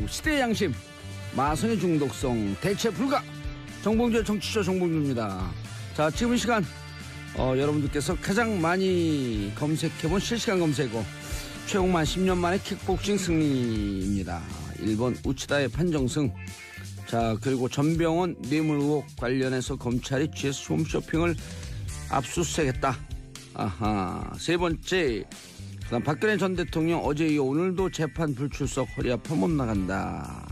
시대의 양심, 마성의 중독성, 대체 불가. 정봉주의 정치쇼 정봉주입니다. 자, 지금 이 시간 여러분들께서 가장 많이 검색해본 실시간 검색어 최홍만 10년 만에 킥복싱 승리입니다. 일본 우치다의 판정승. 자, 그리고 전병헌 뇌물 의혹 관련해서 검찰이 GS 홈쇼핑을 압수수색했다. 아하. 세 번째, 그다음 박근혜 전 대통령 어제 이어 오늘도 재판 불출석, 허리 아파 못 나간다.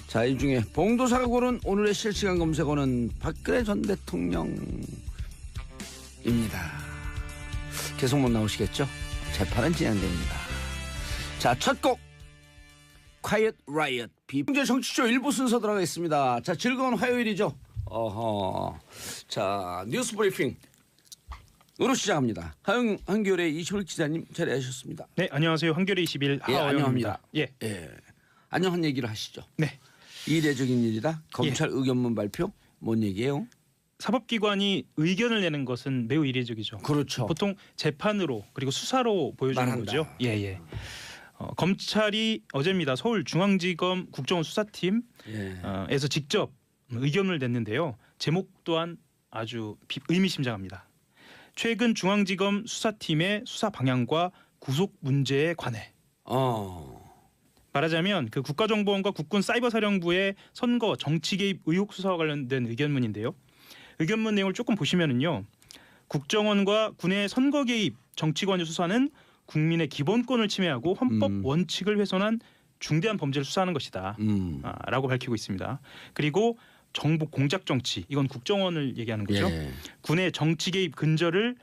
자, 이 중에 봉도사가 고른 오늘의 실시간 검색어는 박근혜 전 대통령입니다. 계속 못 나오시겠죠? 재판은 진행됩니다. 자, 첫 곡 Quiet Riot 비봉제 정치쇼 일부 순서 들어가겠습니다. 자, 즐거운 화요일이죠. 자, 뉴스 브리핑 으로 시작합니다. 한겨레 21 기자님 자리하셨습니다. 네, 안녕하세요. 한겨레 21 하어영입니다. 예. 안녕한 얘기를 하시죠. 네. 이례적인 일이다. 검찰 의견문 발표 뭔 얘기예요? 사법기관이 의견을 내는 것은 매우 이례적이죠. 그렇죠. 보통 재판으로 그리고 수사로 보여주는 말한다. 거죠. 예. 검찰이 어제입니다. 서울중앙지검 국정원 수사팀에서 직접 의견을 냈는데요. 제목 또한 아주 의미심장합니다. 최근 중앙지검 수사팀의 수사 방향과 구속 문제에 관해. 말하자면 그 국가정보원과 국군사이버사령부의 선거 정치 개입 의혹 수사와 관련된 의견문인데요. 의견문 내용을 조금 보시면은요. 국정원과 군의 선거 개입 정치 관여 수사는 국민의 기본권을 침해하고 헌법 원칙을 훼손한 중대한 범죄를 수사하는 것이다. 라고 밝히고 있습니다. 그리고 정보 공작 정치, 이건 국정원을 얘기하는 거죠. 군의 정치 개입 근절을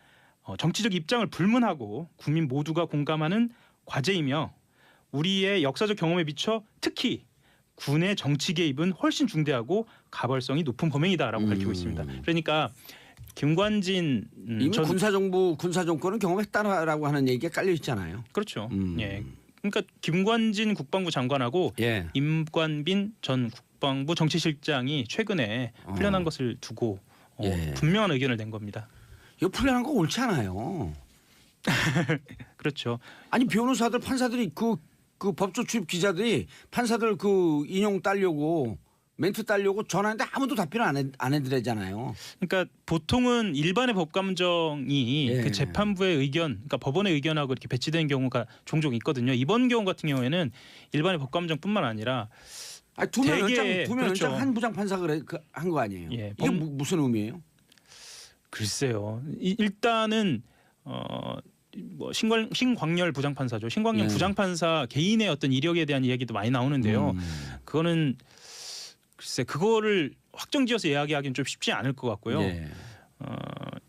정치적 입장을 불문하고 국민 모두가 공감하는 과제이며 우리의 역사적 경험에 비춰 특히 군의 정치 개입은 훨씬 중대하고 가벌성이 높은 범행이다라고 밝히고 있습니다. 그러니까 김관진 이미 군사정권은 경험했다라고 하는 얘기가 깔려 있잖아요. 그렇죠. 예. 그러니까 김관진 국방부 장관하고 임관빈 전 국방부 정치실장이 최근에 풀려난 것을 두고 분명한 의견을 낸 겁니다. 이거 풀려난 거 옳지 않아요. 그렇죠. 아니, 변호사들, 판사들이 그 법조 출입 기자들이 판사들 그 인용 따려고 멘트 따려고 전화했는데 아무도 답변 안 해드리잖아요. 그러니까 보통은 일반의 법감정이 그 재판부의 의견, 그러니까 법원의 의견하고 이렇게 배치된 경우가 종종 있거든요. 이번 경우 같은 경우에는 일반의 법감정뿐만 아니라 두 명 그렇죠. 연장 한 부장 판사가 한 거 아니에요. 이게 무슨 의미예요? 글쎄요. 일단은 신광열 부장판사죠. 신광열 부장판사 개인의 어떤 이력에 대한 이야기도 많이 나오는데요. 그거는 글쎄 그거를 확정지어서 이야기하기는 좀 쉽지 않을 것 같고요.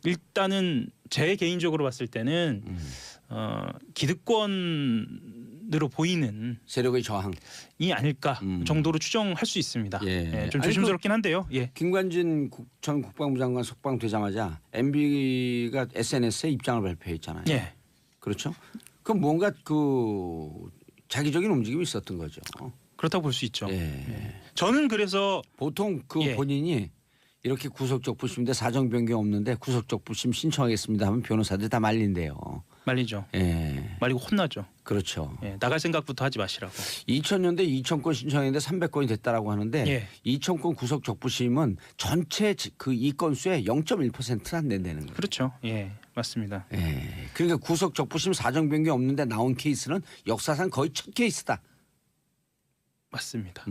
일단은 제 개인적으로 봤을 때는 기득권으로 보이는 세력의 저항이 아닐까 정도로 추정할 수 있습니다. 좀 조심스럽긴 한데요. 김관진 전 국방부 장관 석방되자마자 MB가 SNS에 입장을 발표했잖아요. 그렇죠? 그럼 뭔가 그 자기적인 움직임이 있었던 거죠. 그렇다고 볼 수 있죠. 저는 그래서 보통 본인이 이렇게 구속적 부심인데 사정 변경 없는데 구속적 부심 신청하겠습니다 하면 변호사들 다 말린대요. 말리죠. 말리고 혼나죠. 그렇죠. 나갈 생각부터 하지 마시라고. 2000년대 2000건 신청했는데 300건이 됐다라고 하는데 2000건 구속적 부심은 전체 그 이 건수의 0.1%는 안 된다는 거예요. 그렇죠. 맞습니다. 그러니까 구속적 부심 사정 변경 없는데 나온 케이스는 역사상 거의 첫 케이스다. 맞습니다.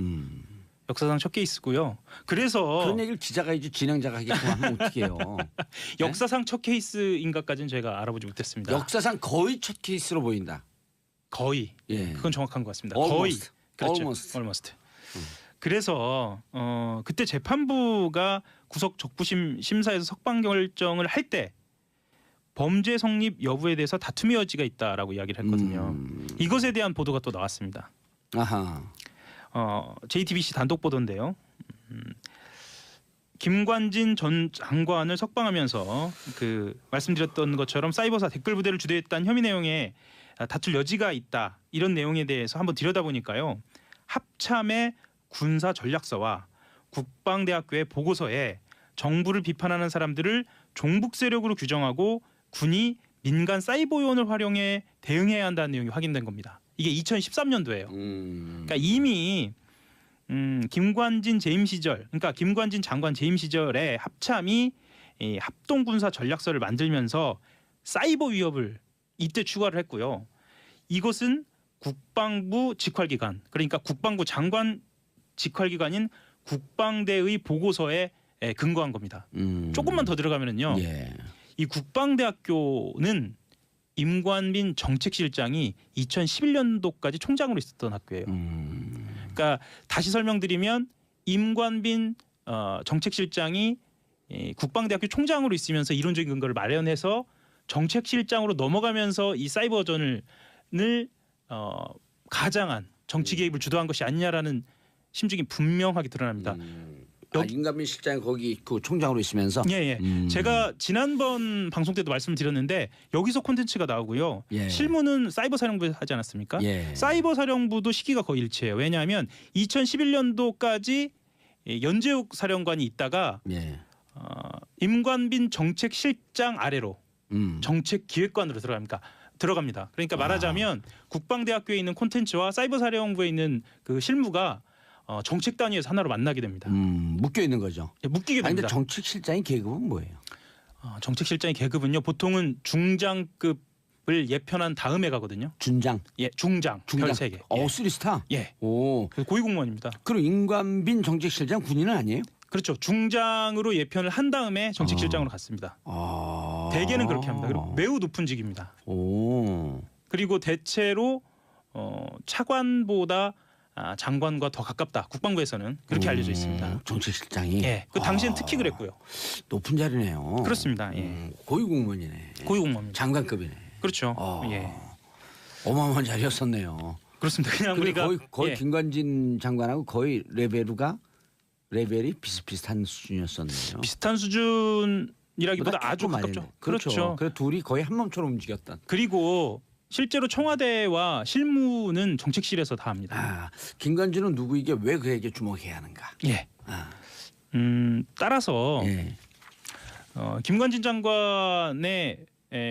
역사상 첫 케이스고요. 그래서 그런 얘기를 기자가 이제 진행자가 하겠고 하면 어떻게 해요? 역사상 첫 케이스인가까지는 제가 알아보지 못했습니다. 역사상 거의 첫 케이스로 보인다. 거의. 그건 정확한 것 같습니다. Almost. 거의. 그렇죠. Almost. 그래서 그때 재판부가 구속 적부심 심사에서 석방 결정을 할 때 범죄 성립 여부에 대해서 다툼의 여지가 있다라고 이야기를 했거든요. 이것에 대한 보도가 또 나왔습니다. JTBC 단독 보도인데요. 김관진 전 장관을 석방하면서 그 말씀드렸던 것처럼 사이버사 댓글 부대를 주도했다는 혐의 내용에 다툴 여지가 있다. 이런 내용에 대해서 한번 들여다보니까요. 합참의 군사 전략서와 국방대학교의 보고서에 정부를 비판하는 사람들을 종북 세력으로 규정하고 군이 민간 사이버 요원을 활용해 대응해야 한다는 내용이 확인된 겁니다. 이게 2013년도예요. 그러니까 이미 김관진 재임 시절, 그러니까 김관진 장관 재임 시절에 합참이 이 합동군사 전략서를 만들면서 사이버 위협을 이때 추가를 했고요. 이것은 국방부 직활기관, 그러니까 국방부 장관 직활기관인 국방대의 보고서에 근거한 겁니다. 조금만 더 들어가면은요. 예. 이 국방대학교는 임관빈 정책실장이 2011년도까지 총장으로 있었던 학교예요. 그러니까 다시 설명드리면 임관빈 정책실장이 국방대학교 총장으로 있으면서 이론적인 근거를 마련해서 정책실장으로 넘어가면서 이 사이버전을 가장한 정치 개입을 주도한 것이 아니냐라는 심증이 분명하게 드러납니다. 임관빈 실장이 거기 그 총장으로 있으면서. 예. 제가 지난번 방송 때도 말씀을 드렸는데 여기서 콘텐츠가 나오고요. 예. 실무는 사이버 사령부에서 하지 않았습니까? 예. 사이버 사령부도 시기가 거의 일치해요. 왜냐하면 2011년도까지 연재욱 사령관이 있다가 예. 임관빈 정책실장 아래로 정책기획관으로 들어갑니다. 그러니까 말하자면 국방대학교에 있는 콘텐츠와 사이버 사령부에 있는 그 실무가 정책 단위에서 하나로 만나게 됩니다. 묶여 있는 거죠. 예, 묶이게 아니, 근데 됩니다. 정책실장의 계급은 뭐예요? 정책실장의 계급은요. 보통은 중장급을 예편한 다음에 가거든요. 준장. 예, 중장. 별 3개. 예. 3스타. 예. 오. 그래서 고위공무원입니다. 그럼 임관빈 정책실장 군인은 아니에요? 그렇죠. 중장으로 예편을 한 다음에 정책실장으로 갔습니다. 대개는 그렇게 합니다. 그리고 매우 높은 직입니다. 오. 그리고 대체로 차관보다 장관과 더 가깝다. 국방부에서는 그렇게 알려져 있습니다. 정책실장이. 예. 그 당시엔 특히 그랬고요. 높은 자리네요. 그렇습니다. 예. 고위공무원이네. 고위공무원입니다. 장관급이네. 그렇죠. 예. 어마어마한 자리였었네요. 그렇습니다. 그냥 근데 우리가 거의 예. 김관진 장관하고 거의 레벨이 비슷비슷한 수준이었었네요. 비슷한 수준이라기보다 아주 조금 가깝죠. 아니네. 그렇죠. 그래서 둘이 거의 한 몸처럼 움직였던. 그리고 실제로 청와대와 실무는 정책실에서 다 합니다. 김관진은 누구이게 왜 그에게 주목해야 하는가? 예. 따라서 예. 김관진 장관의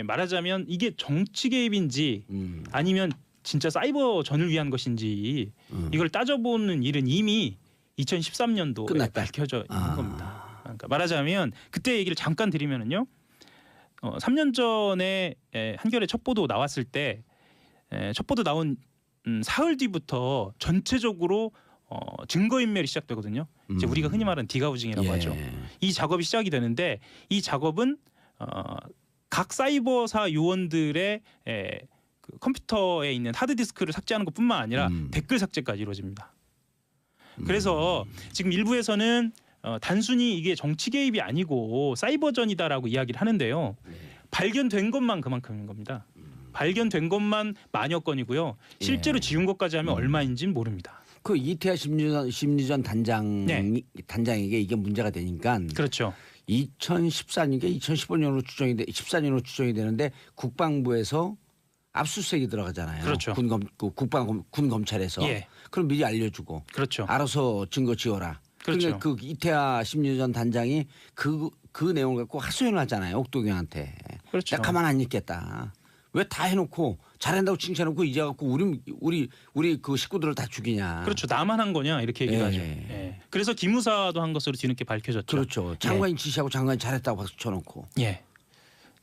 말하자면 이게 정치 개입인지 아니면 진짜 사이버전을 위한 것인지 이걸 따져보는 일은 이미 2013년도에 끝났다. 밝혀져 있는 겁니다. 그러니까 말하자면 그때 얘기를 잠깐 드리면은요. 3년 전에 한겨레 첩보도 나왔을 때 첩보도 나온 사흘 뒤부터 전체적으로 증거인멸이 시작되거든요. 이제 우리가 흔히 말하는 디가우징이라고 예. 하죠. 이 작업이 시작이 되는데 이 작업은 각 사이버사 요원들의 그 컴퓨터에 있는 하드디스크를 삭제하는 것뿐만 아니라 댓글 삭제까지 이루어집니다. 그래서 지금 일부에서는 단순히 이게 정치 개입이 아니고 사이버전이다라고 이야기를 하는데요. 발견된 것만 그만큼인 겁니다. 발견된 것만 만여 건이고요. 실제로 지운 것까지 하면 얼마인지는 모릅니다. 그 이태하 심리전 단장에게 이게 문제가 되니까 그렇죠. 2014년인가 2015년으로 14년으로 추정이 되는데 국방부에서 압수수색이 들어가잖아요. 그렇죠. 군 검찰에서. 예. 그럼 미리 알려주고. 그렇죠. 알아서 증거 지어라. 그렇죠. 그러니까 그 이태하 심리전 단장이 그 내용을 갖고 하소연을 하잖아요. 옥도경한테. 그렇죠. 내가 가만 안 있겠다. 왜 다 해놓고 잘한다고 칭찬해놓고 이제 갖고 우리 그 식구들을 다 죽이냐. 그렇죠. 나만 한 거냐 이렇게 얘기를 예. 하죠. 예. 그래서 기무사도 한 것으로 뒤늦게 밝혀졌죠. 그렇죠. 장관이 지시하고 장관이 잘했다고 박수 쳐놓고. 예.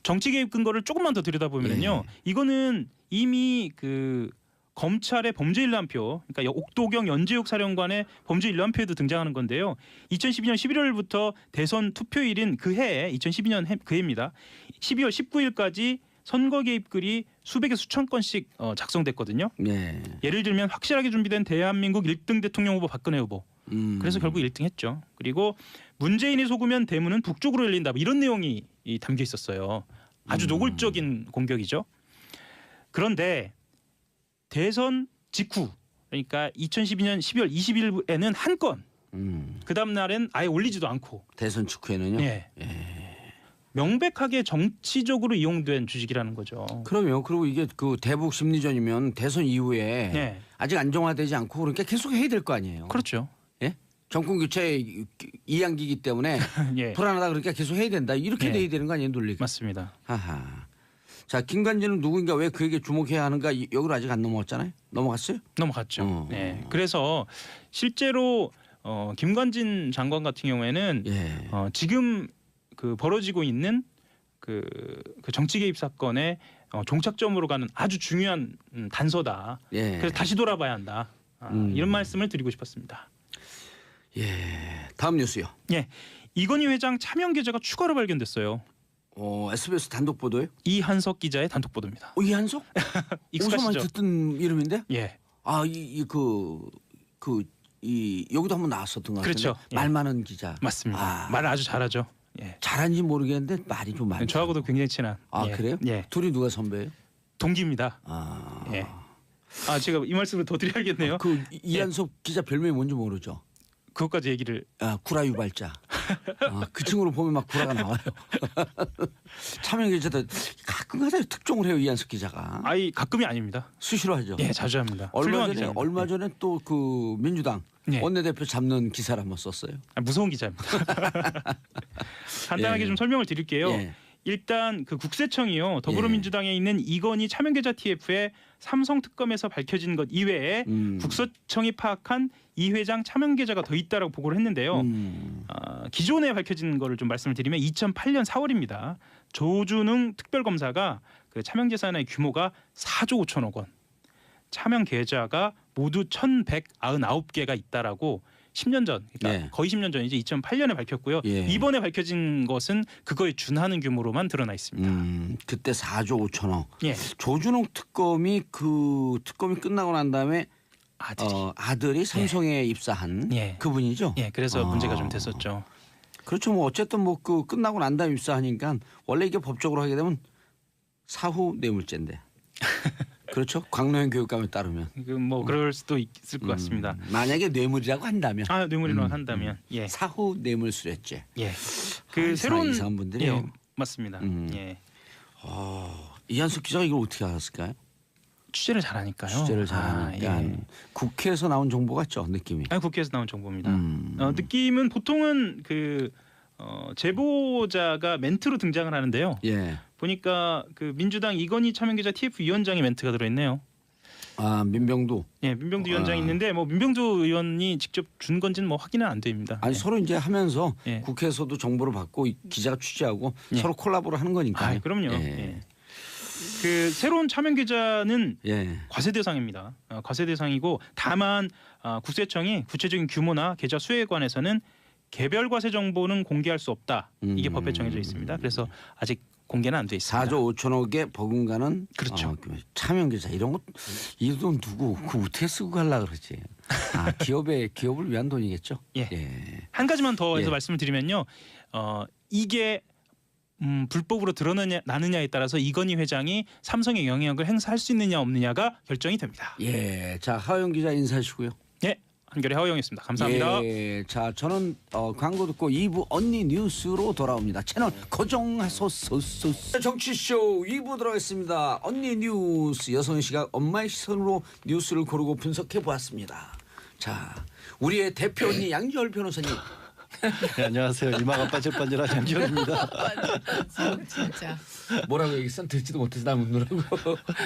정치 개입 근거를 조금만 더 들여다보면요. 이거는 이미 그 검찰의 범죄 일람표, 그러니까 옥도경 연재욱 사령관의 범죄 일람표에도 등장하는 건데요. 2012년 11월부터 대선 투표일인 그 해에 2012년 그 해입니다. 12월 19일까지 선거 개입 글이 수백에 수천 건씩 작성됐거든요. 네. 예를 들면 확실하게 준비된 대한민국 1등 대통령 후보 박근혜 후보. 그래서 결국 1등했죠. 그리고 문재인이 속으면 대문은 북쪽으로 열린다. 뭐 이런 내용이 담겨 있었어요. 아주 노골적인 공격이죠. 그런데 대선 직후, 그러니까 2012년 12월 20일에는 한 건, 그 다음 날엔 아예 올리지도 않고. 대선 직후에는요. 예. 명백하게 정치적으로 이용된 주식이라는 거죠. 그러면 그리고 이게 그 대북 심리전이면 대선 이후에 네. 아직 안정화되지 않고 그러니까 계속 해야 될 거 아니에요. 그렇죠. 예? 정권 교체 이양기이기 때문에 예. 불안하다 그러니까 계속 해야 된다. 이렇게 예. 돼야 되는 거 아니에요, 논리가. 맞습니다. 하하. 자, 김관진은 누구인가 왜 그에게 주목해야 하는가 여기로 아직 안 넘어갔잖아요. 넘어갔어요? 넘어갔죠. 네. 그래서 실제로 김관진 장관 같은 경우에는 예. 지금 그 벌어지고 있는 그 정치 개입 사건의 종착점으로 가는 아주 중요한 단서다. 예. 그래서 다시 돌아봐야 한다. 이런 말씀을 드리고 싶었습니다. 예. 다음 뉴스요. 예, 이건희 회장 차명 계좌가 추가로 발견됐어요. SBS 단독 보도예요? 이한석 기자의 단독 보도입니다. 이한석? 어디서 많이 익숙하시죠? 듣던 이름인데? 예, 아, 여기도 한번 나왔었던 것 같은데. 그렇죠. 예. 말 많은 기자. 맞습니다. 아. 말을 아주 잘하죠. 예, 잘한지 모르겠는데 말이 좀 많죠. 저하고도 굉장히 친한. 아, 예, 그래요? 예, 둘이 누가 선배예요? 동기입니다. 아. 예. 제가 이 말씀을 더 드려야겠네요. 그 이한석 기자 별명이 뭔지 모르죠. 그것까지 얘기를. 구라 유발자. 그 친구를 보면 막 구라가 나와요. 차명 기자도 가끔가다 특종을 해요, 이한석 기자가. 가끔이 아닙니다. 수시로 하죠. 예, 자주 합니다. 훌륭한 기자입니다. 얼마 전에 또 그 민주당 예. 원내대표 잡는 기사를 한번 썼어요. 무서운 기자입니다. 간단하게 예. 좀 설명을 드릴게요. 예. 일단 그 국세청이요, 더불어민주당에 있는 이건희 차명계좌 TF의 삼성 특검에서 밝혀진 것 이외에 국세청이 파악한 이 회장 차명계좌가 더 있다라고 보고를 했는데요. 기존에 밝혀진 거를 좀 말씀을 드리면 2008년 4월입니다. 조준웅 특별검사가 그 차명재산의 규모가 4조 5천억 원, 차명 계좌가 모두 1,199개가 있다라고 10년 전, 그러니까 예. 거의 10년 전이죠. 2008년에 밝혔고요. 예. 이번에 밝혀진 것은 그거에 준하는 규모로만 드러나 있습니다. 그때 4조 5천억. 예, 조준홍 특검이 끝나고 난 다음에 아들이 삼성에 입사한 예. 그분이죠. 예, 그래서 문제가 좀 됐었죠. 그렇죠. 뭐 어쨌든 뭐 그 끝나고 난 다음에 입사하니까 원래 이게 법적으로 하게 되면 사후 뇌물죄인데. 그렇죠. 광노현 교육감에 따르면. 뭐 그럴 수도 있을 것 같습니다. 만약에 뇌물이라고 한다면. 뇌물이라고 한다면, 예, 사후 뇌물수뢰죄. 예, 그 새로운 이상한 분들이요. 예, 맞습니다. 예, 이한석 기자가 이걸 어떻게 알았을까요? 취재를 잘하니까요. 취재를 잘하니까 예. 국회에서 나온 정보 같죠, 느낌이. 국회에서 나온 정보입니다. 느낌은 보통은 그 제보자가 멘트로 등장을 하는데요. 예. 보니까 그 민주당 이건희 차명계좌 TF 위원장의 멘트가 들어있네요. 민병두. 예, 민병두 위원장이 있는데 뭐 민병두 의원이 직접 준 건지는 뭐 확인은 안 됩니다. 아니 예. 서로 이제 하면서 예. 국회에서도 정보를 받고 기자가 취재하고 예. 서로 콜라보를 하는 거니까. 그럼요. 예. 예. 그 새로운 차명 계좌는 예. 과세 대상입니다. 과세 대상이고 다만 국세청이 구체적인 규모나 계좌 수에 관해서는 개별 과세 정보는 공개할 수 없다. 이게 법에 정해져 있습니다. 그래서 아직 공개는 안 돼 있습니다. 4조 5천억에 버금가는 그렇죠. 차명 계좌 이런 거 이 돈 누구 그 어떻게 쓰고 가려 그러지? 기업을 위한 돈이겠죠. 예. 예. 한 가지만 더 해서 예. 말씀을 드리면요. 이게 불법으로 드러나느냐에 따라서 이건희 회장이 삼성에 영향력을 행사할 수 있느냐 없느냐가 결정이 됩니다. 예. 자, 하영 기자 인사하시고요. 예, 한결의 하호영이었습니다. 감사합니다. 예. 자, 저는 광고 듣고 2부 언니 뉴스로 돌아옵니다. 채널 고정하소서. 정치쇼 2부 들어가겠습니다. 언니 뉴스 여성 시각 엄마의 시선으로 뉴스를 고르고 분석해 보았습니다. 자, 우리의 대표 언니 양지열 변호사님. 네, 안녕하세요. 이마가 반질반질한 양지원입니다. 진짜 뭐라고 얘기했어? 듣지도 못해서 나 묻느라고.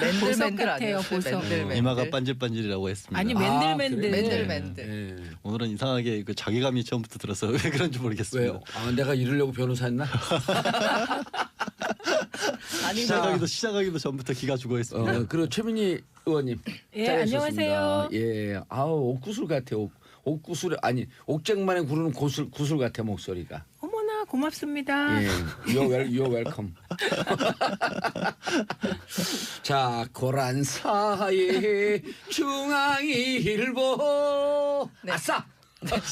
맨들맨들 같아요. 보석. 이마가 반질반질이라고 했습니다. 아니 맨들맨들. 그래요? 맨들맨들. 예. 오늘은 이상하게 그 자괴감이 처음부터 들어서 왜 그런지 모르겠습니다. 왜요? 내가 이러려고 변호사였나? 아니 시작하기도 전부터 기가 죽어 있습니다. 그리고 최민희 의원님. 예, 잘하셨습니다. 안녕하세요. 예, 옥구슬 같아요. 옥구슬 아니 옥쟁만에 구르는 구슬 같아 목소리가. 어머나 고맙습니다. 예, you're welcome. 자, 고란사의 중앙일보. 네. 아싸.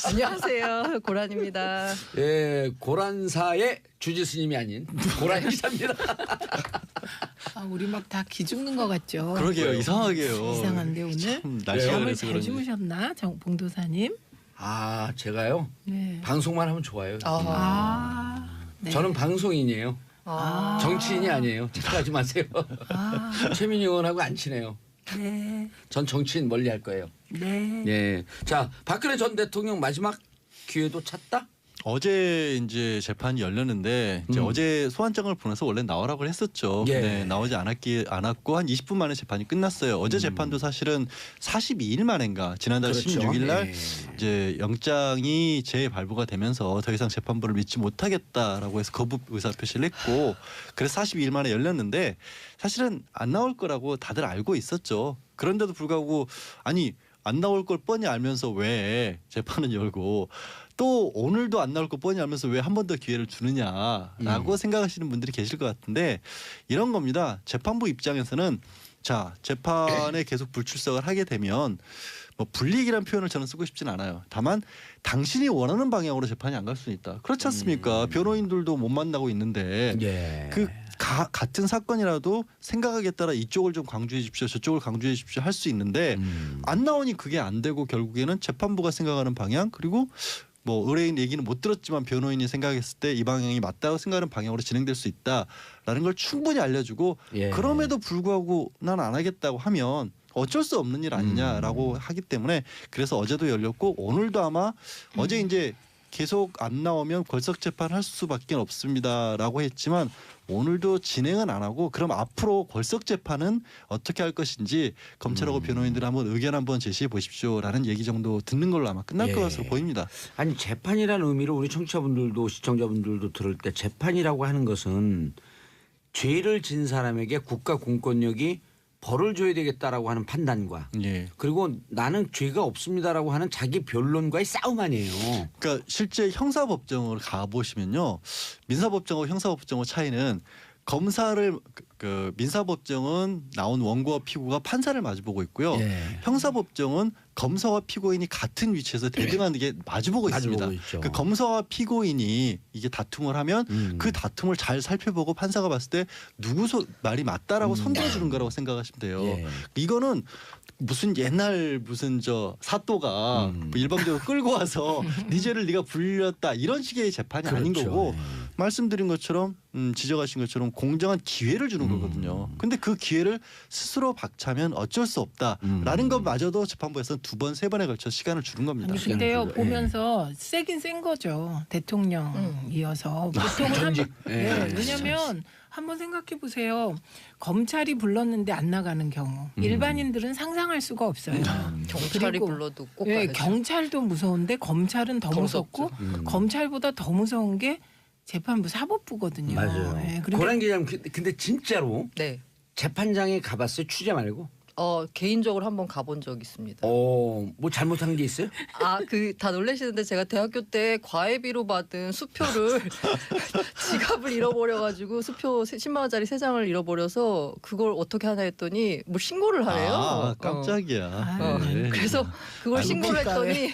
안녕하세요. 고란입니다. 예, 고란사의 주지스님이 아닌 고란 기자입니다. 우리 막 다 기죽는 것 같죠. 그러게요. 이상하게요. 이상한데 오늘 날씨가 잠을 그래서 잘 그런지. 주무셨나, 봉도사님? 제가요 네. 방송만 하면 좋아요. 네. 저는 방송인이에요. 정치인이 아니에요. 착각하지 마세요. 최민희 의원하고 안 친해요. 네. 전 정치인 멀리할 거예요. 네. 예. 자, 박근혜 전 대통령 마지막 기회도 찾다? 어제 이제 재판이 열렸는데 이제 어제 소환장을 보내서 원래 나오라고 했었죠. 예. 네, 나오지 않았고 한 20분 만에 재판이 끝났어요. 어제 재판도 사실은 42일 만인가 지난달 그렇죠. 16일 날 예. 이제 영장이 재발부가 되면서 더 이상 재판부를 믿지 못하겠다라고 해서 거부 의사 표시를 했고 그래서 42일 만에 열렸는데 사실은 안 나올 거라고 다들 알고 있었죠. 그런데도 불구하고 아니 안 나올 걸 뻔히 알면서 왜 재판은 열고 또 오늘도 안 나올 거 뻔히 알면서 왜 한 번 더 기회를 주느냐라고 생각하시는 분들이 계실 것 같은데 이런 겁니다. 재판부 입장에서는 자 재판에 계속 불출석을 하게 되면 뭐 불이익이라는 표현을 저는 쓰고 싶진 않아요. 다만 당신이 원하는 방향으로 재판이 안 갈 수는 있다. 그렇지 않습니까? 변호인들도 못 만나고 있는데 예. 그 같은 사건이라도 생각하기에 따라 이쪽을 좀 강조해 주십시오. 저쪽을 강조해 주십시오. 할 수 있는데 안 나오니 그게 안 되고 결국에는 재판부가 생각하는 방향 그리고 뭐 의뢰인 얘기는 못 들었지만 변호인이 생각했을 때 이 방향이 맞다고 생각하는 방향으로 진행될 수 있다라는 걸 충분히 알려주고 예. 그럼에도 불구하고 난 안 하겠다고 하면 어쩔 수 없는 일 아니냐라고 하기 때문에 그래서 어제도 열렸고 오늘도 아마 어제 이제 계속 안 나오면 걸석 재판 할 수밖에 없습니다라고 했지만 오늘도 진행은 안 하고 그럼 앞으로 걸석 재판은 어떻게 할 것인지 검찰하고 변호인들 한번 의견 한번 제시해 보십시오라는 얘기 정도 듣는 걸로 아마 끝날 예. 것으로 보입니다. 아니 재판이라는 의미로 우리 청취자분들도 시청자분들도 들을 때 재판이라고 하는 것은 죄를 진 사람에게 국가 공권력이 벌을 줘야 되겠다라고 하는 판단과 예. 그리고 나는 죄가 없습니다라고 하는 자기 변론과의 싸움 아니에요. 그러니까 실제 형사법정을 가 보시면요, 민사법정하고 형사법정의 차이는 검사를 그 민사법정은 나온 원고와 피고가 판사를 마주보고 있고요. 예. 형사법정은 검사와 피고인이 같은 위치에서 대등하게 마주보고 있습니다. 마주보고 있죠. 그 검사와 피고인이 이게 다툼을 하면 그 다툼을 잘 살펴보고 판사가 봤을 때 누구 말이 맞다라고 손들어주는 거라고 생각하시면 돼요. 예. 이거는 무슨 옛날 무슨 저 사또가 뭐 일방적으로 끌고 와서 네 죄를 네가 불렸다 이런 식의 재판이 아닌 그렇죠. 거고 예. 말씀드린 것처럼 지적하신 것처럼 공정한 기회를 주는 거거든요. 근데 그 기회를 스스로 박차면 어쩔 수 없다라는 것마저도 재판부에서는 2번, 3번에 걸쳐 시간을 주는 겁니다. 아니 근데요 예. 보면서 세긴 센 거죠 대통령이어서 보통은 전직. 왜냐하면 한번 생각해 보세요 검찰이 불렀는데 안 나가는 경우 일반인들은 상상할 수가 없어요. 경찰이 그리고 불러도 꼭 예, 가야죠. 경찰도 무서운데 검찰은 더 무섭고 검찰보다 더 무서운 게 재판부 사법부거든요. 맞아요. 예, 그러니까 고란 기자님 근데 진짜로 네. 재판장에 가봤어요? 취재 말고? 개인적으로 한번 가본 적 있습니다. 뭐 잘못한 게 있어요? 다 놀라시는데 제가 대학교 때 과외비로 받은 수표를 지갑을 잃어버려가지고 수표 10만 원짜리 3장을 잃어버려서 그걸 어떻게 하나 했더니 뭐 신고를 하래요. 아, 깜짝이야. 네. 그래서 그걸 신고를 묵과외. 했더니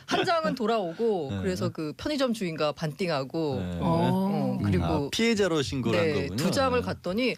한 장은 돌아오고 네. 그래서 그 편의점 주인과 반띵하고 네. 그리고 피해자로 신고를 한 네, 거군요. 2장을 갔더니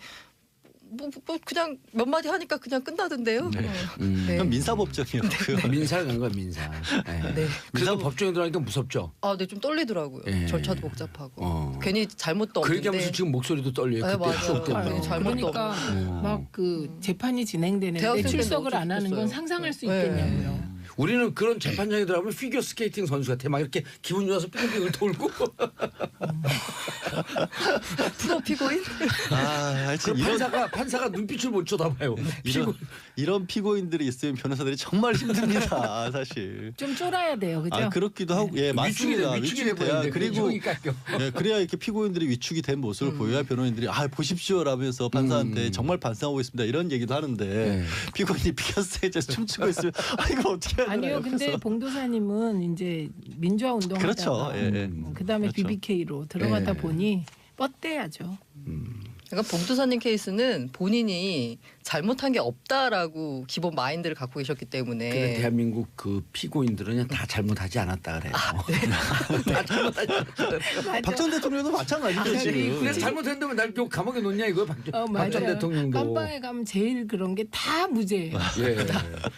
뭐 그냥 몇 마디 하니까 그냥 끝나던데요. 네. 네. 그럼 민사법정이었고요. 민사를 간 거야 민사. 네. 네. 그래도 법정에 들어가니까 무섭죠. 네, 좀 떨리더라고요. 예. 절차도 복잡하고 어. 괜히 잘못도 그 없는데. 얘기하면서 지금 목소리도 떨려요. 네, 그때 맞아요. 추억 때문에. 네, 잘못도 그러니까 막 그 재판이 진행되는데 대학생 때는 출석을 안 하는 건 어쩔 수 상상할 수 네. 있겠냐고요. 우리는 그런 재판장에 들어가면 피겨 스케이팅 선수 같아. 막 이렇게 기분 좋아서 빙빙을 돌고. 프로 피고인? 하여튼 그럼 판사가 눈빛을 못 쳐다봐요. 이런 피고인들이 있으면 변호사들이 정말 힘듭니다. 사실. 좀 쫄아야 돼요, 그죠? 그렇기도 하고, 예, 맞습니다. 위축이 돼야 그리고 깎여. 예, 그래야 이렇게 피고인들이 위축이 된 모습을 보여야 변호인들이 보십시오라면서 판사한테 정말 반성하고 있습니다 이런 얘기도 하는데 피고인이 피겨스테이지에서 춤추고 있으면 이거 어떻게 해야 되나 아니요, 근데 옆에서. 봉도사님은 이제 민주화 운동하다가 그렇죠. 예. 그다음에 그렇죠. BBK로 들어가다 예. 보니 뻗대야죠. 그러니까 봉도사님 케이스는 본인이 잘못한 게 없다라고 기본 마인드를 갖고 계셨기 때문에. 근데 대한민국 그 피고인들은 그냥 다 잘못하지 않았다 그래요. 다 잘못하지 않았다. 박 전 대통령도 마찬가지죠 지금. 그래서 잘못했는데 날 또 감옥에 놓냐 이거 박 전 맞아요. 대통령도. 깜빵에 가면 제일 그런 게 다 무죄예요. 예.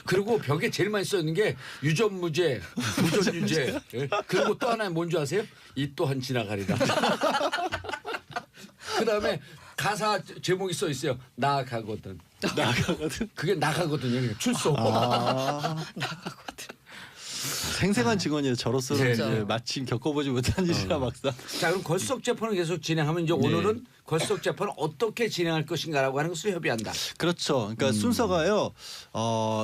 그리고 벽에 제일 많이 써 있는 게 유전무죄, 무전유죄. 예. 그리고 또 하나 뭔지 아세요? 이 또한 지나가리라. 그다음에 가사 제목이 써 있어요. 나가거든. 나가거든. 그게 나가거든요. 그냥 출소. 나가거든. 생생한 증언이에요. 저로서는 네. 이제 마침 겪어보지 못한 일이라 막상. 자, 그럼 걸석 재판을 계속 진행하면 이제 오늘은 걸석 재판을 어떻게 진행할 것인가라고 하는 것을 협의한다. 그렇죠. 그러니까 순서가요.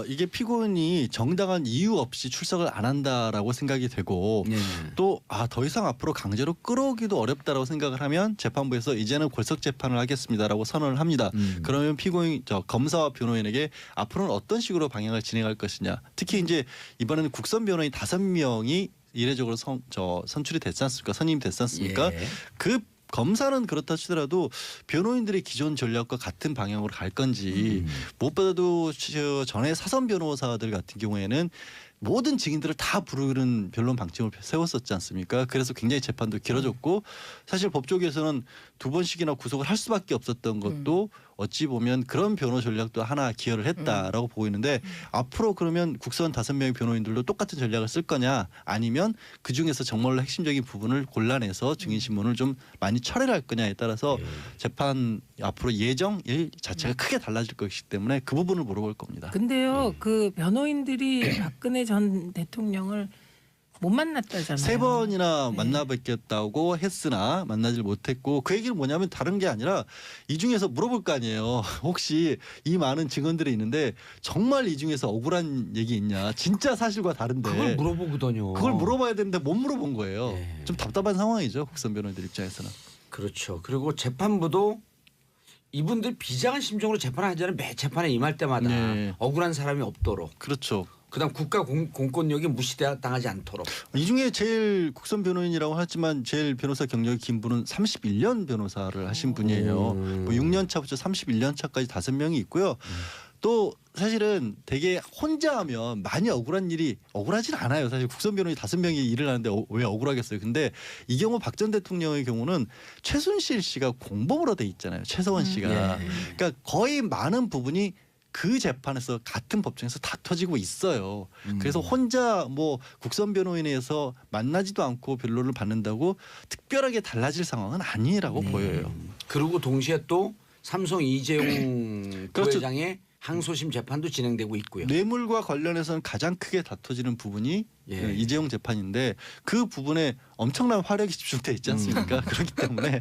이게 피고인이 정당한 이유 없이 출석을 안 한다라고 생각이 되고 네. 또 더 이상 앞으로 강제로 끌어오기도 어렵다라고 생각을 하면 재판부에서 이제는 걸석 재판을 하겠습니다라고 선언을 합니다. 그러면 검사와 변호인에게 앞으로는 어떤 식으로 방향을 진행할 것이냐. 특히 이제 이번에는 국선 변호인 5명이 이례적으로 선출이 됐지 않습니까? 선임이 됐지 않습니까? 예. 그 검사는 그렇다 치더라도 변호인들의 기존 전략과 같은 방향으로 갈 건지 무엇보다도 전에 사선 변호사들 같은 경우에는 모든 증인들을 다 부르는 변론 방침을 세웠었지 않습니까? 그래서 굉장히 재판도 길어졌고 사실 법조계에서는 2번씩이나 구속을 할 수밖에 없었던 것도 어찌 보면 그런 변호 전략도 하나 기여를 했다라고 보고 있는데 앞으로 그러면 국선 5명의 변호인들도 똑같은 전략을 쓸 거냐 아니면 그중에서 정말로 핵심적인 부분을 골라내서 증인 신문을 좀 많이 철회를 할 거냐에 따라서 재판 앞으로 예정일 자체가 크게 달라질 것이기 때문에 그 부분을 물어볼 겁니다. 근데요, 그 변호인들이 박근혜 전 대통령을 못 만났다잖아요. 3번이나 만나 뵙겠다고 했으나 만나질 못했고 그 얘기는 뭐냐면 다른 게 아니라 이 중에서 물어볼 거 아니에요. 혹시 이 많은 증언들이 있는데 정말 이 중에서 억울한 얘기 있냐. 진짜 사실과 다른데. 그걸 물어보거든요. 그걸 물어봐야 되는데 못 물어본 거예요. 네. 좀 답답한 상황이죠. 국선 변호인들 입장에서는. 그렇죠. 그리고 재판부도 이분들 비장한 심정으로 재판을 하잖아요. 매 재판에 임할 때마다 네. 억울한 사람이 없도록. 그렇죠. 그다음 국가 공권력이 무시당하지 않도록. 이 중에 제일 국선 변호인이라고 하지만 제일 변호사 경력이 긴 분은 31년 변호사를 하신 분이에요. 뭐 6년 차부터 31년 차까지 5명이 있고요. 또 사실은 되게 혼자 하면 많이 억울한 일이 억울하진 않아요. 사실 국선 변호인 5명이 일을 하는데 왜 억울하겠어요. 근데 이 경우 박 전 대통령의 경우는 최순실 씨가 공범으로 돼 있잖아요. 최서원 씨가. 그러니까 거의 많은 부분이 그 재판에서 같은 법정에서 다퉈지고 있어요. 그래서 혼자 뭐 국선 변호인에서 만나지도 않고 변론을 받는다고 특별하게 달라질 상황은 아니라고 보여요. 그리고 동시에 또 삼성 이재용 그렇죠. 부회장의 항소심 재판도 진행되고 있고요. 뇌물과 관련해서는 가장 크게 다퉈지는 부분이 예. 이재용 재판인데 그 부분에 엄청난 화력이 집중돼 있지 않습니까? 그렇기 때문에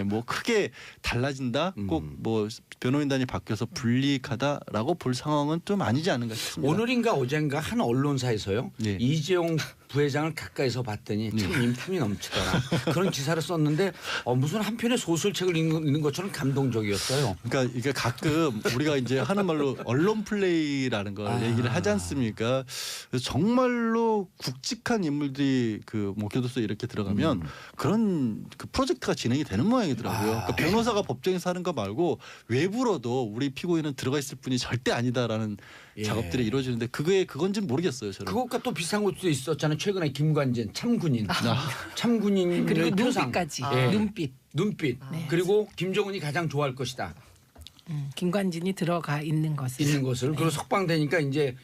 뭐 크게 달라진다, 꼭 뭐 변호인단이 바뀌어서 불이익하다라고 볼 상황은 좀 아니지 않은가 싶습니다. 오늘인가 어젠가 한 언론사에서요. 네. 이재용 부회장을 가까이서 봤더니 참 인품이 넘치더라. 그런 기사를 썼는데 무슨 한 편의 소설책을 읽는 것처럼 감동적이었어요. 그러니까 이게 가끔 우리가 이제 하는 말로 언론 플레이라는 걸 얘기를 하지 않습니까? 그래서 정말로 굵직한 인물들이 그 교도소에 이렇게 들어가면 그런 그 프로젝트가 진행이 되는 모양이더라고요. 그러니까 변호사가 법정에서 하는 거 말고 외부로도 우리 피고인은 들어가 있을 분이 절대 아니다라는 예. 작업들이 이루어지는데 그건지는 모르겠어요. 저는. 그것과 또 비슷한 것도 있었잖아요. 최근에 김관진 참군인. 참군인의 그리고 표상. 눈빛까지. 예. 눈빛. 네. 그리고 김정은이 가장 좋아할 것이다. 김관진이 들어가 있는 것을. 그리고 석방되니까 이제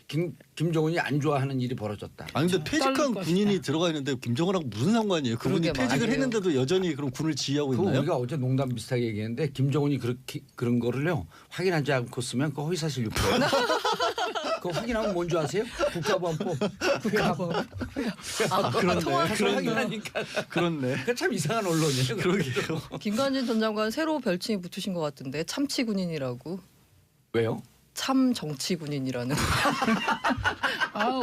김정은이 안 좋아하는 일이 벌어졌다. 아니 근데 퇴직한 떨릴 군인이 것이다. 들어가 있는데 김정은하고 무슨 상관이에요? 그분이 그러게 퇴직을 말이에요. 했는데도 여전히 그럼 군을 지휘하고 그거 있나요? 우리가 어제 농담 비슷하게 얘기했는데 김정은이 그런 거를요 확인하지 않고 쓰면 그거 허위사실 유포예요. 그거 확인하면 뭔지 아세요? 국가보안법. 그렇네. 확인하니까. 그렇네. 그 참 이상한 언론이에요. 그러게요. 김관진 전 장관 새로 별칭이 붙으신 것 같은데 참치군인이라고. 왜요? 참 정치군인이라는.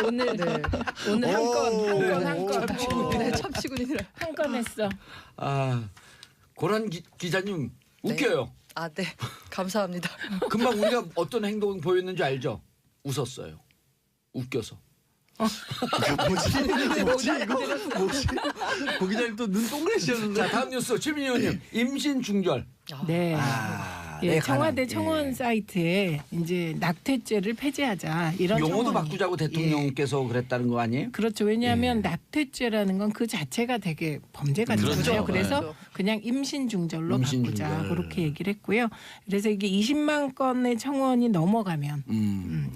오늘 네. 오늘 한 건. 네, 참치군인이라. 한 건 했어. 고란 기자님 웃겨요. 아, 네. 감사합니다. 금방 우리가 어떤 행동 보였는지 알죠? 웃었어요. 웃겨서. 뭐지? 고 기자님 또 눈 동그래지셨는데. 자 다음 뉴스 최민희 의원님 임신 중절. 네. 예, 네, 청와대 가능. 청원 예. 사이트에 이제 낙태죄를 폐지하자 이런 용어도 청원이. 바꾸자고 대통령께서 그랬다는 거 아니에요? 그렇죠. 왜냐하면 낙태죄라는 건 그 자체가 되게 범죄가 그렇죠. 되잖아요. 그래서 그렇죠. 그냥 임신 중절로 임신 바꾸자 중절. 그렇게 얘기를 했고요. 그래서 이게 20만 건의 청원이 넘어가면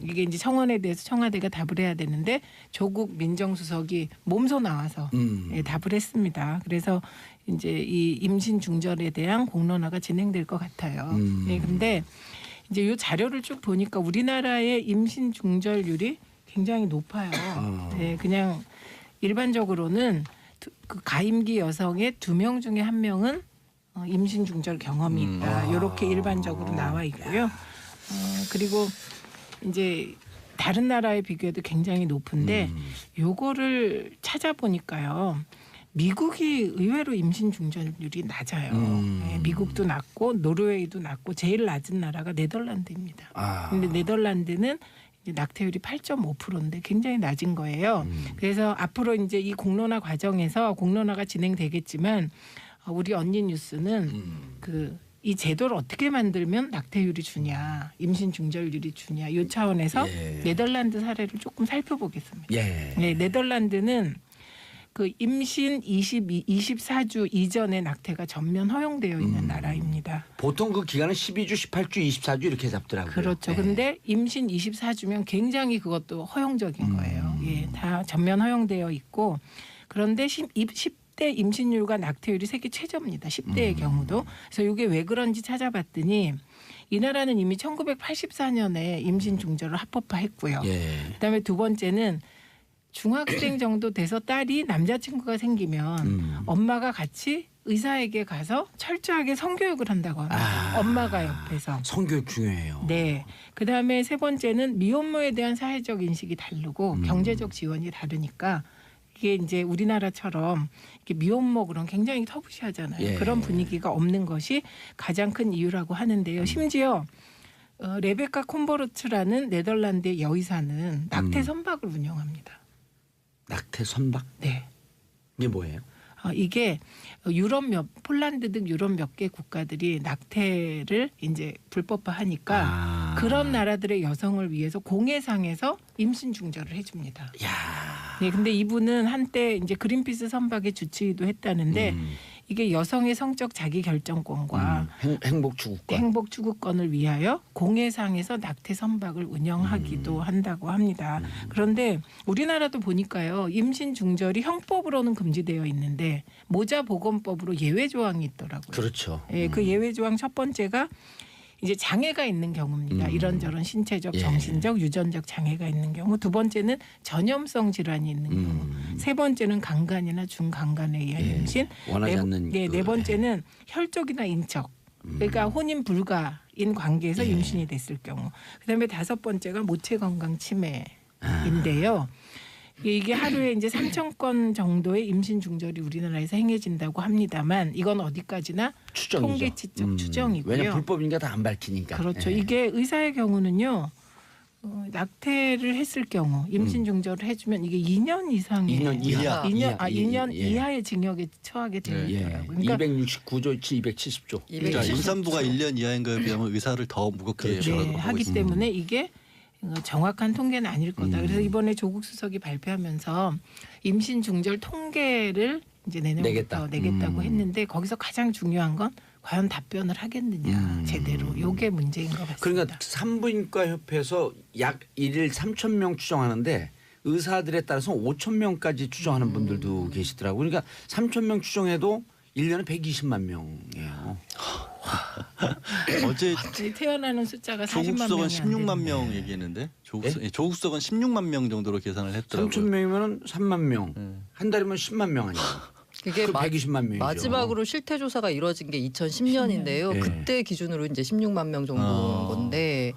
이게 이제 청원에 대해서 청와대가 답을 해야 되는데 조국 민정수석이 몸소 나와서 예, 답을 했습니다. 그래서 이제 이 임신 중절에 대한 공론화가 진행될 것 같아요. 예, 근데 이제 이 자료를 쭉 보니까 우리나라의 임신 중절률이 굉장히 높아요. 네, 그냥 일반적으로는 그 가임기 여성의 2명 중에 1명은 임신 중절 경험이 있다. 이렇게 일반적으로 나와 있고요. 그리고 이제 다른 나라에 비교해도 굉장히 높은데 요거를 찾아보니까요. 미국이 의외로 임신 중절률이 낮아요. 네, 미국도 낮고 노르웨이도 낮고 제일 낮은 나라가 네덜란드입니다. 근데 네덜란드는 이제 낙태율이 8.5%인데 굉장히 낮은 거예요. 그래서 앞으로 이제 이 공론화 과정에서 공론화가 진행되겠지만 우리 언니 뉴스는 이 제도를 어떻게 만들면 낙태율이 주냐, 임신 중절률이 주냐 이 차원에서 네덜란드 사례를 조금 살펴보겠습니다. 네, 네덜란드는 그 임신 24주 이전의 낙태가 전면 허용되어 있는 나라입니다. 보통 그 기간은 12주, 18주, 24주 이렇게 잡더라고요. 그렇죠. 근데 임신 24주면 굉장히 그것도 허용적인 거예요. 예, 다 전면 허용되어 있고 그런데 10대 임신율과 낙태율이 세계 최저입니다. 10대의 경우도. 그래서 이게 왜 그런지 찾아봤더니 이 나라는 이미 1984년에 임신 중절을 합법화했고요. 그다음에 두 번째는 중학생 정도 돼서 딸이 남자친구가 생기면 엄마가 같이 의사에게 가서 철저하게 성교육을 한다고 합니다. 엄마가 옆에서. 성교육 중요해요. 네. 그다음에 세 번째는 미혼모에 대한 사회적 인식이 다르고 경제적 지원이 다르니까 이게 이제 우리나라처럼 이렇게 미혼모 그런 굉장히 터부시하잖아요. 그런 분위기가 없는 것이 가장 큰 이유라고 하는데요. 심지어 레베카 콤버르츠라는 네덜란드의 여의사는 낙태 선박을 운영합니다. 낙태 선박? 네. 이게 뭐예요? 이게 폴란드 등 유럽 몇 개 국가들이 낙태를 이제 불법화하니까 그런 나라들의 여성을 위해서 공해상에서 임신 중절을 해줍니다. 네, 근데 이분은 한때 이제 그린피스 선박의 주치의도 했다는데 이게 여성의 성적 자기 결정권과 행복 추구권을 위하여 공해상에서 낙태 선박을 운영하기도 한다고 합니다. 그런데 우리나라도 보니까요. 임신 중절이 형법으로는 금지되어 있는데 모자보건법으로 예외 조항이 있더라고요. 그렇죠. 예, 그 예외 조항 첫 번째가 이제 장애가 있는 경우입니다. 이런저런 신체적, 정신적, 유전적 장애가 있는 경우. 두 번째는 전염성 질환이 있는 경우. 세 번째는 강간이나 중강간에 의한 임신. 원하지 않는 네 번째는 혈족이나 인척. 그러니까 혼인 불가인 관계에서 임신이 됐을 경우. 그다음에 다섯 번째가 모체 건강 침해인데요. 이게 하루에 이제 3,000건 정도의 임신 중절이 우리나라에서 행해진다고 합니다만 이건 어디까지나 추정이죠. 통계치적 추정이고요. 왜냐 불법인가 다 안 밝히니까. 그렇죠. 이게 의사의 경우는요. 낙태를 했을 경우 임신 중절을 해주면 이게 2년 이상의 2년 이하. 2년 이하의 징역에 처하게 되더라고요. 그러니까 269조 270조. 그러니까 임산부가 1년 이하인 거에 비하면 의사를 더 무겁게 하기 때문에 이게 정확한 통계는 아닐 거다. 그래서 이번에 조국 수석이 발표하면서 임신 중절 통계를 이제 내년부터 내겠다고 했는데 거기서 가장 중요한 건 과연 답변을 하겠느냐 제대로. 이게 문제인 것 같습니다. 그러니까 산부인과 협회에서 약 1일 3,000명 추정하는데 의사들에 따라서 5,000명까지 추정하는 분들도 계시더라고요. 그러니까 3,000명 추정해도 1년에 120만 명이에요. 어제 태어나는 숫자가 40만 조국 수석은 명이 16만 명 얘기했는데 조국 수석은 16만 명 정도로 계산을 했더라고요. 3,000명이면 3만 명. 한 달이면 10만 명 아니에요. 그게 120만 명이죠. 마지막으로 실태 조사가 이루어진 게 2010년인데요. 그때 기준으로 이제 16만 명 정도인 건데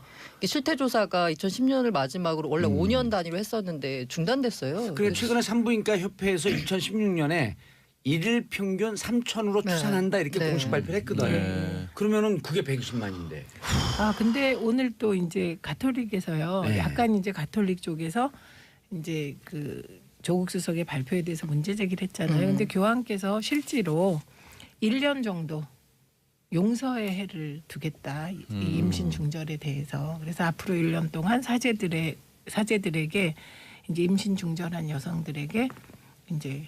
실태 조사가 2010년을 마지막으로 원래 5년 단위로 했었는데 중단됐어요. 그래 최근에 산부인과 협회에서 2016년에 일일 평균 3,000으로 추산한다 이렇게 공식 발표를 했거든요. 그러면은 그게 120만인데. 근데 오늘 또 이제 가톨릭에서요. 약간 이제 가톨릭 쪽에서 이제 그 조국 수석의 발표에 대해서 문제 제기를 했잖아요. 근데 교황께서 실제로 1년 정도 용서의 해를 두겠다. 이 임신 중절에 대해서. 그래서 앞으로 1년 동안 사제들에게 이제 임신 중절한 여성들에게 이제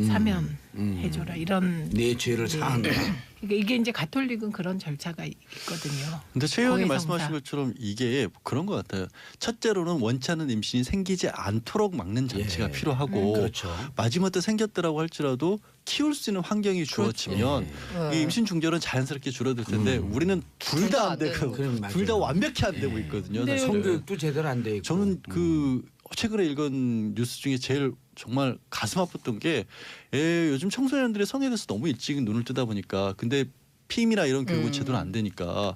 사면 해줘라 이런 네 죄를 사한다. 그러니까 이게 이제 가톨릭은 그런 절차가 있거든요. 근데 최 의원님 고해성사. 말씀하신 것처럼 이게 그런 것 같아요. 첫째로는 원치 않는 임신이 생기지 않도록 막는 장치가 필요하고 그렇죠. 마지못해 생겼더라고 할지라도 키울 수 있는 환경이 주어지면 이 임신 중절은 자연스럽게 줄어들 텐데 우리는 둘 다 안 되고 그럼 둘 다 완벽히 안 되고 있거든요. 근데 사실은. 성교육도 제대로 안 돼 있고. 저는 그 최근에 읽은 뉴스 중에 제일 정말 가슴 아팠던 게 요즘 청소년들의 성에 대해서 너무 일찍 눈을 뜨다 보니까 근데 피임이나 이런 교육은 제대로 안 되니까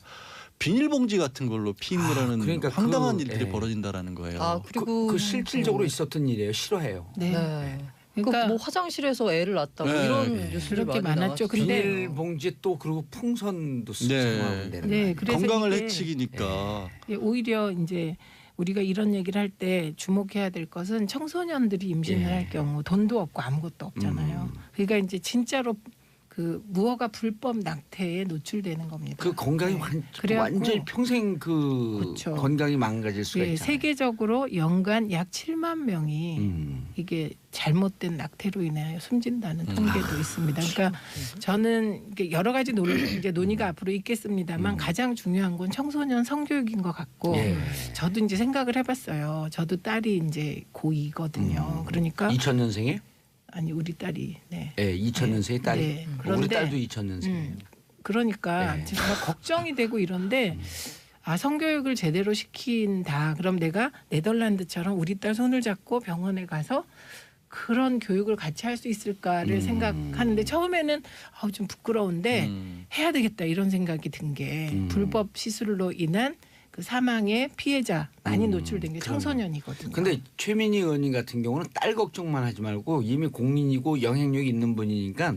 비닐봉지 같은 걸로 피임을 하는 그러니까 황당한 그, 일들이 예. 벌어진다는 거예요. 아 그리고 그 실질적으로 있었던 일이에요. 싫어해요. 네. 네. 그러니까 그러니까 뭐 화장실에서 애를 낳았다고 네. 이런 네. 뉴스들이 그렇게 많이 많았죠. 근데 비닐봉지 또 그리고 풍선도 네. 사용하면 되는 네, 거예요. 그래서 건강을 이게 해치기니까. 오히려 이제 우리가 이런 얘기를 할 때 주목해야 될 것은 청소년들이 임신을 예. 할 경우 돈도 없고 아무것도 없잖아요. 그러니까 이제 진짜로 그 무허가 불법 낙태에 노출되는 겁니다. 그 건강이 네. 완전히 그래갖고 평생 그 그렇죠. 건강이 망가질 수가 예, 있잖아요. 세계적으로 연간 약 7만 명이 이게 잘못된 낙태로 인해 숨진다는 통계도 있습니다. 그러니까 저는 이게 여러 가지 이제 논의가 앞으로 있겠습니다만 가장 중요한 건 청소년 성교육인 것 같고 예. 저도 이제 생각을 해봤어요. 저도 딸이 이제 고2거든요. 그러니까 2000년생에? 아니 우리 딸이 네. 예, 2000년생의 딸이. 네. 우리 그런데 딸도 2000년생. 그러니까 네. 정말 걱정이 되고 이런데 아 성교육을 제대로 시킨다. 그럼 내가 네덜란드처럼 우리 딸 손을 잡고 병원에 가서 그런 교육을 같이 할 수 있을까를 생각하는데 처음에는 좀 부끄러운데 해야 되겠다 이런 생각이 든 게 불법 시술로 인한 그 사망의 피해자 많이 노출된 게 청소년이거든요. 근데 최민희 의원님 같은 경우는 딸 걱정만 하지 말고 이미 공인이고 영향력이 있는 분이니까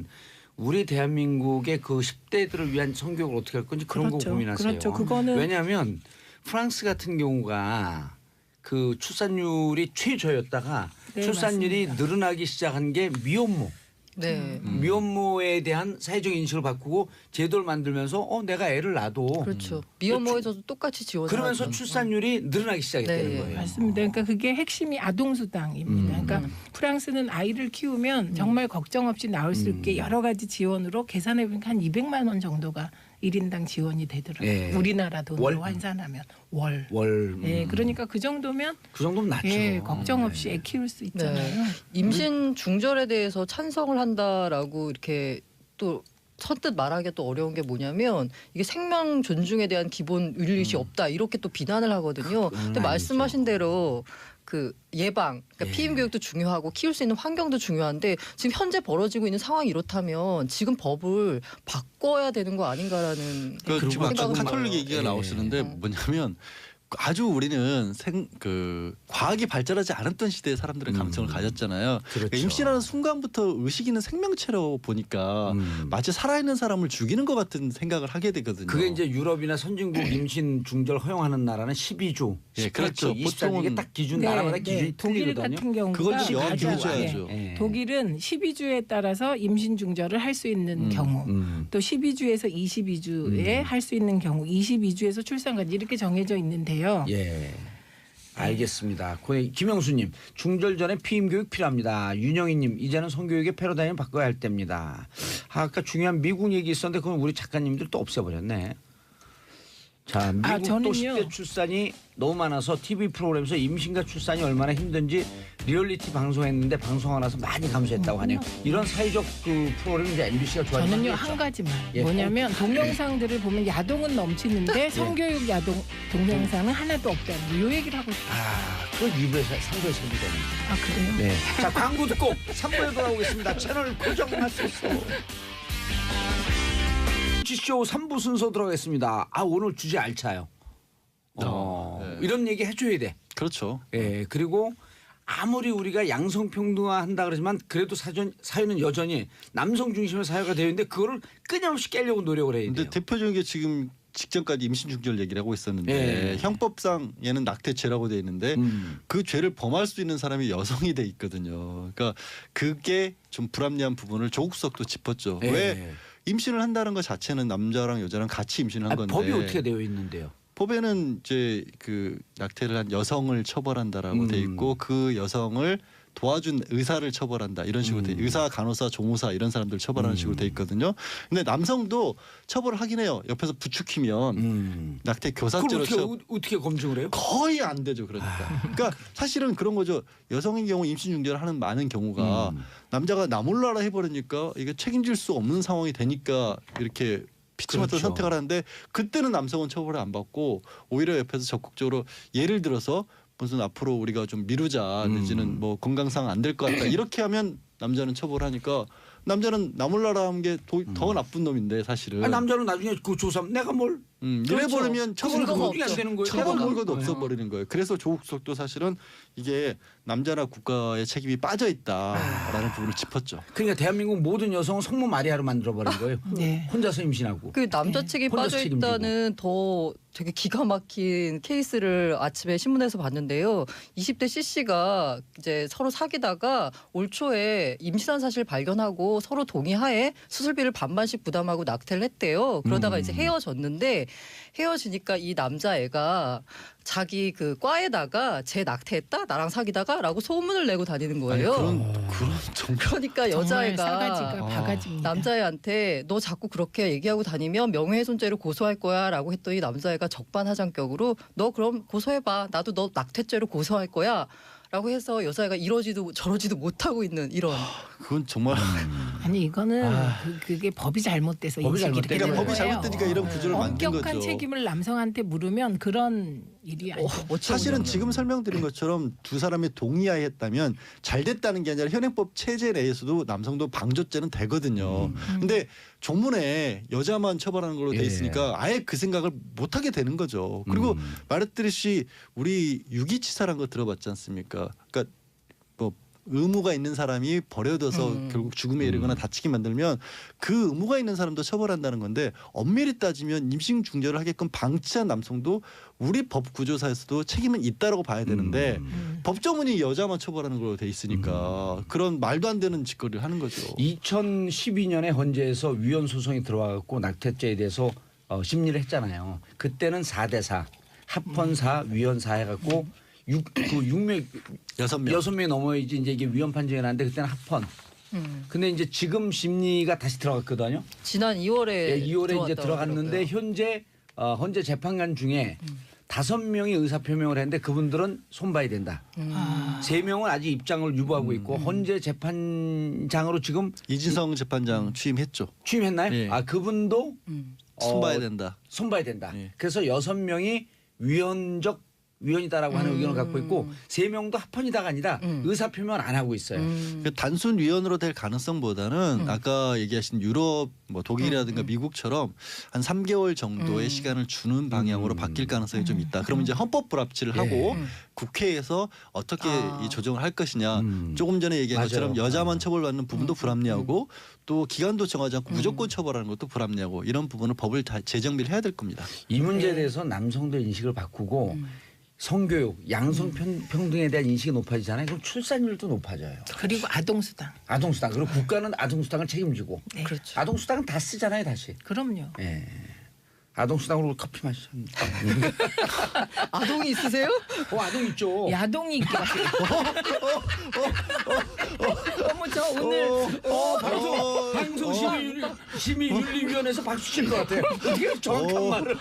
우리 대한민국의 그 10대들을 위한 성교육을 어떻게 할 건지 그런 그렇죠. 거 고민하세요. 그렇죠. 그거는 왜냐하면 프랑스 같은 경우가 그 출산율이 최저였다가 네, 출산율이 맞습니다. 늘어나기 시작한 게 미혼모. 네. 미혼모에 대한 사회적 인식을 바꾸고 제도를 만들면서 내가 애를 낳아도 그렇죠. 미혼모에서도 똑같이 지원을 그러면서 하죠. 출산율이 늘어나기 시작했다는 네. 거예요. 맞습니다. 그러니까 그게 핵심이 아동수당입니다. 그러니까 프랑스는 아이를 키우면 정말 걱정 없이 나올 수 있게 여러 가지 지원으로 계산해 보니까 한 200만 원 정도가 1인당 지원이 되더라고요. 예. 우리나라 돈으로 월? 환산하면 월. 월. 예, 그러니까 그 정도면 그 정도면 낫죠. 예, 걱정 없이 애 키울 수 있잖아요. 임신 중절에 대해서 찬성을 한다라고 이렇게 또 선뜻 말하기 또 어려운 게 뭐냐면 이게 생명 존중에 대한 기본 윤리시 없다 이렇게 또 비난을 하거든요. 근데 아니죠. 말씀하신 대로 그 예방, 그러니까 예. 피임 교육도 중요하고 키울 수 있는 환경도 중요한데 지금 현재 벌어지고 있는 상황이 이렇다면 지금 법을 바꿔야 되는 거 아닌가라는 그 지금 아까 생각은 카톨릭 들어요. 얘기가 예. 나오시는데 뭐냐면 아주 우리는 과학이 발전하지 않았던 시대에 사람들은 감성을 가졌잖아요. 그렇죠. 임신하는 순간부터 의식이는 생명체로 보니까 마치 살아있는 사람을 죽이는 것 같은 생각을 하게 되거든요. 그게 이제 유럽이나 선진국 임신 중절 허용하는 나라는 12주, 예, 18주, 그렇죠. 24주 이게 딱 기준 나라마다 기준이 독일 틀리거든요. 같은 경우가 그걸 좀 가장- 연기해줘야죠. 예. 독일은 12주에 따라서 임신 중절을 할 수 있는 경우 또 12주에서 22주에 할 수 있는 경우 22주에서 출산까지 이렇게 정해져 있는데요. 예. 알겠습니다. 김영수님 중절 전에 피임 교육 필요합니다. 윤영희님 이제는 성교육의 패러다임을 바꿔야 할 때입니다. 아까 중요한 미국 얘기 있었는데 그건 우리 작가님들 또 없애버렸네. 자, 미국도 저는요. 10대 출산이 너무 많아서 TV 프로그램에서 임신과 출산이 얼마나 힘든지 리얼리티 방송했는데 방송하고 나서 많이 감소했다고 하네요. 이런 사회적 그 프로그램 이제 MBC가 좋아하는 저는요 게 한 있죠. 가지만 예. 뭐냐면 동영상들을 보면 야동은 넘치는데 성교육 야동 동영상은 하나도 없다는 요 얘기를 하고 싶어요. 그건 2부에서 3부에서 해도 되는 아 그래요? 네. 자, 광고 듣고 3부에 돌아오겠습니다. 채널 고정하소서. 지쇼 3부 순서 들어가겠습니다. 오늘 주제 알차요. 네. 이런 얘기 해줘야 돼. 그렇죠. 예, 그리고 아무리 우리가 양성평등화 한다 그러지만 그래도 사회는 여전히 남성 중심의 사회가 되어 있는데 그거를 끊임없이 깨려고 노력을 해야 근데 돼요. 대표적인 게 지금 직전까지 임신 중절 얘기를 하고 있었는데 예. 형법상 얘는 낙태죄라고 돼 있는데 그 죄를 범할 수 있는 사람이 여성이 돼 있거든요. 그러니까 그게 좀 불합리한 부분을 조국 수석도 짚었죠. 예. 왜 임신을 한다는 것 자체는 남자랑 여자랑 같이 임신을 한 건데 법이 어떻게 되어 있는데요? 법에는 이제 그 낙태를 한 여성을 처벌한다라고 돼 있고 그 여성을 도와준 의사를 처벌한다 이런 식으로 돼 의사, 간호사, 조무사 이런 사람들 처벌하는 식으로 돼 있거든요. 근데 남성도 처벌을 하긴 해요. 옆에서 부추기면 낙태 교사죄로 그걸 어떻게 검증을 해요? 거의 안 되죠. 그러니까 사실은 그런 거죠. 여성의 경우 임신 중절을 하는 많은 경우가 남자가 나 몰라라 해버리니까 이게 책임질 수 없는 상황이 되니까 이렇게 피치마타 그렇죠. 선택을 하는데 그때는 남성은 처벌을 안 받고 오히려 옆에서 적극적으로 예를 들어서 무슨 앞으로 우리가 좀 미루자 내지는 뭐 건강상 안 될 것 같다 이렇게 하면 남자는 처벌하니까 남자는 나 몰라라 한 게 더 나쁜 놈인데 사실은. 아니, 남자는 나중에 그 조삼 내가 뭘 이래 버리면 처벌 증거가 근거가 안 되는 거예요. 처벌 근거도 네. 없어 버리는 거예요. 그래서 조국 수석도 사실은 이게 남자나 국가의 책임이 빠져 있다라는 부분을 짚었죠. 그러니까 대한민국 모든 여성은 성모 마리아로 만들어 버린 거예요. 네. 혼자서 임신하고. 그 남자 책임 혼자서 빠져 책임지고. 있다는 더 되게 기가 막힌 케이스를 아침에 신문에서 봤는데요. 20대 CC가 이제 서로 사귀다가 올 초에 임신한 사실 발견하고 서로 동의하에 수술비를 반반씩 부담하고 낙태를 했대요. 그러다가 이제 헤어졌는데 헤어지니까 이 남자애가 자기 그 과에다가 쟤 낙태했다 나랑 사귀다가라고 소문을 내고 다니는 거예요. 그런 정말 그러니까 정말 여자애가 싸가지가 바가지입니다. 남자애한테 너 자꾸 그렇게 얘기하고 다니면 명예훼손죄로 고소할 거야라고 했더니 남자애가 적반하장격으로 너 그럼 고소해봐. 나도 너 낙태죄로 고소할 거야라고 해서 여자애가 이러지도 저러지도 못하고 있는 이런. 그건 정말 아니 이거는 그게 법이 잘못돼서 법이 인식이 잘못된 되는 그러니까 법이 거예요. 잘못되니까 이런 구조를 만든 엄격한 거죠. 책임을 남성한테 물으면 그런 일이 아니죠. 사실은 지금 설명드린 것처럼 두 사람이 동의하에 했다면 잘 됐다는 게 아니라 현행법 체제 내에서도 남성도 방조죄는 되거든요. 근데 조문에 여자만 처벌하는 걸로 돼 있으니까 아예 그 생각을 못 하게 되는 거죠. 그리고 말했듯이 우리 유기치사라는 거 들어봤지 않습니까? 그러니까 뭐 의무가 있는 사람이 버려둬서 결국 죽음에 이르거나 다치게 만들면 그 의무가 있는 사람도 처벌한다는 건데 엄밀히 따지면 임신 중절을 하게끔 방치한 남성도 우리 법 구조사에서도 책임은 있다라고 봐야 되는데 법조문이 여자만 처벌하는 걸로 돼 있으니까 그런 말도 안 되는 짓거리를 하는 거죠. 2012년에 헌재에서 위헌 소송이 들어와갖고 낙태죄에 대해서 심리를 했잖아요. 그때는 4대4 합헌4 위헌4 해갖고 6명 6명이 넘어야지 이제 이게 위헌 판정이 나는데 그때는 합헌. 근데 이제 지금 심리가 다시 들어갔거든요. 지난 2월에 예, 2월에 이제 들어갔는데 현재 헌재 재판관 중에 5명이 의사 표명을 했는데 그분들은 손봐야 된다. 3명은 아직 입장을 유보하고 있고 헌재 재판장으로 지금 이진성 재판장 취임했죠. 취임했나요? 예. 아 그분도 손봐야 된다. 손봐야 된다. 예. 그래서 6명이 위헌이다라고 하는 의견을 갖고 있고 3명도 합헌이다가 아니라 의사 표명을 안 하고 있어요. 그 단순 위헌으로 될 가능성보다는 아까 얘기하신 유럽 뭐 독일이라든가 미국처럼 한 3개월 정도의 시간을 주는 방향으로 바뀔 가능성이 좀 있다. 그러면 이제 헌법 불합치를 하고 국회에서 어떻게 이 조정을 할 것이냐. 조금 전에 얘기한 맞아요. 것처럼 여자만 처벌받는 부분도 불합리하고 또 기간도 정하지 않고 무조건 처벌하는 것도 불합리하고 이런 부분은 법을 다 재정비를 해야 될 겁니다. 이 문제에 대해서 남성들 인식을 바꾸고 성교육, 양성 평등에 대한 인식이 높아지잖아요. 그럼 출산율도 높아져요. 그리고 아동수당. 아동수당. 그리고 국가는 아동수당을 책임지고. 네. 그렇죠. 아동수당은 다 쓰잖아요, 다시. 그럼요. 예. 아동수당으로 커피 마시죠. 아동이 있으세요? 아동 있죠. 야동이 있게. 어머 저 오늘 방송심의윤리위원회에서 박수 칠 것 같아요. 어떻게 정확한 말을.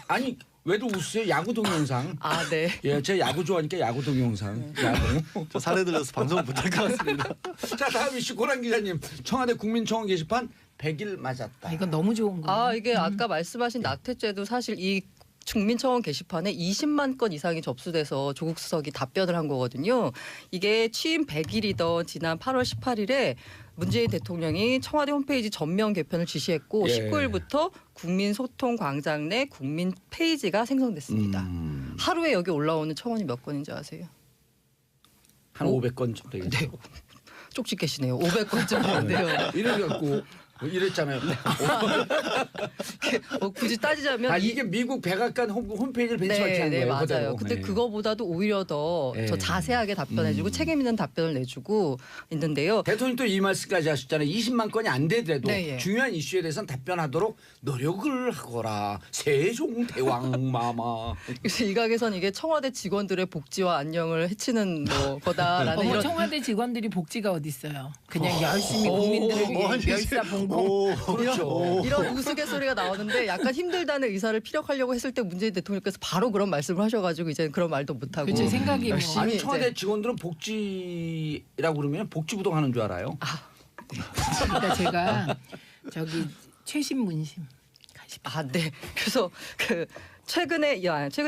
아니 왜도 웃으세요? 야구 동영상. 아 네. 예, 제가 야구 좋아하니까 야구 동영상. 야구. 저 사례 들려서 방송 못할 것 같습니다. 자 다음 이슈 고란 기자님. 청와대 국민청원 게시판 100일 맞았다. 이건 너무 좋은 거예요. 아 이게 아까 말씀하신 낙태죄도 사실 이 국민청원 게시판에 20만 건 이상이 접수돼서 조국 수석이 답변을 한 거거든요. 이게 취임 100일이던 지난 8월 18일에 문재인 대통령이 청와대 홈페이지 전면 개편을 지시했고 예. 19일부터 국민소통광장 내 국민 페이지가 생성됐습니다. 하루에 여기 올라오는 청원이 몇 건인지 아세요? 한 500건 정도 되겠죠. 네. 쪽지 계시네요. 500건쯤 되는데요. 이래갖고 이랬잖아요. 굳이 따지자면 아 이게 미국 백악관 홈페이지를 벤치마킹한 네, 거예요. 맞아요. 그대로. 근데 네. 그거보다도 오히려 더 네. 자세하게 답변해주고 책임 있는 답변을 내주고 있는데요. 대통령 또 이 말씀까지 하셨잖아요. 20만 건이 안 되더라도 네, 예. 중요한 이슈에 대해서는 답변하도록 노력을 하거라. 세종대왕마마. 그래서 일각에선 이게 청와대 직원들의 복지와 안녕을 해치는 뭐 거다라는 어머, 이런 청와대 직원들이 복지가 어디 있어요? 그냥 열심히 국민들을 위해 멸사봉고. 그렇죠. 이런 우스갯소리가 나오는데 약간 힘들다는 의사를 피력하려고 했을 때 문재인 대통령께서 바로 그런 말씀을 하셔가지고 이제 그런 말도 못하고 그치, 생각이 뭐. 열심히 아니 이제 청와대 직원들은 복지라고 그러면 복지부동 하는 줄 알아요. 그러니까 제가 저기 최신문심 아, 네. 그래서 그 최근이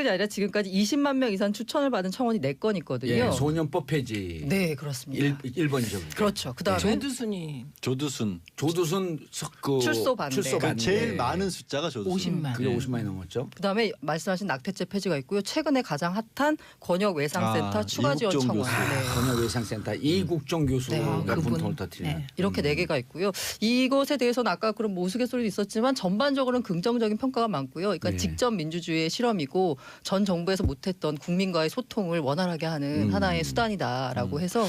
아니라 지금까지 20만 명 이상 추천을 받은 청원이 4건 있거든요. 예, 소년법 폐지. 네, 그렇습니다. 1번이죠. 그렇죠. 그다음에 조두순이 조두순 조두순 출소 반대. 그러니까 제일 많은 숫자가 조두순. 50만. 그게 50만이 넘었죠. 그다음에 말씀하신 낙태죄 폐지가 있고요. 최근에 가장 핫한 권역 외상센터 추가 지원 이국종 청원. 교수. 네. 권역외상센터 이국종 교수가 네. 분통을 터뜨리는. 네. 이렇게 4개가 있고요. 이것에 대해서는 아까 그런 우스갯소리도 있었지만 전반적으로는 긍정적인 평가가 많고요. 그러니까 네. 직접 민주주의의 실험이고 전 정부에서 못했던 국민과의 소통을 원활하게 하는 하나의 수단이다라고 해서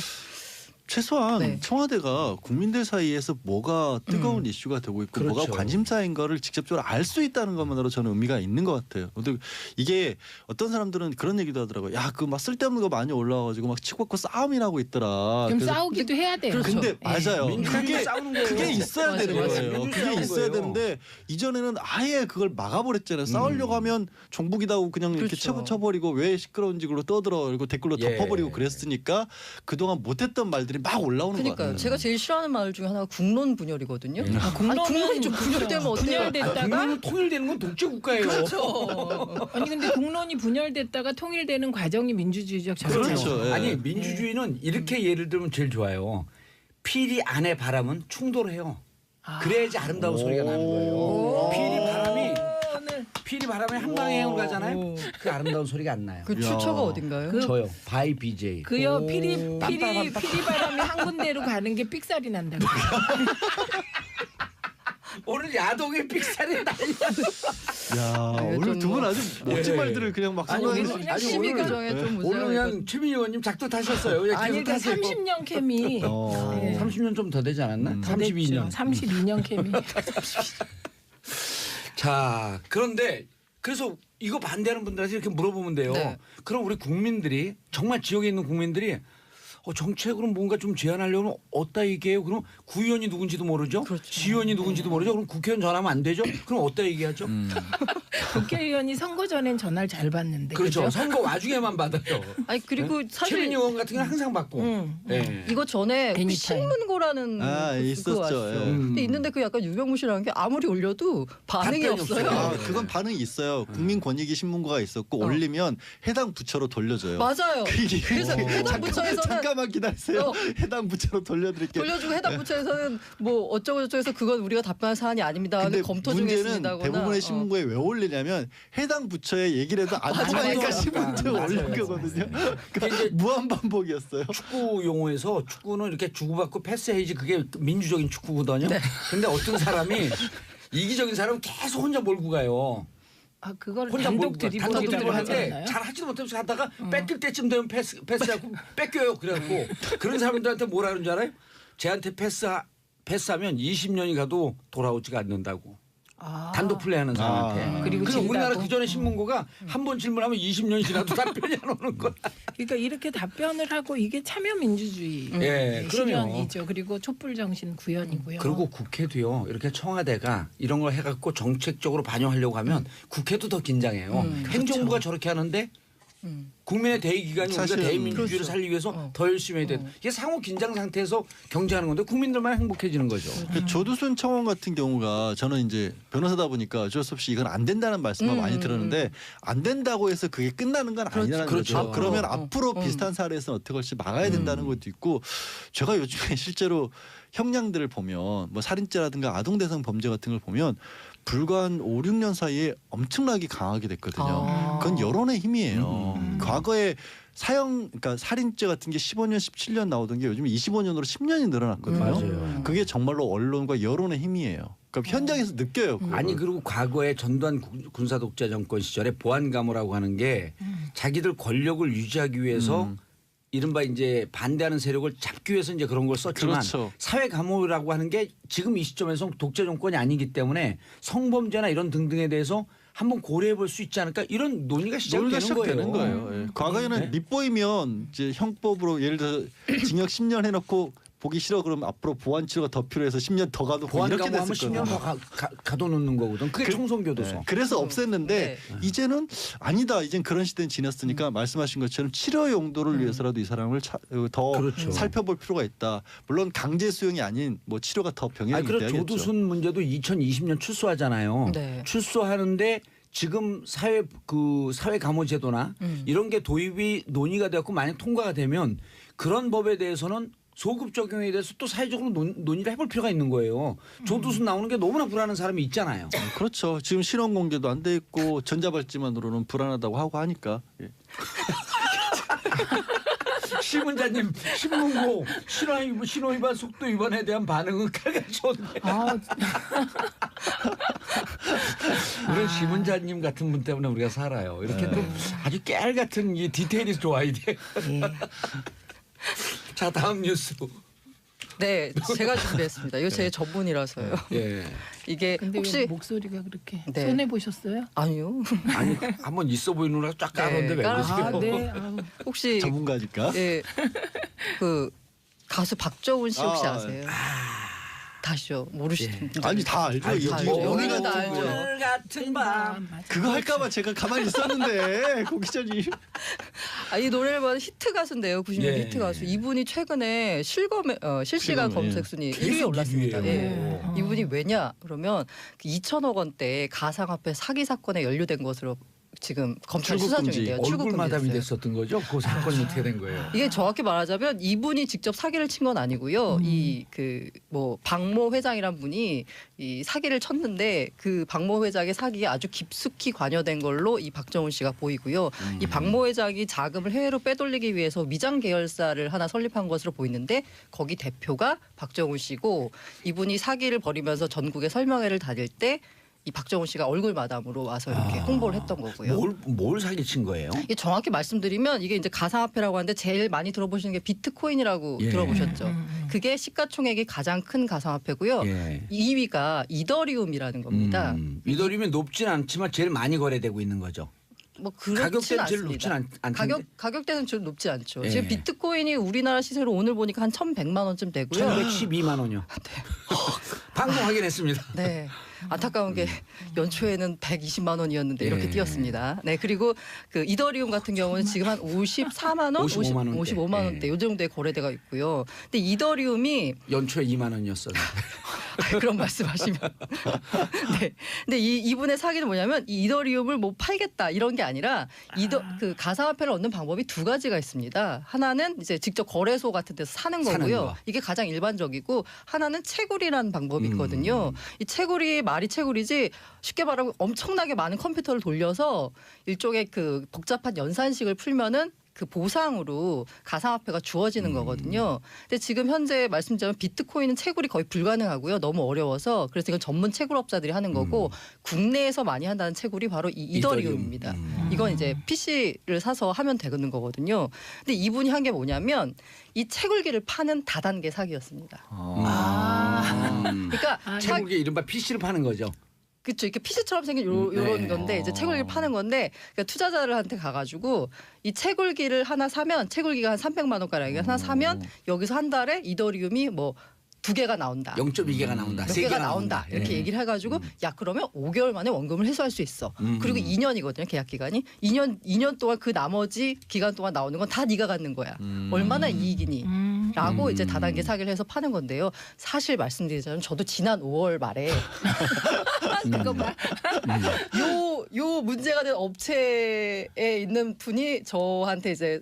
최소한 네. 청와대가 국민들 사이에서 뭐가 뜨거운 이슈가 되고 있고 그렇죠. 뭐가 관심사인 거를 직접적으로 알 수 있다는 것만으로 저는 의미가 있는 것 같아요. 근데 이게 어떤 사람들은 그런 얘기도 하더라고요. 야, 그 막 쓸데없는 거 많이 올라와가지고 막 치고받고 싸움이 나고 있더라. 좀 그래서 싸우기도 해야 돼요. 그렇죠. 근데 맞아요. 민주주의가 싸우는 거예요. 그게 있어야 맞아요. 되는 맞아요. 거예요. 민주주의 그게 있어야 거예요. 되는데 이전에는 아예 그걸 막아버렸잖아요. 싸우려고 하면 종북이다고 그냥 이렇게 그렇죠. 쳐버리고 왜 시끄러운지 그걸로 떠들어 그리고 댓글로 예. 덮어버리고 그랬으니까 그동안 못했던 말들이 막 올라오는 거예요. 그러니까요. 제가 제일 싫어하는 말 중에 하나가 국론 분열이거든요. 예. 아, 아니, 국론이 좀 분열되면 어때요? 분열됐다가 국민은 통일되는 건 독재 국가예요. 그렇죠. 아니 근데 국론이 분열됐다가 통일되는 과정이 민주주의적 절차죠. 그렇죠. 예. 아니 민주주의는 이렇게 예를 들면 제일 좋아요. 피리 안에 바람은 충돌해요. 그래야지 아름다운 소리가 나는 거예요. 피리 바람이 한 방향으로 가잖아요. 그 아름다운 소리가 안 나요. 그 출처가 어딘가요? 저요. 바이 BJ. 그요 피리 빰빰빰빰. 바람이 한 군데로 가는 게 삑살이 난다고. 오늘 야동의 삑살이 날려. 야, 네, 오늘 좀 두 분 뭐- 아주 멋진 예. 말들을 그냥 막 아니, 쏟아내서 오늘- 그냥 심의 오늘- 규정에 좀 오늘 문제가 그냥 있거든요. 최민희 의원님 작두 타셨어요. 그냥 아니 계속 그러니까 타세요. 30년 케미. 네. 30년 좀 더 되지 않았나? 32년. 32년 케미. 자, 그런데 그래서 이거 반대하는 분들한테 이렇게 물어보면 돼요. 네. 그럼 우리 국민들이 정말 지역에 있는 국민들이 정책으로 뭔가 좀 제안하려면 어디다 얘기해요? 그럼 구의원이 누군지도 모르죠. 그렇죠. 지의원이 누군지도 모르죠. 그럼 국회의원 전화하면 안 되죠. 그럼 어디다 얘기하죠? 국회의원이 선거 전엔 전화를 잘 받는데. 그렇죠. 그죠? 선거 와중에만 받아요. 아니 그리고 최민희 사실 의원 같은 경우는 항상 받고. 응. 예. 이거 전에 애니타임. 신문고라는 아, 있었죠. 그거 아시죠? 예. 근데 있는데 그 약간 유명무실한 게 아무리 올려도 반응이 답변이 없어요. 없어요. 아, 그건 반응이 있어요. 국민권익위 신문고가 있었고 올리면 해당 부처로 돌려줘요. 맞아요. 그게- 그래서 해당 부처에서는 잠깐만 기다리세요. 어. 해당 부처로 돌려드릴게요. 돌려주고 해당 부처에서는 뭐 어쩌고 저쩌고해서 그건 우리가 답변할 사안이 아닙니다. 하는 근데 검토 중에 문제는 있습니다거나. 대부분의 신문고에 왜 올리냐면 해당 부처에 얘기를 해도 안 통하니까 맞아요. 신문고에 맞아요. 올린 맞아요. 거거든요. 그게 그러니까 이제 무한 반복이었어요. 축구 용어에서 축구는 이렇게 주고받고 패스해야지 그게 민주적인 축구거든요. 근데 어떤 사람이 이기적인 사람은 계속 혼자 몰고 가요. 아 그걸 혼자 단독 몰고 드리블 단독 하지 드리블하는데 않나요? 잘 하지도 못하면서 하다가 뺏길 때쯤 되면 패스하고 뺏겨요. 그래갖고 그런 사람들한테 뭐라 그러는 줄 알아요? 쟤한테 패스하면 20년이 가도 돌아오지가 않는다고. 아. 단독 플레이하는 사람한테. 그리고 그래서 우리나라 진다고? 그 전에 신문고가 한 번 질문하면 20년이 지나도 답변이 안 오는 거야. 그러니까 이렇게 답변을 하고 이게 참여 민주주의 예, 그럼요. 실현이죠. 그리고 촛불 정신 구현이고요. 그리고 국회도요. 이렇게 청와대가 이런 걸 해갖고 정책적으로 반영하려고 하면 국회도 더 긴장해요. 행정부가 저렇게 하는데 국민의 대의 기관이 우리가 사실은 대의민주주의를 그렇죠. 살리기 위해서 더 열심히 해야 돼. 이게 상호 긴장 상태에서 경제하는 건데 국민들만 행복해지는 거죠. 그 조두순 청원 같은 경우가 저는 이제 변호사다 보니까 어쩔 수 없이 이건 안 된다는 말씀을 많이 들었는데 안 된다고 해서 그게 끝나는 건 아니라는 그렇죠. 거죠. 그러면 앞으로. 앞으로 비슷한 사례에서는 어떻게 할지 막아야 된다는 것도 있고 제가 요즘에 실제로 형량들을 보면 뭐 살인죄라든가 아동대상 범죄 같은 걸 보면 불과 한 5, 6년 사이에 엄청나게 강하게 됐거든요. 그건 여론의 힘이에요. 과거에 그러니까 살인죄 같은 게 15년, 17년 나오던 게 요즘 25년으로 10년이 늘어났거든요. 맞아요. 그게 정말로 언론과 여론의 힘이에요. 그러니까 현장에서 느껴요. 그거를. 아니 그리고 과거에 전두환 군사 독재 정권 시절에 보안감호라고 하는 게 자기들 권력을 유지하기 위해서 이른바 이제 반대하는 세력을 잡기 위해서 이제 그런 걸 썼지만 그렇죠. 사회 감호라고 하는 게 지금 이 시점에서 독재 정권이 아니기 때문에 성범죄나 이런 등등에 대해서 한번 고려해 볼 수 있지 않을까 이런 논의가 논의가 시작되는 거예요. 시작되는 거예요. 예. 과거에는 네. 밑보이면 이제 형법으로 예를 들어 징역 10년 해놓고 보기 싫어 그러면 앞으로 보안 치료가 더 필요해서 10년 더 가도 이렇게 보안감호하면 됐을 10년 거예요. 더 가둬놓는 거거든. 그게 총선교도소. 네. 그래서 없앴는데 네. 이제는 아니다. 이젠 그런 시대는 지났으니까 말씀하신 것처럼 치료 용도를 위해서라도 이 사람을 더 그렇죠. 살펴볼 필요가 있다. 물론 강제 수용이 아닌 뭐 치료가 더 병행이 아니 그래 돼야겠죠. 조두순 문제도 2020년 출소하잖아요. 네. 출소하는데 지금 사회 감호 제도나 이런 게 도입이 논의가 되었고 만약 통과가 되면 그런 법에 대해서는 소급 적용에 대해서 또 사회적으로 논의를 해볼 필요가 있는 거예요. 조두순 나오는 게 너무나 불안한 사람이 있잖아요. 그렇죠. 지금 신원 공개도 안 돼 있고 전자발찌만으로는 불안하다고 하고 하니까. 예. 시문자님 신문고 신호위반 속도 위반에 대한 반응은 칼같이온데 아, 이런 시문자님 같은 분 때문에 우리가 살아요. 이렇게 또 아주 깨알 같은 이 디테일이 좋아야 돼. 예. 자 다음 뉴스. 네, 제가 준비했습니다. 이거 제 전문이라서요. 예. 이게 근데 혹시 왜 목소리가 그렇게 네. 손해 보셨어요? 아니요. 아니 한번 있어 보이느라 쫙 깔았는데 왜 깔았어요. 그러세요? 아, 네. 아우. 혹시 전문가니까. 예, 그 가수 박정훈 씨 혹시 아, 아세요? 다시요. 모르시는 분들. 아니 다 알죠. 알죠. 여기 알죠. 여기가 다 다 알죠. 오늘 같은 밤. 그거 할까봐 제가 가만히 있었는데 고 기자님. 이 노래를 받은 히트 가수인데요. 90년 예. 히트 가수. 이분이 최근에 실시간 실검, 검색 순위 1위에 올랐습니다. 일위예요. 예. 이분이 왜냐? 그러면 2천억 원대 가상화폐 사기 사건에 연루된 것으로 지금 검찰 수사 출국금지. 중인데요. 얼굴 마담이 됐어요. 됐었던 거죠? 그 사건이 어떻게 된 거예요? 이게 정확히 말하자면 이분이 직접 사기를 친 건 아니고요. 이 그 뭐 박모 회장이란 분이 이 사기를 쳤는데 그 박모 회장의 사기에 아주 깊숙이 관여된 걸로 이 박정훈 씨가 보이고요. 이 박모 회장이 자금을 해외로 빼돌리기 위해서 위장 계열사를 하나 설립한 것으로 보이는데 거기 대표가 박정훈 씨고 이분이 사기를 벌이면서 전국에 설명회를 다닐 때 이 박정훈 씨가 얼굴 마담으로 와서 이렇게 홍보를 했던 거고요. 뭘 사기친 거예요? 이게 정확히 말씀드리면 이게 이제 가상화폐라고 하는데 제일 많이 들어보시는 게 비트코인이라고 예. 들어보셨죠. 그게 시가총액이 가장 큰 가상화폐고요. 예. 2위가 이더리움이라는 겁니다. 이더리움이 높진 않지만 제일 많이 거래되고 있는 거죠. 뭐 그렇진 가격대는 제일 높진 않습니다. 않던데. 가격대는 좀 높지 않죠. 예. 지금 비트코인이 우리나라 시세로 오늘 보니까 한 1,100만 원쯤 되고요. 1,112만 원이요. 방금 확인했습니다. 네. 안타까운 게 연초에는 120만 원이었는데 이렇게 예. 뛰었습니다. 네. 그리고 그 이더리움 같은 경우는 지금 한 54만 원, 55만 원대. 55만 원대 요 정도의 거래대가 있고요. 근데 이더리움이 연초에 2만 원이었어요. 그런 말씀하시면 네. 근데 이분의 사기는 뭐냐면 이 이더리움을 뭐 팔겠다 이런 게 아니라 그 가상화폐를 얻는 방법이 두 가지가 있습니다. 하나는 이제 직접 거래소 같은 데서 사는 사는 거고요. 거. 이게 가장 일반적이고 하나는 채굴이라는 방법이 있거든요. 이 채굴이 말이 채굴이지 쉽게 말하면 엄청나게 많은 컴퓨터를 돌려서 일종의 그 복잡한 연산식을 풀면은 그 보상으로 가상화폐가 주어지는 거거든요. 근데 지금 현재 말씀드리면 비트코인은 채굴이 거의 불가능하고요. 너무 어려워서 그래서 이건 전문 채굴업자들이 하는 거고 국내에서 많이 한다는 채굴이 바로 이 이더리움입니다. 이건 이제 PC를 사서 하면 되는 거거든요. 근데 이분이 한 게 뭐냐면 이 채굴기를 파는 다단계 사기였습니다. 그러니까 채굴기 이른바 PC를 파는 거죠. 그렇죠. 이렇게 피스처럼 생긴 요런 네. 건데 이제 채굴기를 파는 건데 그러니까 투자자들한테 가가지고 이 채굴기를 하나 사면 채굴기가 한 300만 원가량이 하나 사면 여기서 한 달에 이더리움이 뭐 2개가 나온다. 0.2개가 나온다. 몇 3개가 개가 나온다. 이렇게 예. 얘기를 해가지고 야 그러면 5개월 만에 원금을 회수할 수 있어. 그리고 2년이거든요. 계약 기간이 2년 동안 그 나머지 기간 동안 나오는 건 다 네가 갖는 거야. 얼마나 이익이니? 라고 이제 다단계 사기를 해서 파는 건데요. 사실 말씀드리자면 저도 지난 5월 말에 잠깐만 요 문제가 된 업체에 있는 분이 저한테 이제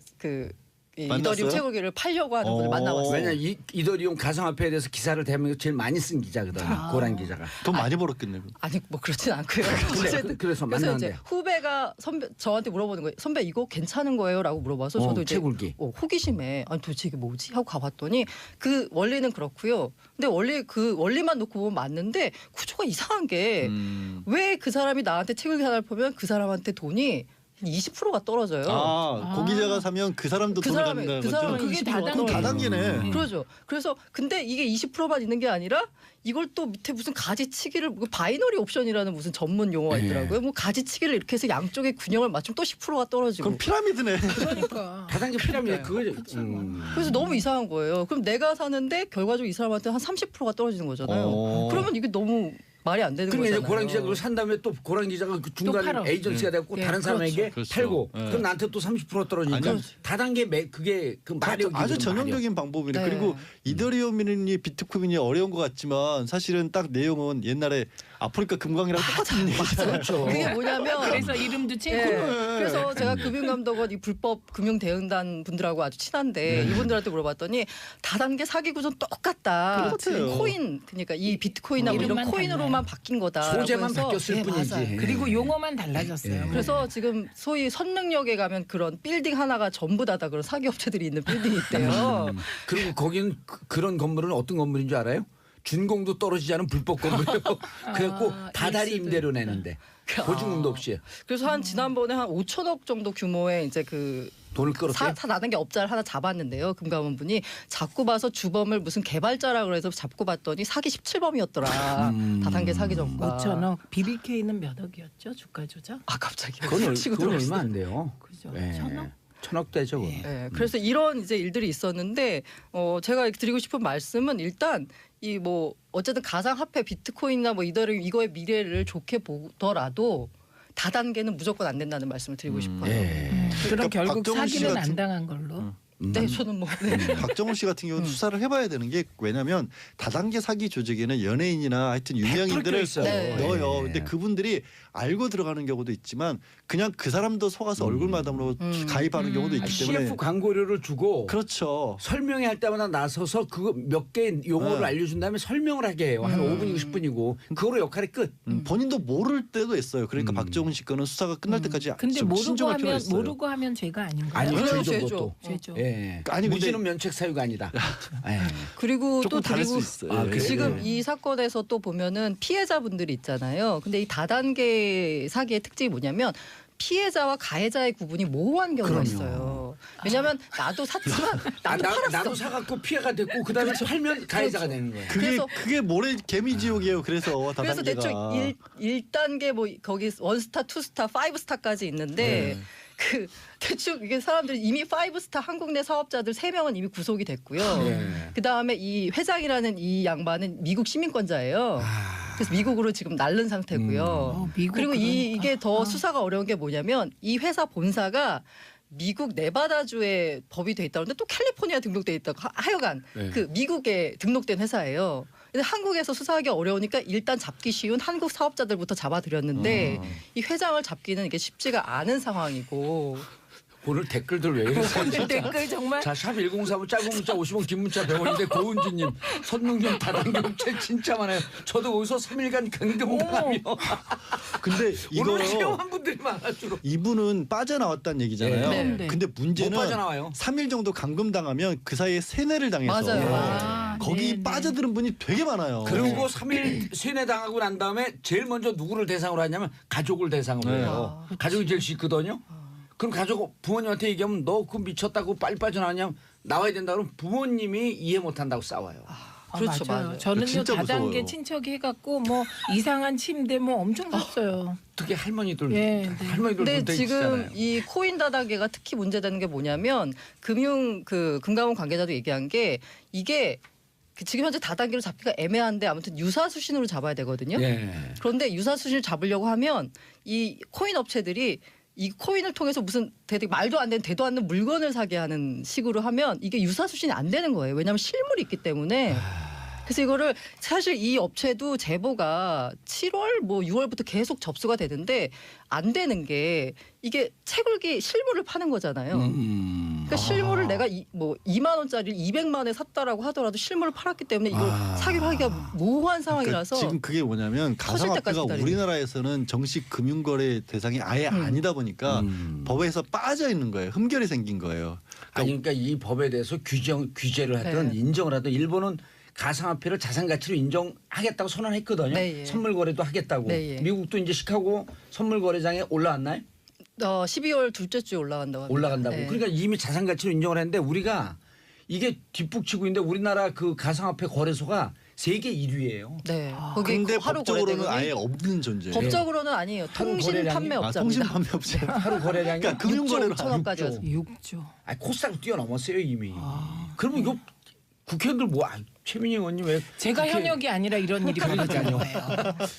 이 만났어요? 이더리움 채굴기를 팔려고 하는 분을 만나봤어요. 왜냐 이더리움 가상화폐에 대해서 기사를 대한민국 제일 많이 쓴 기자거든요. 고란 기자가. 돈 많이 벌었겠네. 아니 뭐 그렇진 않고요. 그래서 그래서 만났는데. 이제 후배가 저한테 물어보는 거예요. 선배 이거 괜찮은 거예요?라고 물어봐서 저도 이제 채굴기. 호기심에 아니 도대체 이게 뭐지 하고 가봤더니 그 원리는 그렇고요. 근데 그 원리만 놓고 보면 맞는데 구조가 이상한 게 왜 그 사람이 나한테 채굴기 하나를 보면 그 사람한테 돈이 20%가 떨어져요. 고기자가 사면 그 사람도 그 돈을 사람이- 갖는다는 그 거죠. 사람은 그게 20%가 그럼 떨어져요. 다단계네. 그러죠. 그래서 근데 이게 20%만 있는 게 아니라 이걸 또 밑에 무슨 가지치기를 바이너리 옵션이라는 무슨 전문 용어가 있더라고요. 뭐 가지치기를 이렇게 해서 양쪽의 균형을 맞추면 또 10%가 떨어지고. 그럼 피라미드네. 그러니까. 다단계 피라미드 그거죠. 그래서 너무 이상한 거예요. 그럼 내가 사는데 결과적으로 이 사람한테 한 30%가 떨어지는 거잖아요. 그러면 이게 너무 말이 안 되는 그러니까 이제 거잖아요. 고란 기자가 그걸 산 다음에 또 고란 기자가 그 또 중간 팔아. 에이전시가 되고 예, 다른 사람에게 그렇죠. 팔고 예. 그럼 나한테 또 30% 떨어지니까 아니요. 다단계 그게 그 마력이 아주 지금 마력. 전형적인 방법이네. 네. 그리고 이더리움이니 비트코인이 어려운 것 같지만 사실은 딱 내용은 옛날에 아프리카 금광이랑 똑같은 얘기잖아요. 그렇죠. 그게 뭐냐면 그래서 이름도 친구. 예. 그래서 제가 금융감독원 이 불법 금융대응단 분들하고 아주 친한데 이분들한테 물어봤더니 다단계 사기 구조는 똑같다. 그렇죠. 코인 그러니까 이 비트코인이나 뭐 이런 이름만 코인으로만 달라요. 바뀐 거다. 소재만 바뀌었을 뿐이지. 맞아요. 그리고 용어만 달라졌어요. 예. 그래서 지금 소위 선릉역에 가면 그런 빌딩 하나가 전부 다다 그런 사기 업체들이 있는 빌딩이 있대요. 그리고 거기는 그런 건물은 어떤 건물인 줄 알아요? 준공도 떨어지지 않은 불법 건물이에요. 그래갖고 다달이 일수도 임대료 내는데 보증금도 없이 그래서 한 지난번에 한 5천억 정도 규모의 이제 그 돈을 끌었대요. 사단계 업자를 하나 잡았는데요. 금감원분이 잡고 봐서 주범을 무슨 개발자라 그래서 잡고 봤더니 사기 17범이었더라. 다단계 사기 전과. 5천억. BBK는 몇 억이었죠? 주가 조작? 아 갑자기. 그건, 치고 그건 들어갔어요. 얼마 안 돼요. 그죠? 예. 천억? 천억 대죠. 그건. 네, 그래서 이런 이제 일들이 있었는데 제가 드리고 싶은 말씀은 일단 이 뭐 어쨌든 가상화폐 비트코인이나 뭐 이더리움 이거의 미래를 좋게 보더라도 다단계는 무조건 안 된다는 말씀을 드리고 싶어요. 예. 그럼 그러니까 결국 박정훈 씨 사기는 같은- 안 당한 걸로. 네, 저는 뭐 네. 박정훈 씨 같은 경우는 수사를 해봐야 되는 게 왜냐하면 다단계 사기 조직에는 연예인이나 하여튼 유명인들을 있어요. 네. 넣어요. 예. 근데 그분들이 알고 들어가는 경우도 있지만 그냥 그 사람도 속아서 얼굴 마담으로 가입하는 경우도 있기 때문에 CF 광고료를 주고 그렇죠. 설명회 할 때마다 나서서 그거 몇 개 용어를 네. 알려준 다음에 설명을 하게 해요. 한 5분이고 10분이고 그거로 역할이 끝. 본인도 모를 때도 있어요. 그러니까 박정훈 씨 거는 수사가 끝날 때까지 근데 좀 모르고 신중할 필요가 하면 있어요. 모르고 하면 죄가 아닌가요? 아니요, 그래요, 죄죠, 죄죠. 그것도. 죄죠. 예. 아니, 근데- 무지는 면책 사유가 아니다. 예. 그리고 또 조금 다를 드리고 수 있어요. 아, 그래요? 지금 네. 이 사건에서 또 보면은 피해자분들이 있잖아요. 근데 이 다단계 사기의 특징이 뭐냐면 피해자와 가해자의 구분이 모호한 경우가 그럼요. 있어요. 왜냐하면 나도 샀지만 나도 팔았어. 나도 사갖고 피해가 됐고 그다음에 팔면 가해자가 되는 거예요. 그래서- 그게 모래 개미지옥이에요. 그래서 그래서 다단계가. 대충 1단계 뭐 거기 원스타, 투스타, 파이브스타까지 있는데 그 대충 이게 사람들이 이미 파이브스타 한국 내 사업자들 3명은 이미 구속이 됐고요. 예. 그다음에 이 회장이라는 이 양반은 미국 시민권자예요. 그래서 미국으로 지금 날른 상태고요. 미국 그리고 그러니까. 이게 더 수사가 어려운 게 뭐냐면 이 회사 본사가 미국 네바다주에 법이 돼 있다는데 또 캘리포니아 등록돼 있다고 하여간 네. 그 미국에 등록된 회사예요. 근데 한국에서 수사하기 어려우니까 일단 잡기 쉬운 한국 사업자들부터 잡아들였는데 이 회장을 잡기는 이게 쉽지가 않은 상황이고 오늘 댓글들 왜 이러세요? 진짜. 댓글 정말 자, 샵 1035 짧은 문자 50원 긴 문자 100원인데 고은주님 선릉점 다단계 업체 진짜 많아요. 저도 거기서 3일간 강경당하며 근데 오늘 이거 체험한 분들이 많아 주로. 이분은 빠져나왔다는 얘기잖아요. 네. 근데 못 문제는 빠져나와요. 3일 정도 감금당하면 그 사이에 세뇌를 당해서 맞아요. 아, 거기 네, 네. 빠져드는 분이 되게 많아요. 그리고 3일 세뇌 당하고 난 다음에 제일 먼저 누구를 대상으로 하냐면 가족을 대상으로 네. 해요. 가족이 제일 쉽거든요. 그럼 가족 부모님한테 얘기하면 너 그 미쳤다고 빨리 빠져나왔냐면 나와야 된다 그러면 부모님이 이해 못한다고 싸워요. 그렇죠, 맞아요. 맞아요. 저는요 진짜 다단계 무서워요. 친척 해갖고 뭐 이상한 침대 뭐 엄청 샀어요. 특히 할머니들 예, 네. 할머니들 근데 눈대 지금 있잖아요. 이 코인 다단계가 특히 문제되는 게 뭐냐면 금감원 관계자도 얘기한 게 이게 지금 현재 다단계로 잡기가 애매한데 아무튼 유사수신으로 잡아야 되거든요. 예. 그런데 유사수신을 잡으려고 하면 이 코인 업체들이 이 코인을 통해서 무슨 말도 안 되는 대도 않는 물건을 사게 하는 식으로 하면 이게 유사수신이 안 되는 거예요. 왜냐하면 실물이 있기 때문에. 그래서 이거를 사실 이 업체도 제보가 7월 뭐 6월부터 계속 접수가 되는데 안 되는 게 이게 채굴기 실물을 파는 거잖아요. 그러니까 실물을 내가 뭐 2만 원짜리 200만 원에 샀다라고 하더라도 실물을 팔았기 때문에 이걸 사기를 하기가 모호한 상황이라서 그러니까 지금 그게 뭐냐면 터질 때까지 가상화폐가 기다리는 우리나라에서는 정식 금융거래 대상이 아예 아니다 보니까 법에서 빠져 있는 거예요. 흠결이 생긴 거예요. 아니 그러니까 이 법에 대해서 규제를 하든 네. 인정을 하든 일본은 가상화폐를 자산가치로 인정하겠다고 선언했거든요. 네, 예. 선물 거래도 하겠다고. 네, 예. 미국도 이제 시카고 선물 거래장에 올라왔나요? 12월 둘째 주에 올라간다고 합니다. 올라간다고. 네. 그러니까 이미 자산가치로 인정을 했는데 우리가 이게 뒷북치고 있는데 우리나라 그 가상화폐 거래소가 세계 1위예요. 네. 거기 근데 하루 법적으로는 거래대금이 아예 없는 존재예요. 법적으로는 아니에요. 통신 거래량이- 판매 아, 통신 업자입니다. 판매 업체. 하루 거래량이 그러니까 금융거래로 6조 5천억까지 육 조. 6조. 아니 코스닥 뛰어넘었어요 이미. 그러면 이거 국회의원들 뭐 최민희 의원님 왜 제가 국회- 현역이 아니라 이런 일이 벌어지는 거예요.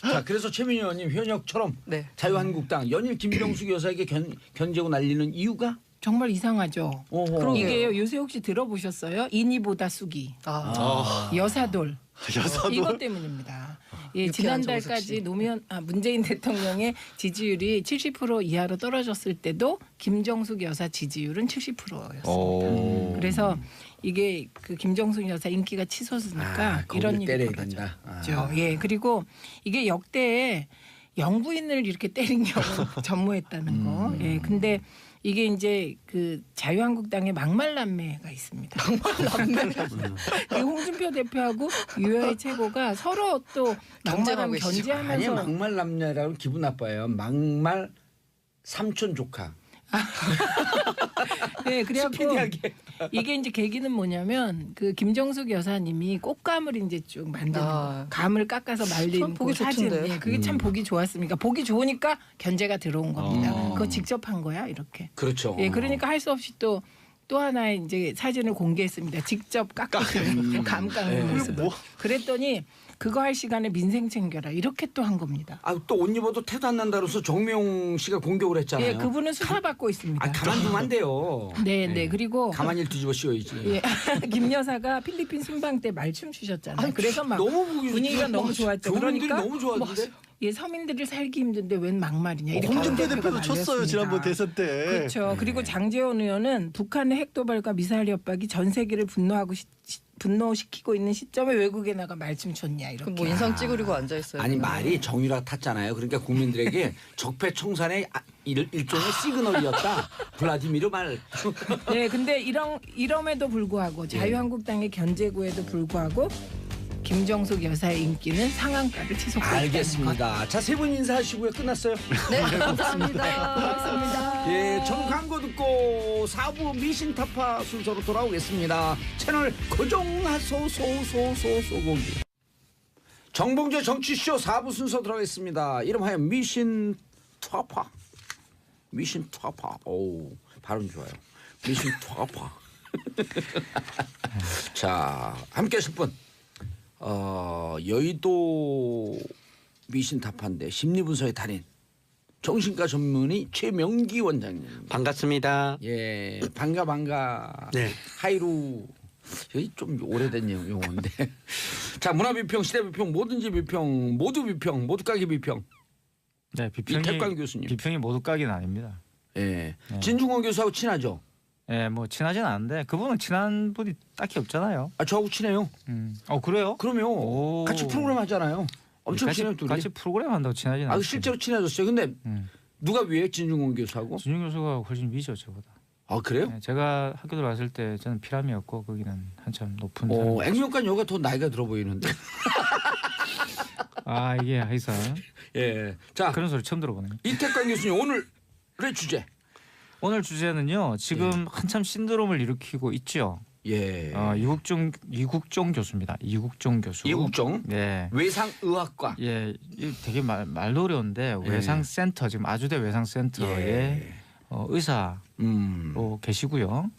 자 그래서 최민희 의원님 현역처럼 네. 자유한국당 연일 김병숙 여사에게 견제고 날리는 이유가 정말 이상하죠. 어허. 그러게요. 이게요 요새 혹시 들어보셨어요? 인이보다 쑥이 아. 여사돌 여사도 이것 때문입니다. 예, 유쾌한 지난달까지 정숙 씨. 문재인 대통령의 지지율이 70% 이하로 떨어졌을 때도 김정숙 여사 지지율은 70%였습니다. 그래서 이게 그 김정숙 여사 인기가 치솟으니까 이런 일이 때려야 벌어졌죠. 된다. 예, 그리고 이게 역대에 영부인을 이렇게 때린 경우 전무했다는 거. 예, 근데 이게 이제 그 자유한국당의 막말남매가 있습니다. 막말남매. 홍준표 대표하고 유여의 최고가 서로 또 막말하면 경쟁하고 계시죠. 아니 견제하면서 막말 남녀라고 기분 나빠요. 막말 삼촌 조카. 네, 그래갖고 스피디하게. 이게 이제 계기는 뭐냐면 그 김정숙 여사님이 꽃감을 이제 쭉 만드는 거. 감을 깎아서 말린 참 보기 그 사진. 좋던데. 예, 그게 참 보기 좋았습니까? 보기 좋으니까 견제가 들어온 겁니다. 어. 그거 직접 한 거야 이렇게. 그렇죠. 예, 그러니까 할 수 없이 또 하나의 이제 사진을 공개했습니다. 직접 깎은 감 깎는 모습. 그랬더니 그거 할 시간에 민생 챙겨라 이렇게 또 한 겁니다. 또 옷 입어도 태도 안 난다 그래서 정명 씨가 공격을 했잖아요. 예, 그분은 수사받고 있습니다. 가만두면 안 돼요. 네, 네. 그리고 가만히 뒤집어 씌워야지. 예, 김 여사가 필리핀 순방 때 말춤 추셨잖아요. 그래서 막 너무 보기 분위기가 좋죠. 너무 좋았죠. 교민들이 그러니까 너무 좋았는데. 예, 서민들이 살기 힘든데 웬 막말이냐. 이렇게 홍준표 대표가 대표도 쳤어요 말렸습니다. 지난번 대선 때. 그렇죠. 그리고 장제원 의원은 북한의 핵도발과 미사일 협박이 전 세계를 분노시키고 있는 시점에 외국에 나가 말씀 쳤냐 이렇게. 그럼 뭐 인상 찌그리고 앉아 있어요. 아니 말이 정유라 탔잖아요. 그러니까 국민들에게 적폐청산의 일종의 시그널이었다. 블라디미르 말. 네, 근데 이럼에도 불구하고 자유한국당의 견제구에도 불구하고 김정숙 여사의 인기는 상한가를 치솟고 있다는 것. 알겠습니다. 자, 세 분 인사하시고요. 끝났어요. 네, 감사합니다. 고맙습니다. 예, 저는 광고 듣고 4부 미신타파 순서로 돌아오겠습니다. 채널 고정하소소소소소고기. 정봉재 정치쇼 4부 순서 들어가겠습니다. 이름하여 미신타파. 미신타파. 오, 발음 좋아요. 미신타파. 자, 함께 하실 분. 여의도 미신타파인데 심리분석의 달인. 정신과 전문의 최명기 원장님. 반갑습니다. 예, 반가. 네. 하이루. 여기 좀 오래된 용어인데. 자, 문화비평, 시대비평, 뭐든지 비평, 모두 비평, 모두 까기 비평. 네, 이태광 교수님. 비평이 모두 까기는 아닙니다. 예, 네. 진중권 교수하고 친하죠. 예, 뭐 친하진 않은데 그분은 친한 분이 딱히 없잖아요. 저하고 친해요. 그래요? 그럼요. 오. 같이 프로그램 하잖아요. 엄청 친해요, 둘이. 같이 프로그램 한다고 친하진 않아요. 실제로 친해졌어요. 근데 누가 위에 진중권 교수하고? 준영 교수가 훨씬 위죠 저보다. 아, 그래요? 네, 제가 학교 들어갔을 때 저는 피람이었고 거기는 한참 높은 사람. 액면간 여가 더 나이가 들어 보이는데. 아 이게 하이사 예. 자, 그런 소리 처음 들어보네요. 이태광 교수님 오늘의 주제. 오늘 주제는요. 지금 한참 신드롬을 일으키고 있죠. 예. 이국종 교수입니다. 이국종 교수. 이국종 네. 외상의학과. 예, 이 되게 말도 어려운데 외상센터 지금 아주대 외상센터의 예. 의사로 계시고요.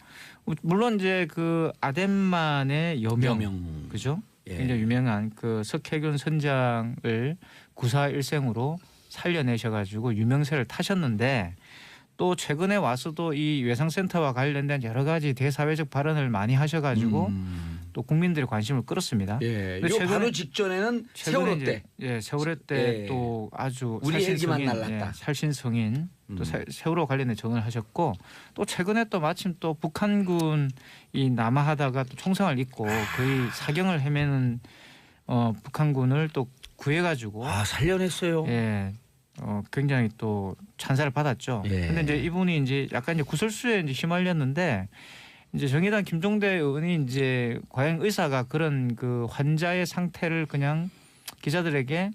물론 이제 그 아덴만의 여명, 그죠? 예. 굉장히 유명한 그 석혜균 선장을 구사일생으로 살려내셔가지고 유명세를 타셨는데 또 최근에 와서도 이 외상센터와 관련된 여러 가지 대사회적 발언을 많이 하셔가지고 또 국민들의 관심을 끌었습니다. 예. 근데 요 바로 직전에는 세월호 이제, 때. 예, 세월호 때 예. 또 아주 우리 애기만 날랐다. 살신성인 또 세월호 관련된 증언을 하셨고 또 최근에 또 마침 또 북한군이 남하하다가 또 총상을 입고 거의 사경을 헤매는 북한군을 또 구해가지고 살려냈어요. 예. 굉장히 또 찬사를 받았죠. 예. 근데 이제 이분이 이제 약간 이제 구설수에 이제 휘말렸는데 이제 정의당 김종대 의원이 이제 과연 의사가 그런 그 환자의 상태를 그냥 기자들에게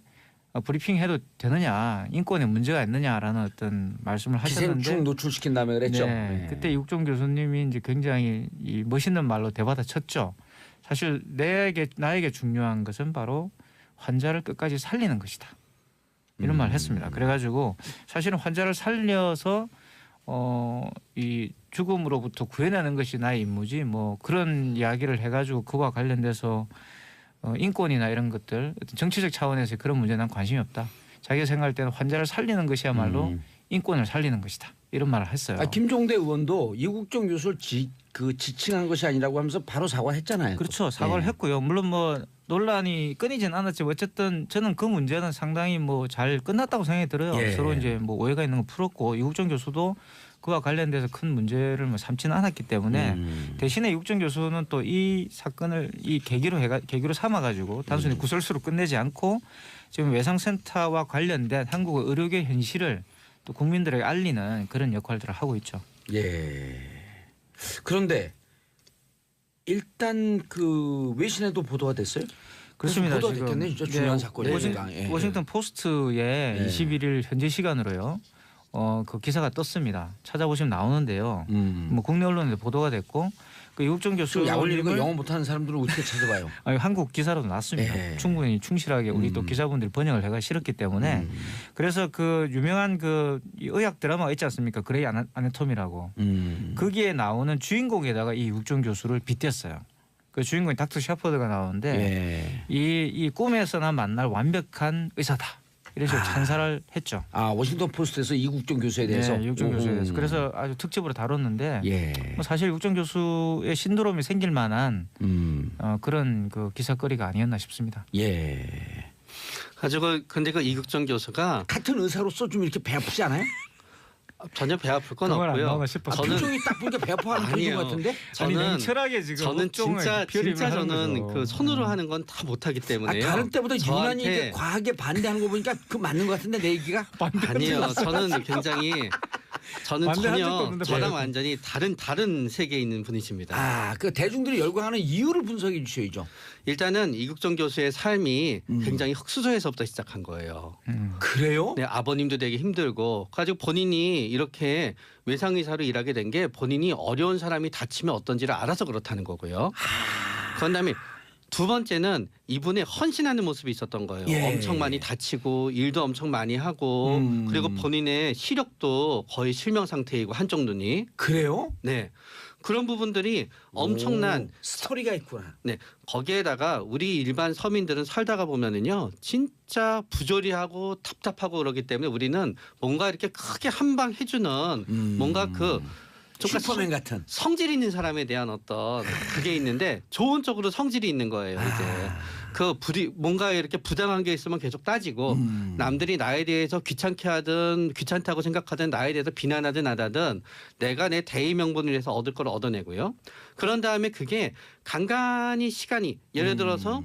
브리핑해도 되느냐, 인권에 문제가 있느냐라는 어떤 말씀을 하셨는데 기생충 노출시킨 다음에 그랬죠. 네. 그때 이국종 교수님이 이제 굉장히 이 멋있는 말로 대받아쳤죠. 사실 나에게 중요한 것은 바로 환자를 끝까지 살리는 것이다. 이런 말을 했습니다. 그래가지고 사실은 환자를 살려서 이 죽음으로부터 구해내는 것이 나의 임무지 뭐 그런 이야기를 해가지고 그와 관련돼서 인권이나 이런 것들 어떤 정치적 차원에서 그런 문제는 난 관심이 없다. 자기가 생각할 때는 환자를 살리는 것이야말로 인권을 살리는 것이다. 이런 말을 했어요. 김종대 의원도 이국종 교수를 지칭한 것이 아니라고 하면서 바로 사과했잖아요. 그렇죠. 사과를 예. 했고요. 물론 뭐 논란이 끊이진 않았지만 어쨌든 저는 그 문제는 상당히 뭐 잘 끝났다고 생각이 들어요. 예. 서로 이제 뭐 오해가 있는 거 풀었고 이국정 교수도 그와 관련돼서 큰 문제를 뭐 삼지는 않았기 때문에 대신에 이국정 교수는 또 이 사건을 이 계기로 삼아가지고 단순히 구설수로 끝내지 않고 지금 외상센터와 관련된 한국의 의료계 현실을 또 국민들에게 알리는 그런 역할들을 하고 있죠. 예. 그런데 일단 그 외신에도 보도가 됐어요? 그렇습니다. 보도가 지금 됐겠네. 진짜 중요한 사건이니까. 예. 워싱턴 포스트에 예. 21일 현재 시간으로요. 그 기사가 떴습니다. 찾아보시면 나오는데요. 뭐 국내 언론에 보도가 됐고 그 이국정 교수 약 올리는 거 영어 못하는 사람들은 어떻게 찾아봐요? 아니, 한국 기사로도 났습니다. 예. 충분히 충실하게 우리 또 기자분들이 번역을 해가 실었기 때문에 그래서 그 유명한 그 의학 드라마가 있지 않습니까? 그레이 아나토미라고 거기에 나오는 주인공에다가 이 이국정 교수를 빗댔어요. 그 주인공이 닥터 샤퍼드가 나오는데 예. 이 꿈에서나 만날 완벽한 의사다. 이래서 찬사를 했죠. 아 워싱턴 포스트에서 이국정 교수에 대해서. 네, 이국정 교수에 대해서. 오호. 그래서 아주 특집으로 다뤘는데 예. 뭐 사실 이국정 교수의 신드롬이 생길 만한 그런 그 기사거리가 아니었나 싶습니다. 예. 가지고 근데 그 이국정 교수가 같은 의사로서 좀 이렇게 배 아프지 않아요? 전혀 배 아플 건 그건 안 없고요. 나오나 싶어서. 아, 저는 표정이 딱 보니까 배 아파하는 표정 아니에요. 같은데? 저는 냉철하게 지금 저는 업종을 진짜 비교를 하는 저는 거죠. 그 손으로 하는 건 다 못하기 아, 때문에요. 다른 때보다 유난히 저한테- 이게 과하게 반대하는 거 보니까 그 맞는 것 같은데 내 얘기가? 아니에요. 저는 굉장히 저는 반대한 적도 전혀 없는데 저랑 왜? 완전히 다른 세계에 있는 분이십니다. 아, 그 대중들이 열광하는 이유를 분석해 주셔야죠. 일단은 이국정 교수의 삶이 굉장히 흙수저에서부터 시작한 거예요. 그래요? 네, 아버님도 되게 힘들고 가지고 본인이 이렇게 외상의사로 일하게 된 게 본인이 어려운 사람이 다치면 어떤지를 알아서 그렇다는 거고요. 그다음에 두 번째는 이분의 헌신하는 모습이 있었던 거예요. 예. 엄청 많이 다치고 일도 엄청 많이 하고 그리고 본인의 시력도 거의 실명 상태이고 한쪽 눈이 그래요? 네 그런 부분들이 엄청난 오, 스토리가 있구나. 네 거기에다가 우리 일반 서민들은 살다가 보면은요 진짜 부조리하고 답답하고 그러기 때문에 우리는 뭔가 이렇게 크게 한 방 해주는 뭔가 그 슈퍼맨 같은. 성질 있는 사람에 대한 어떤 그게 있는데 좋은 쪽으로 성질이 있는 거예요. 이제 그 뭔가 이렇게 부당한 게 있으면 계속 따지고 남들이 나에 대해서 귀찮게 하든 귀찮다고 생각하든 나에 대해서 비난하든 안 하든 내가 내 대의 명분을 위해서 얻을 걸 얻어내고요. 그런 다음에 그게 간간히 시간이 예를 들어서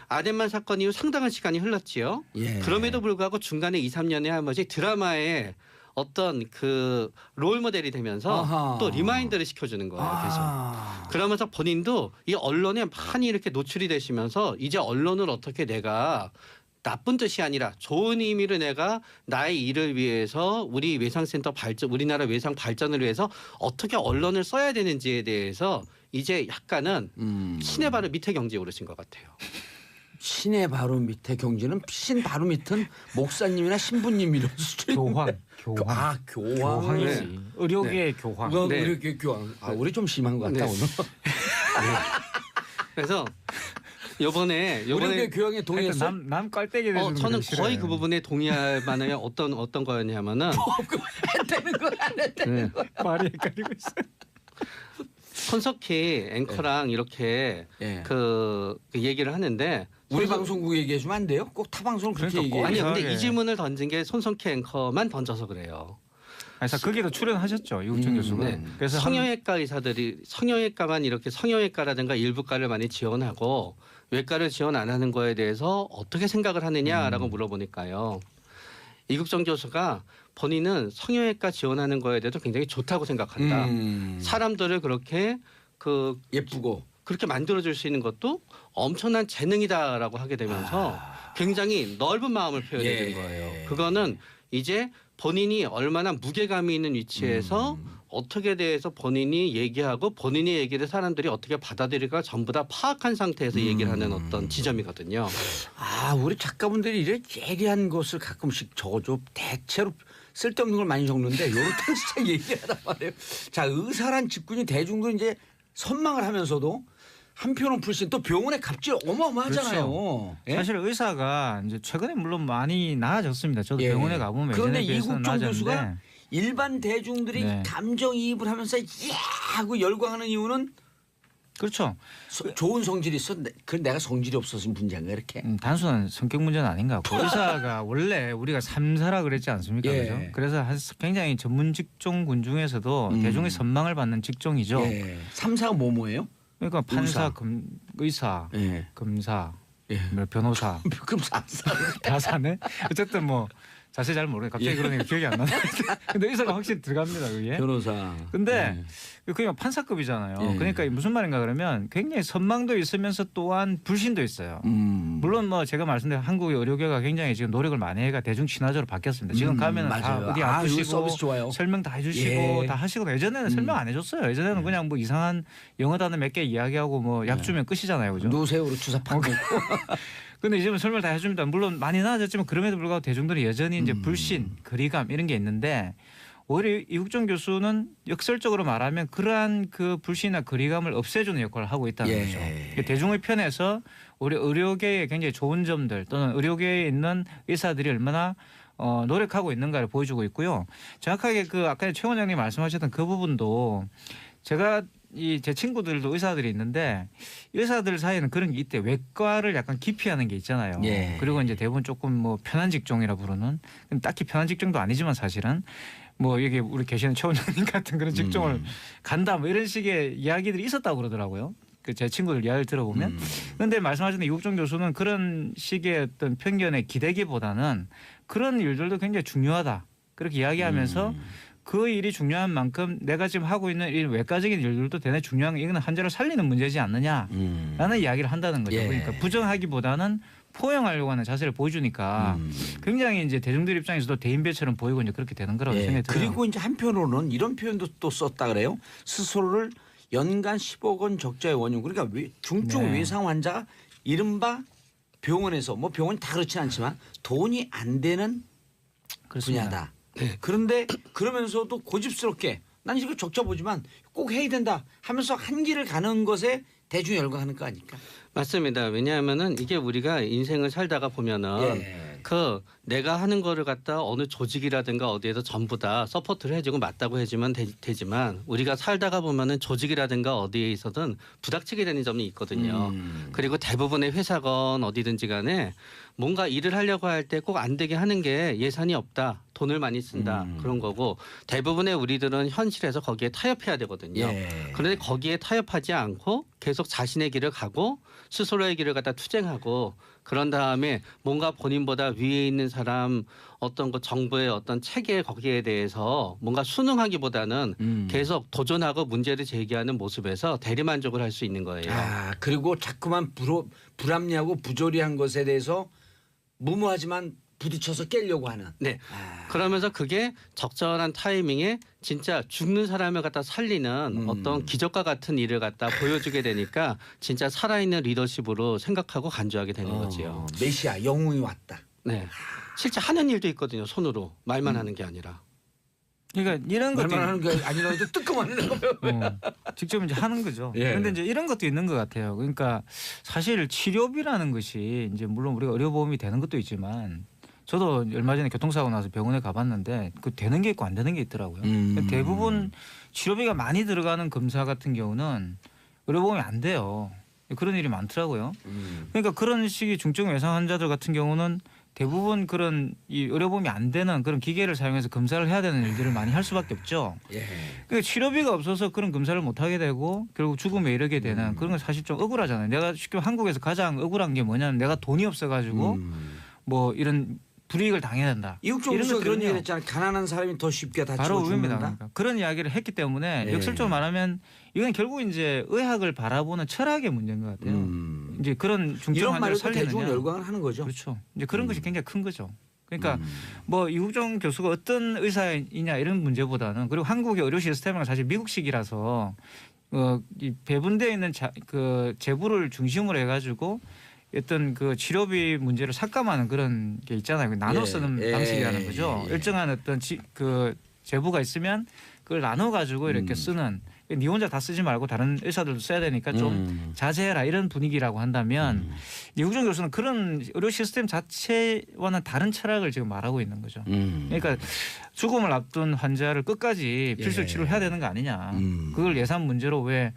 아덴만 사건 이후 상당한 시간이 흘렀지요. 예. 그럼에도 불구하고 중간에 2, 3년에 한 번씩 드라마에 어떤 그 롤 모델이 되면서 아하. 또 리마인드를 시켜주는 거예요. 계속. 그러면서 본인도 이 언론에 많이 이렇게 노출이 되시면서 이제 언론을 어떻게 내가 나쁜 뜻이 아니라 좋은 의미로 내가 나의 일을 위해서 우리 외상센터 발전, 우리나라 외상 발전을 위해서 어떻게 언론을 써야 되는지에 대해서 이제 약간은 신의 바로 밑에 경지에 오르신 것 같아요. 신의 바로 밑에 경지는 신 바로 밑은 목사님이나 신부님 이런 수준. 교황. 아 교황. 교황이지. 의료계의 교황. 네. 네. 우리 교황. 아 우리 좀 심한 것 같다 네. 오늘. 그래서 요번에 우리 교황에 동의했어. 남 깔때기 되는 저는 거의 그 부분에 동의할 만한 어떤 거였냐면은 되는 거야 안 되는 거야. 말이 헷갈리고 있어. 손석희 앵커랑 이렇게 예. 그 얘기를 하는데 우리 방송국 얘기해주면 안 돼요? 꼭 타 방송을 그렇게 그러니까 얘기해. 아니 근데 이상하게. 이 질문을 던진 게 손석희 앵커만 던져서 그래요. 그래서 거기도 출연하셨죠 이국정 교수가. 네. 그래서 성형외과 의사들이 성형외과만 이렇게 성형외과라든가 일부과를 많이 지원하고 외과를 지원 안 하는 거에 대해서 어떻게 생각을 하느냐라고 물어보니까요. 이국정 교수가 본인은 성형외과 지원하는 거에 대해서 굉장히 좋다고 생각한다. 사람들을 그렇게 예쁘고 그렇게 만들어줄 수 있는 것도 엄청난 재능이다라고 하게 되면서 굉장히 넓은 마음을 표현해 준 거예요. 그거는 이제 본인이 얼마나 무게감이 있는 위치에서 어떻게 대해서 본인이 얘기하고 본인의 얘기를 사람들이 어떻게 받아들일까 전부 다 파악한 상태에서 얘기를 하는 어떤 지점이거든요. 아 우리 작가분들이 이래 예리한 것을 가끔씩 적어줘. 대체로 쓸데없는 걸 많이 적는데 요럴 땐 진짜 예리하단 말이에요. 자 의사란 직군이 대중들 이제 선망을 하면서도 한편은 불신 또 병원의 값질 어마어마하잖아요. 예? 사실 의사가 이제 최근에 물론 많이 나아졌습니다. 저도 예. 병원에 가보면 그런데 예전에 비해서는 이국정 교수가 나아졌는데 일반 대중들이 네. 감정이입을 하면서 야 하고 열광하는 이유는 그렇죠. 좋은 성질이 있어. 그 내가 성질이 없어서 문제인가 이렇게. 단순한 성격 문제는 아닌 것 같고 의사가 원래 우리가 삼사라 그랬지 않습니까? 예. 그죠? 그래서 굉장히 전문 직종군 중에서도 대중의 선망을 받는 직종이죠. 예. 3사가 뭐예요? 그러니까 판사, 의사. 의사, 예. 검사, 예. 뭐 변호사 그럼 3사. 다 사네. 어쨌든 뭐 자세히 잘 모르겠네. 갑자기 그러니까 기억이 안 나네. 근데 의사가 확실히 들어갑니다. 그게. 변호사. 근데 그냥 판사급이잖아요. 예. 그러니까 무슨 말인가 그러면 굉장히 선망도 있으면서 또한 불신도 있어요. 물론 뭐 제가 말씀드린 한국의 의료계가 굉장히 지금 노력을 많이 해가 대중 친화적으로 바뀌었습니다. 지금 가면은 다 맞아요. 어디 여기 아프시고 서비스 좋아요. 설명 다 해주시고 예. 다 하시고 예전에는 설명 안 해줬어요. 예전에는 그냥 뭐 이상한 영어 단어 몇 개 이야기하고 뭐 약 주면 끝이잖아요, 그죠? 노세우로 주사 파고. 근데 이제는 설명 다 해줍니다. 물론 많이 나아졌지만 그럼에도 불구하고 대중들이 여전히 이제 불신, 거리감 이런 게 있는데 오히려 이국종 교수는 역설적으로 말하면 그러한 그 불신이나 거리감을 없애주는 역할을 하고 있다는 예. 거죠. 그러니까 대중의 편에서 우리 의료계의 굉장히 좋은 점들 또는 의료계에 있는 의사들이 얼마나 노력하고 있는가를 보여주고 있고요. 정확하게 그 아까 최 원장님 말씀하셨던 그 부분도 제가 제 친구들도 의사들이 있는데 의사들 사이에는 그런 게 있대. 외과를 약간 기피하는 게 있잖아요. 예. 그리고 이제 대부분 조금 뭐 편한 직종이라 부르는 딱히 편한 직종도 아니지만 사실은 뭐 여기 우리 계시는 최 원장님 같은 그런 직종을 간다 뭐 이런 식의 이야기들이 있었다고 그러더라고요. 그 제 친구들 이야기를 들어보면. 그런데 말씀하신 이국종 교수는 그런 식의 어떤 편견에 기대기보다는 그런 일들도 굉장히 중요하다. 그렇게 이야기하면서 그 일이 중요한 만큼 내가 지금 하고 있는 이 외과적인 일들도 대단히 중요한 게 이거는 환자를 살리는 문제지 않느냐라는 이야기를 한다는 거죠. 예. 그러니까 부정하기보다는 포용하려고 하는 자세를 보여주니까 굉장히 이제 대중들 입장에서도 대인배처럼 보이고 이제 그렇게 되는 거라고 예. 생각이 들어요. 그리고 이제 한편으로는 이런 표현도 또 썼다 그래요. 스스로를 연간 10억 원 적자의 원흉. 그러니까 중증 네. 외상 환자가 이른바 병원에서 뭐 병원이 다 그렇진 않지만 돈이 안 되는 그렇습니다. 분야다. 그런데 그러면서도 고집스럽게 난 이거 적자 보지만 꼭 해야 된다 하면서 한 길을 가는 것에 대중이 열광하는 거 아닐까? 맞습니다. 왜냐하면은 이게 우리가 인생을 살다가 보면은 예. 그 내가 하는 거를 갖다 어느 조직이라든가 어디에서 전부 다 서포트를 해주고 맞다고 해주면 되지만 우리가 살다가 보면은 조직이라든가 어디에 있어든 부닥치게 되는 점이 있거든요. 그리고 대부분의 회사건 어디든지 간에 뭔가 일을 하려고 할 때 꼭 안 되게 하는 게 예산이 없다. 돈을 많이 쓴다. 그런 거고 대부분의 우리들은 현실에서 거기에 타협해야 되거든요. 예. 그런데 거기에 타협하지 않고 계속 자신의 길을 가고 스스로의 길을 갖다 투쟁하고 그런 다음에 뭔가 본인보다 위에 있는 사람 어떤 그 정부의 어떤 체계 거기에 대해서 뭔가 순응하기보다는 계속 도전하고 문제를 제기하는 모습에서 대리만족을 할 수 있는 거예요. 아 그리고 자꾸만 불합리하고 부조리한 것에 대해서 무모하지만 부딪혀서 깨려고 하는. 네. 그러면서 그게 적절한 타이밍에 진짜 죽는 사람을 갖다 살리는 어떤 기적과 같은 일을 갖다 보여주게 되니까 진짜 살아있는 리더십으로 생각하고 간주하게 되는 거지요. 메시아 영웅이 왔다. 네. 실제 하는 일도 있거든요. 손으로 말만 하는 게 아니라. 그러니까 이런 것도 말만 하는 게 아니라도 뜨끔하는 거. 직접 이제 하는 거죠. 예. 그런데 이제 이런 것도 있는 것 같아요. 그러니까 사실 치료비라는 것이 이제 물론 우리가 의료보험이 되는 것도 있지만 저도 얼마 전에 교통사고 나서 병원에 가봤는데 그 되는 게 있고 안 되는 게 있더라고요. 대부분 치료비가 많이 들어가는 검사 같은 경우는 의료보험이 안 돼요. 그런 일이 많더라고요. 그러니까 그런 식의 중증 외상 환자들 같은 경우는 대부분 그런 이 의료보험이 안 되는 그런 기계를 사용해서 검사를 해야 되는 일들을 많이 할 수밖에 없죠. 예. 그러니까 치료비가 없어서 그런 검사를 못 하게 되고 결국 죽음에 이르게 되는 그런 건 사실 좀 억울하잖아요. 내가 쉽게 한국에서 가장 억울한 게 뭐냐면 내가 돈이 없어가지고 뭐 이런 불이익을 당해야 된다. 이국종 이런 교수가 그런 것들은요. 얘기 했잖아요. 가난한 사람이 더 쉽게 다치고 바로 의미입니다. 죽는다. 그러니까. 그런 이야기를 했기 때문에 예. 역설적으로 말하면 이건 결국 이제 의학을 바라보는 철학의 문제인 것 같아요. 이제 그런 중증 이런 환자를 말로 살리느냐. 대중을 열광을 하는 거죠. 그렇죠. 이제 그런 것이 굉장히 큰 거죠. 그러니까 뭐 이국종 교수가 어떤 의사이냐 이런 문제보다는 그리고 한국의 의료 시스템은 사실 미국식이라서 이 배분되어 있는 그 재부를 중심으로 해가지고 어떤 그 치료비 문제를 삭감하는 그런 게 있잖아요. 나눠 쓰는 방식이라는 거죠. 일정한 어떤 그 재부가 있으면 그걸 나눠 가지고 이렇게 쓰는. 네 혼자 다 쓰지 말고 다른 의사들도 써야 되니까 좀 자제해라 이런 분위기라고 한다면 이국종 교수는 그런 의료 시스템 자체와는 다른 철학을 지금 말하고 있는 거죠. 그러니까 죽음을 앞둔 환자를 끝까지 필수 치료를 해야 되는 거 아니냐. 그걸 예산 문제로 왜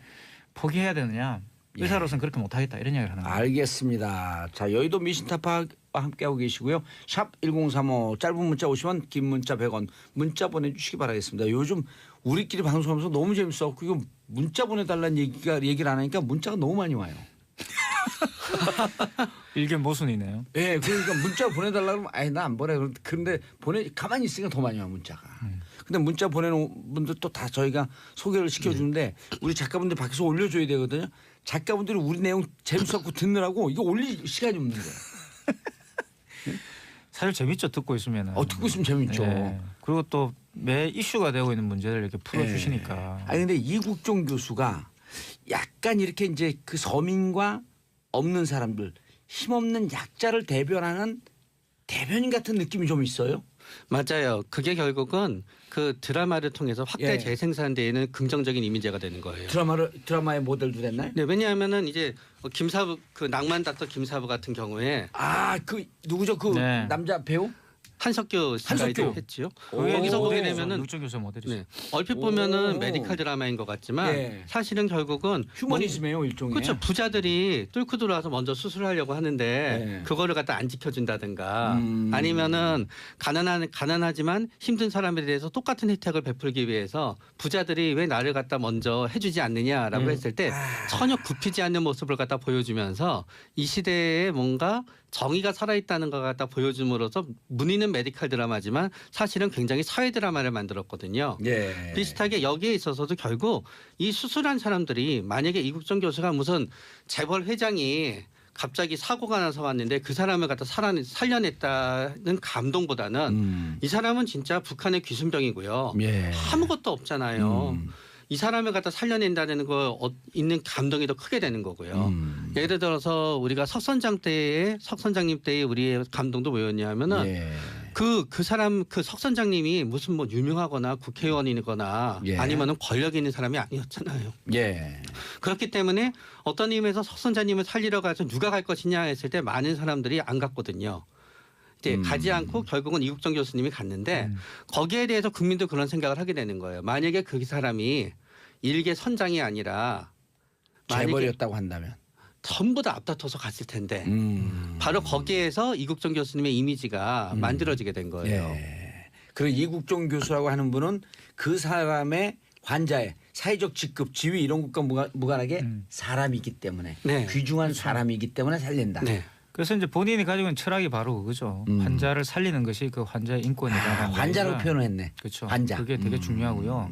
포기해야 되느냐? 예. 의사로서는 그렇게 못하겠다 이런 이야기를 하는 거예요. 알겠습니다. 자, 여의도 미신타파와 함께하고 계시고요. 샵 1035 짧은 문자 50원, 긴 문자 100원 문자 보내주시기 바라겠습니다. 요즘 우리끼리 방송하면서 너무 재밌어. 이거 문자 보내달라는 얘기를 안 하니까 문자가 너무 많이 와요. 일견 모순이네요. 예, 그러니까 문자 보내달라 그러면 아예 나 안 보내. 그런데 가만히 있으니까 더 많이 와 문자가. 근데 문자 보내는 분들 또 다 저희가 소개를 시켜주는데 우리 작가분들 밖에서 올려줘야 되거든요. 작가분들이 우리 내용 재밌었고 듣느라고 이거 올릴 시간이 없는 거예요. 사실 재밌죠 듣고 있으면. 듣고 있으면 재밌죠. 그리고 또 매 이슈가 되고 있는 문제를 이렇게 풀어주시니까. 아니 근데 이국종 교수가 약간 이렇게 이제 그 서민과 없는 사람들, 힘없는 약자를 대변하는 대변인 같은 느낌이 좀 있어요. 맞아요. 그게 결국은 그 드라마를 통해서 확대 예. 재생산되는 긍정적인 이미지가 되는 거예요. 드라마의 모델도 됐나요? 네, 왜냐하면은 이제 김사부 그 낭만 닥터 김사부 같은 경우에 그 누구죠? 그 네. 남자 배우? 한석규 씨가 한석규. 했지요. 오. 여기서 보게 되면은 육종 교수 모델이죠. 네, 얼핏 보면은 오. 메디컬 드라마인 것 같지만 예. 사실은 결국은 휴머니즘이에요 일종의. 그렇죠. 부자들이 뚫고 들어와서 먼저 수술하려고 하는데 네. 그거를 갖다 안 지켜준다든가 음. 아니면은 가난하지만 힘든 사람에 대해서 똑같은 혜택을 베풀기 위해서 부자들이 왜 나를 갖다 먼저 해주지 않느냐라고 했을 때 전혀 굽히지 않는 모습을 갖다 보여주면서 이 시대에 뭔가 정의가 살아있다는 것 갖다 보여줌으로써 문의는 메디컬 드라마지만 사실은 굉장히 사회 드라마를 만들었거든요. 예. 비슷하게 여기에 있어서도 결국 이 수술한 사람들이 만약에 이국정 교수가 무슨 재벌 회장이 갑자기 사고가 나서 왔는데 그 사람을 갖다 살려냈다는 감동보다는 이 사람은 진짜 북한의 귀순병이고요. 예. 아무것도 없잖아요. 이 사람을 갖다 살려낸다는 거 있는 감동이 더 크게 되는 거고요. 예를 들어서 우리가 석 선장님 때의 우리의 감동도 뭐였냐면은 예. 그 사람 그 석 선장님이 무슨 뭐 유명하거나 국회의원이거나 예. 아니면은 권력 있는 사람이 아니었잖아요. 예. 그렇기 때문에 어떤 의미에서 석 선장님을 살리러 가서 누가 갈 것이냐 했을 때 많은 사람들이 안 갔거든요. 이제 가지 않고 결국은 이국정 교수님이 갔는데 거기에 대해서 국민도 그런 생각을 하게 되는 거예요. 만약에 그 사람이 일개 선장이 아니라 만약에 재벌이었다고 한다면. 전부 다 앞다퉈서 갔을 텐데 바로 거기에서 이국정 교수님의 이미지가 만들어지게 된 거예요. 예. 그리고 이국종 교수라고 하는 분은 그 사람의 환자의 사회적 직급, 지위 이런 것과 무관하게 사람이기 때문에 네. 귀중한 사람이기 때문에 살린다. 네. 그래서 이제 본인이 가지고 있는 철학이 바로 그거죠. 환자를 살리는 것이 그 환자의 인권이다라는 환자로 얘기가. 표현했네. 그렇죠. 환자. 그게 되게 중요하고요.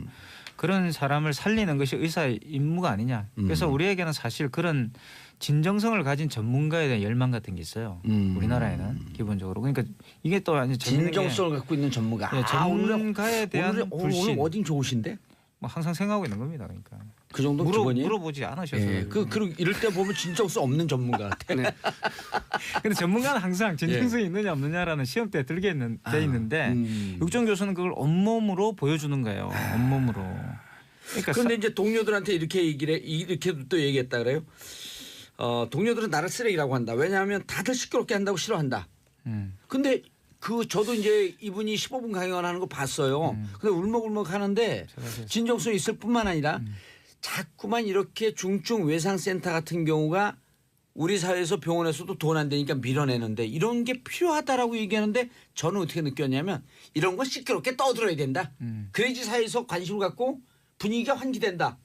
그런 사람을 살리는 것이 의사의 임무가 아니냐. 그래서 우리에게는 사실 그런 진정성을 가진 전문가에 대한 열망 같은 게 있어요. 우리나라에는 기본적으로. 그러니까 이게 또 아니 진정성을 갖고 있는 전문가. 예, 전문가에 대한 불신. 오늘 어딘 좋으신데? 뭐 항상 생각하고 있는 겁니다. 그러니까 그 정도 기본이에요? 물어보지 않으셔서. 예. 그리고 이럴 때 보면 진정성 없는 전문가 같아. 근데 전문가는 항상 진정성이 있느냐 없느냐라는 시험대에 들게 돼 있는데 육정 교수는 그걸 온몸으로 보여주는 거예요. 온몸으로. 그러니까 그런데 이제 동료들한테 이렇게 또 얘기했다 그래요. 동료들은 나를 쓰레기라고 한다. 왜냐하면 다들 시끄럽게 한다고 싫어한다. 근데 저도 이제 이분이 15분 강연을 하는 거 봤어요. 근데 울먹울먹 하는데 진정성이 있을 뿐만 아니라 자꾸만 이렇게 중증 외상센터 같은 경우가 우리 사회에서 병원에서도 돈 안 되니까 밀어내는데 이런 게 필요하다라고 얘기하는데 저는 어떻게 느꼈냐면 이런 건 시끄럽게 떠들어야 된다. 그래야지 사회에서 관심을 갖고 분위기가 환기된다.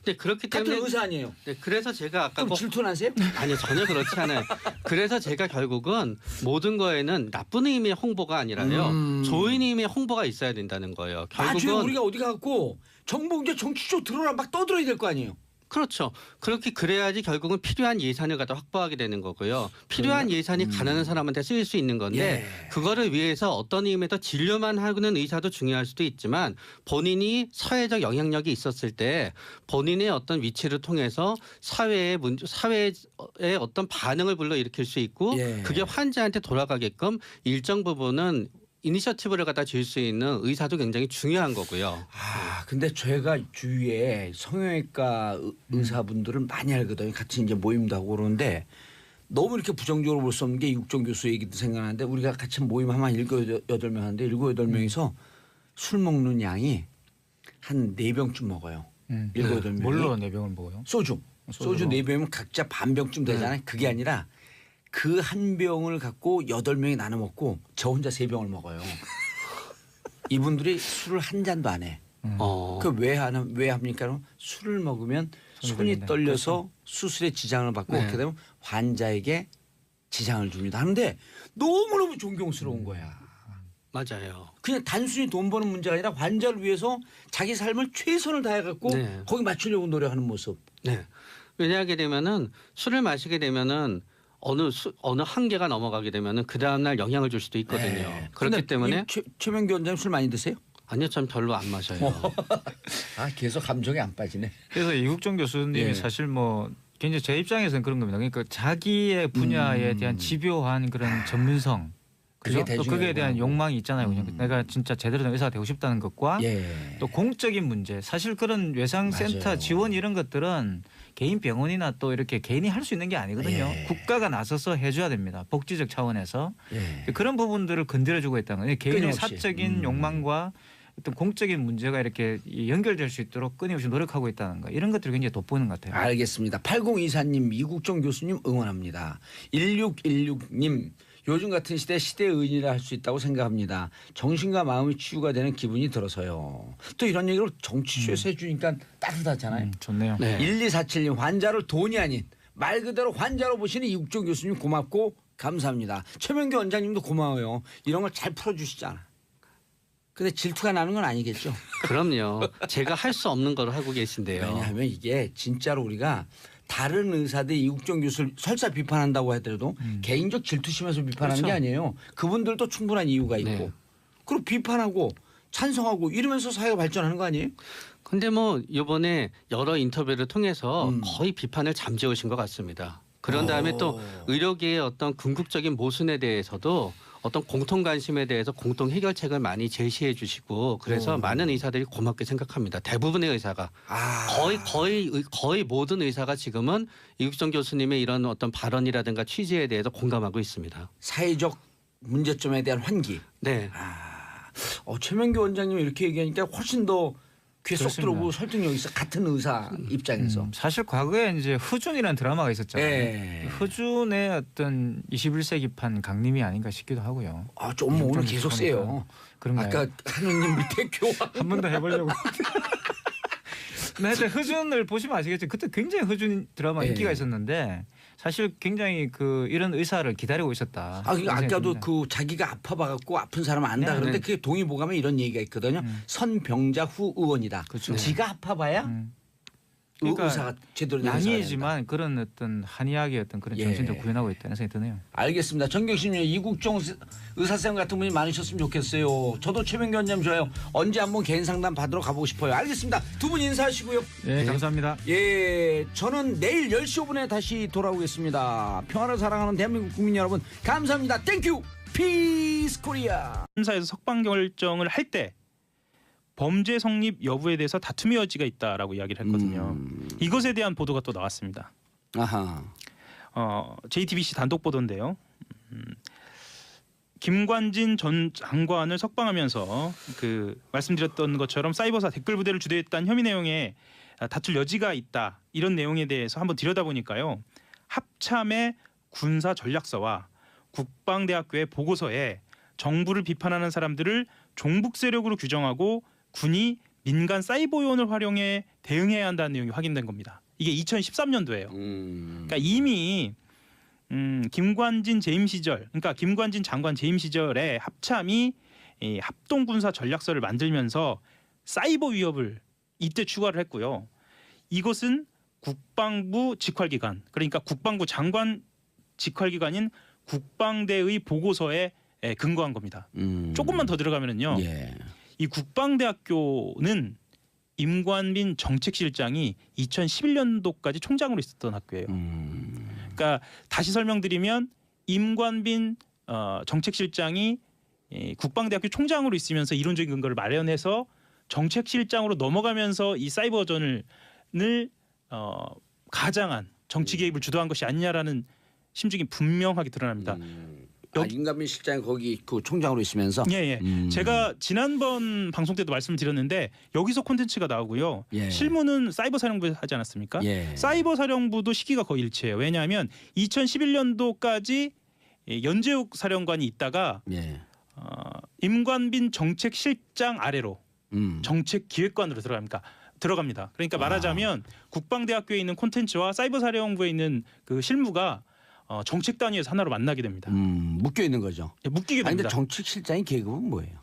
근데 그렇기 같은 때문에 의사 아니에요. 네, 그래서 제가 아까 그럼 질투나세요? 아니요 전혀 그렇지 않아요. 그래서 제가 결국은 모든 거에는 나쁜 의미의 홍보가 아니라요. 좋은 의미의 홍보가 있어야 된다는 거예요. 맞아요. 결국은 우리가 어디 가고 정봉재 정치적 들어라 막 떠들어야 될 거 아니에요. 그렇죠. 그래야지 결국은 필요한 예산을 갖다 확보하게 되는 거고요. 필요한 예산이 가난한 사람한테 쓰일 수 있는 건데 그거를 위해서 어떤 의미에서 진료만 하는 의사도 중요할 수도 있지만 본인이 사회적 영향력이 있었을 때 본인의 어떤 위치를 통해서 사회의 어떤 반응을 불러일으킬 수 있고 그게 환자한테 돌아가게끔 일정 부분은 이니셔티브를 갖다 줄 수 있는 의사도 굉장히 중요한 거고요. 근데 제가 주위에 성형외과 의사분들은 많이 알거든요. 같이 이제 모임도 하고 그러는데 너무 이렇게 부정적으로 볼 수 없는 게 이국정 교수 얘기도 생각나는데 우리가 같이 모임 하면 7-8명 하는데 7-8명이서 술 먹는 양이 한 4병쯤 먹어요. 일곱 여덟 명이. 뭘로 4병을 먹어요? 소주. 소주 4병이면 각자 반 병쯤 되잖아요. 그게 아니라 그 한 병을 갖고 8명이 나눠 먹고 저 혼자 3병을 먹어요. 이분들이 술을 한 잔도 안 해. 그 왜 합니까? 술을 먹으면 손이 떨려서 수술에 지장을 받고 네. 그렇게 되면 환자에게 지장을 줍니다. 하는데 너무너무 존경스러운 거야. 맞아요. 그냥 단순히 돈 버는 문제가 아니라 환자를 위해서 자기 삶을 최선을 다해갖고 네. 거기 맞추려고 노력하는 모습. 네. 왜냐하게 되면은 술을 마시게 되면은 어느 한계가 넘어가게 되면은 그 다음 날 영향을 줄 수도 있거든요. 네. 그렇기 근데 때문에 최명규 원장님 술 많이 드세요? 아니요, 전 별로 안 마셔요. 아 계속 감정이 안 빠지네. 그래서 이국종 교수님이 예. 사실 뭐 굉장히 제 입장에서는 그런 겁니다. 그러니까 자기의 분야에 대한 집요한 그런 전문성, 그게 그죠? 또 그에 대한 욕망이 있잖아요. 그냥 내가 진짜 제대로 된 의사가 되고 싶다는 것과 예. 또 공적인 문제, 사실 그런 외상센터 맞아요. 지원 이런 것들은 개인 병원이나 또 이렇게 개인이 할 수 있는 게 아니거든요. 예. 국가가 나서서 해줘야 됩니다. 복지적 차원에서 예. 그런 부분들을 건드려주고 있다는 거예요. 개인의 끊임없이. 사적인 욕망과 어떤 공적인 문제가 이렇게 연결될 수 있도록 끊임없이 노력하고 있다는 거, 이런 것들이 굉장히 돋보이는 것 같아요. 알겠습니다. 8024님 이국종 교수님 응원합니다. 1616님 요즘 같은 시대의 의인이라 할 수 있다고 생각합니다. 정신과 마음이 치유가 되는 기분이 들어서요. 또 이런 얘기를 정치쇼에서 해주니까 따뜻하잖아요. 좋네요. 네. 1247님 환자를 돈이 아닌 말 그대로 환자로 보시는 이국종 교수님 고맙고 감사합니다. 최명규 원장님도 고마워요. 이런 걸 잘 풀어주시잖아. 근데 질투가 나는 건 아니겠죠. 그럼요. 제가 할 수 없는 걸 하고 계신데요. 왜냐하면 이게 진짜로 우리가 다른 의사들 이국종 교수를 설사 비판한다고 하더라도 개인적 질투심에서 비판하는 그렇죠. 게 아니에요. 그분들도 충분한 이유가 있고. 네. 그리고 비판하고 찬성하고 이러면서 사회가 발전하는 거 아니에요? 근데 뭐 이번에 여러 인터뷰를 통해서 거의 비판을 잠재우신 것 같습니다. 그런 다음에 또 의료계의 어떤 궁극적인 모순에 대해서도 어떤 공통 관심에 대해서 공통 해결책을 많이 제시해 주시고 그래서 많은 의사들이 고맙게 생각합니다. 대부분의 의사가 거의 모든 의사가 지금은 이국종 교수님의 이런 어떤 발언이라든가 취지에 대해서 공감하고 있습니다. 사회적 문제점에 대한 환기. 네. 최명규 원장님이 이렇게 얘기하니까 훨씬 더 귀에 쏙 그렇습니다. 들어오고 설득력이 있어. 같은 의사 입장에서. 사실 과거에 이제 허준이라는 드라마가 있었잖아요. 예. 허준의 어떤 21세기판 강림이 아닌가 싶기도 하고요. 좀 오늘 계속 세요. 그런가요? 아까 한우님 밑에 교환. 한 번 더 해보려고. 근데 허준을 보시면 아시겠죠. 그때 굉장히 허준 드라마 예. 인기가 있었는데 사실 굉장히 이런 의사를 기다리고 있었다. 그러니까 그런 아까도 생각이 듭니다. 그 자기가 아파봐갖고 아픈 사람 안다 네, 그런데 네. 그게 동의보감에 이런 얘기가 있거든요. 선병자 후 의원이다. 그렇죠. 지가 아파봐야 그러니까 의사가 제대로 된 의사가 된다. 양이지만 그런 어떤 한의학의 어떤 그런 예. 정신도 구현하고 있다는 생각이 드네요. 알겠습니다. 정경심님 이국종 의사쌤 같은 분이 많으셨으면 좋겠어요. 저도 최명규 원장님 좋아요. 언제 한번 개인 상담 받으러 가보고 싶어요. 알겠습니다. 두 분 인사하시고요. 네, 감사합니다. 예, 저는 내일 10시 5분에 다시 돌아오겠습니다. 평화를 사랑하는 대한민국 국민 여러분 감사합니다. 땡큐 피스 코리아. 판사에서 석방 결정을 할 때 범죄 성립 여부에 대해서 다툼의 여지가 있다라고 이야기를 했거든요. 이것에 대한 보도가 또 나왔습니다. 아하. JTBC 단독 보도인데요. 김관진 전 장관을 석방하면서 말씀드렸던 것처럼 사이버사 댓글 부대를 주도했다는 혐의 내용에 다툴 여지가 있다. 이런 내용에 대해서 한번 들여다보니까요. 합참의 군사 전략서와 국방대학교의 보고서에 정부를 비판하는 사람들을 종북 세력으로 규정하고 군이 민간 사이버 요원을 활용해 대응해야 한다는 내용이 확인된 겁니다. 이게 2013년도예요. 그러니까 이미 김관진 재임 시절, 그러니까 김관진 장관 재임 시절에 합참이 이 합동군사 전략서를 만들면서 사이버 위협을 이때 추가를 했고요. 이것은 국방부 직활기관, 그러니까 국방부 장관 직활기관인 국방대의 보고서에 근거한 겁니다. 조금만 더 들어가면은요. 예. 이 국방대학교는 임관빈 정책실장이 2011년도까지 총장으로 있었던 학교예요. 그러니까 다시 설명드리면 임관빈 정책실장이 국방대학교 총장으로 있으면서 이론적인 근거를 마련해서 정책실장으로 넘어가면서 이 사이버전을 가장한 정치 개입을 주도한 것이 아니냐라는 심증이 분명하게 드러납니다. 임관빈 실장이 거기 그 총장으로 있으면서. 예. 제가 지난번 방송 때도 말씀을 드렸는데 여기서 콘텐츠가 나오고요. 예. 실무는 사이버 사령부에서 하지 않았습니까? 예. 사이버 사령부도 시기가 거의 일치해요. 왜냐하면 2011년도까지 연재욱 사령관이 있다가 예. 임관빈 정책실장 아래로 정책기획관으로 들어갑니다. 그러니까 말하자면 국방대학교에 있는 콘텐츠와 사이버 사령부에 있는 그 실무가 정책 단위에서 하나로 만나게 됩니다. 묶여 있는 거죠. 예, 묶이게 아니, 근데 됩니다. 정책실장의 계급은 뭐예요?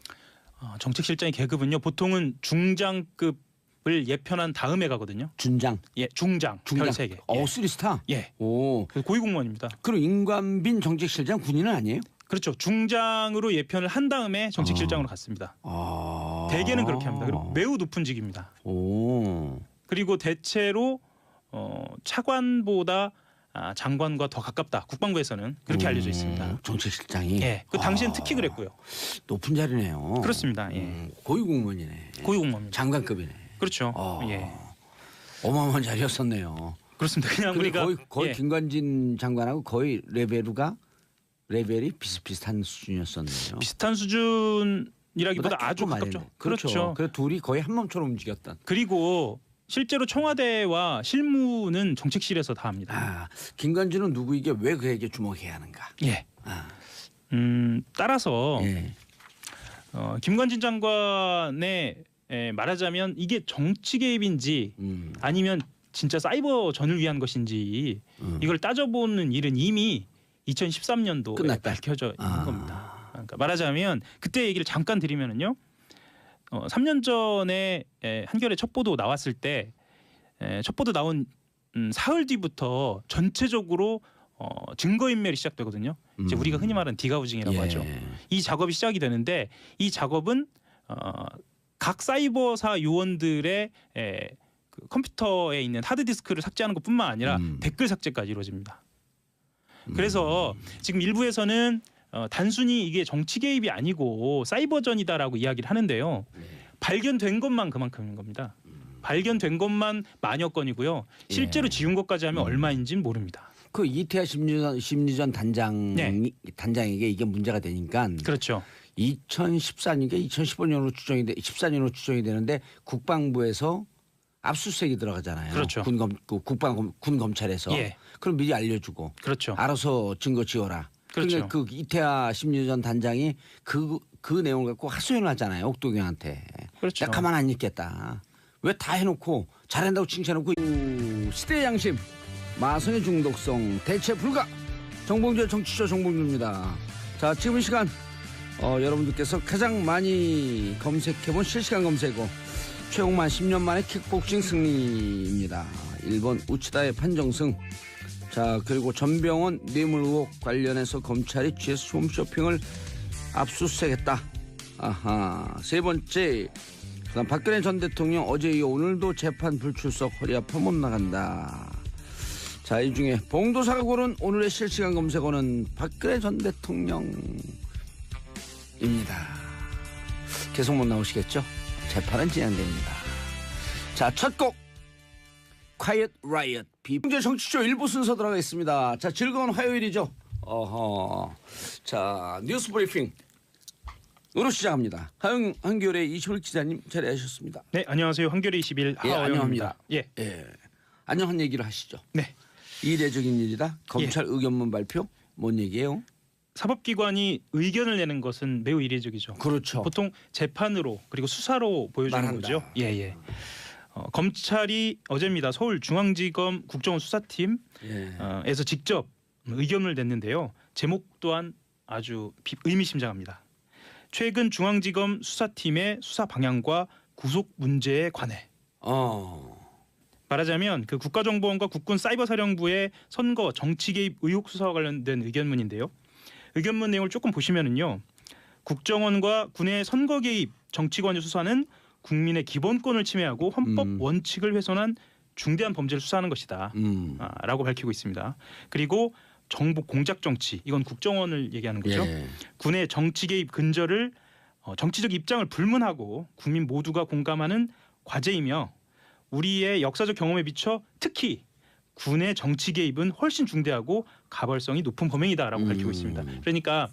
정책실장의 계급은요. 보통은 중장급을 예편한 다음에 가거든요. 준장. 예, 중장. 별 3개. 예. 쓰리스타. 예. 오. 그래서 고위공무원입니다. 그럼 임관빈 정책실장 군인은 아니에요? 그렇죠. 중장으로 예편을 한 다음에 정책실장으로 갔습니다. 대개는 그렇게 합니다. 그리고 매우 높은 직입니다. 오. 그리고 대체로 차관보다 장관과 더 가깝다. 국방부에서는 그렇게 알려져 있습니다. 정책실장이. 예, 그 당시엔 특히 그랬고요. 높은 자리네요. 그렇습니다. 예, 고위공무원이네. 고위공무원입니다. 장관급이네. 그렇죠. 예, 어마어마한 자리였었네요. 그렇습니다. 그냥 근데 우리가 거의 예, 김관진 장관하고 거의 레벨이 비슷비슷한 수준이었었네요. 비슷한 수준이라기보다 보다 아주 조금 가깝죠. 많이 그렇죠. 그래서 둘이 거의 한 몸처럼 움직였던. 그리고 실제로 청와대와 실무는 정책실에서 다 합니다. 김관진은 누구에게 왜 그에게 주목해야 하는가? 예. 따라서 예. 김관진 장관의 말하자면 이게 정치 개입인지 아니면 진짜 사이버 전을 위한 것인지 이걸 따져보는 일은 이미 2013년도에 끝났다. 밝혀져 있는 겁니다. 그러니까 말하자면 그때 얘기를 잠깐 드리면은요. 3년 전에 한겨레 첩보도 나왔을 때 첩보도 나온 사흘 뒤부터 전체적으로 증거인멸이 시작되거든요. 이제 우리가 흔히 말하는 디가우징이라고 하죠. 이 작업이 시작이 되는데 이 작업은 각 사이버사 요원들의 그 컴퓨터에 있는 하드디스크를 삭제하는 것뿐만 아니라 댓글 삭제까지 이루어집니다. 그래서 지금 일부에서는 단순히 이게 정치 개입이 아니고 사이버전이다라고 이야기를 하는데요. 발견된 것만 그만큼인 겁니다. 발견된 것만 만여 건이고요. 실제로 지운 것까지 하면 얼마인지는 모릅니다. 그 이태하 심리전 단장에게 이게 문제가 되니까 그렇죠. 2014년인가 2015년으로 14년으로 추정이 되는데 국방부에서 압수수색이 들어가잖아요. 그렇죠. 군 검찰에서. 예. 그럼 미리 알려주고. 그렇죠. 알아서 증거 지어라. 그렇죠. 그러니까 그 이태하 심리전 단장이 그 내용을 갖고 하소연을 하잖아요. 옥도경한테. 그렇죠. 내가 가만 안 있겠다. 왜 다 해놓고 잘한다고 칭찬해놓고 시대의 양심 마성의 중독성 대체 불가 정봉주의 정치쇼 정봉주입니다. 자 지금 이 시간 여러분들께서 가장 많이 검색해본 실시간 검색어 최홍만 10년 만에 킥복싱 승리입니다. 일본 우치다의 판정승. 자 그리고 전병헌 뇌물 의혹 관련해서 검찰이 GS 홈쇼핑을 압수수색했다. 아하. 세 번째 그다음 박근혜 전 대통령 어제 이어 오늘도 재판 불출석 허리 아파 못 나간다. 자 이 중에 봉도사가 고른 오늘의 실시간 검색어는 박근혜 전 대통령입니다. 계속 못 나오시겠죠? 재판은 진행됩니다. 자 첫 곡 Quiet Riot 비봉제 정치쇼 1부 순서 들어가겠습니다. 자 즐거운 화요일이죠. 자 뉴스 브리핑 으로 시작합니다. 한겨레 20일 기자님 자리하셨습니다. 네 안녕하세요. 한겨레 21 하어영입니다. 예. 안녕한 얘기를 하시죠. 네. 이례적인 일이다. 검찰 의견문 발표 뭔 얘기예요? 사법기관이 의견을 내는 것은 매우 이례적이죠. 그렇죠. 보통 재판으로 그리고 수사로 보여주는 말한다. 거죠. 예. 검찰이 어제입니다. 서울중앙지검 국정원 수사팀에서 직접 의견을 냈는데요. 제목 또한 아주 의미심장합니다. 최근 중앙지검 수사팀의 수사 방향과 구속 문제에 관해. 말하자면 그 국가정보원과 국군 사이버사령부의 선거 정치 개입 의혹 수사와 관련된 의견문인데요. 의견문 내용을 조금 보시면은요. 국정원과 군의 선거 개입 정치 관여 수사는 국민의 기본권을 침해하고 헌법 원칙을 훼손한 중대한 범죄를 수사하는 것이다. 라고 밝히고 있습니다. 그리고 정보 공작 정치 이건 국정원을 얘기하는 거죠. 군의 정치 개입 근절을 정치적 입장을 불문하고 국민 모두가 공감하는 과제이며 우리의 역사적 경험에 비춰 특히 군의 정치 개입은 훨씬 중대하고 가벌성이 높은 범행이다라고 밝히고 있습니다. 그러니까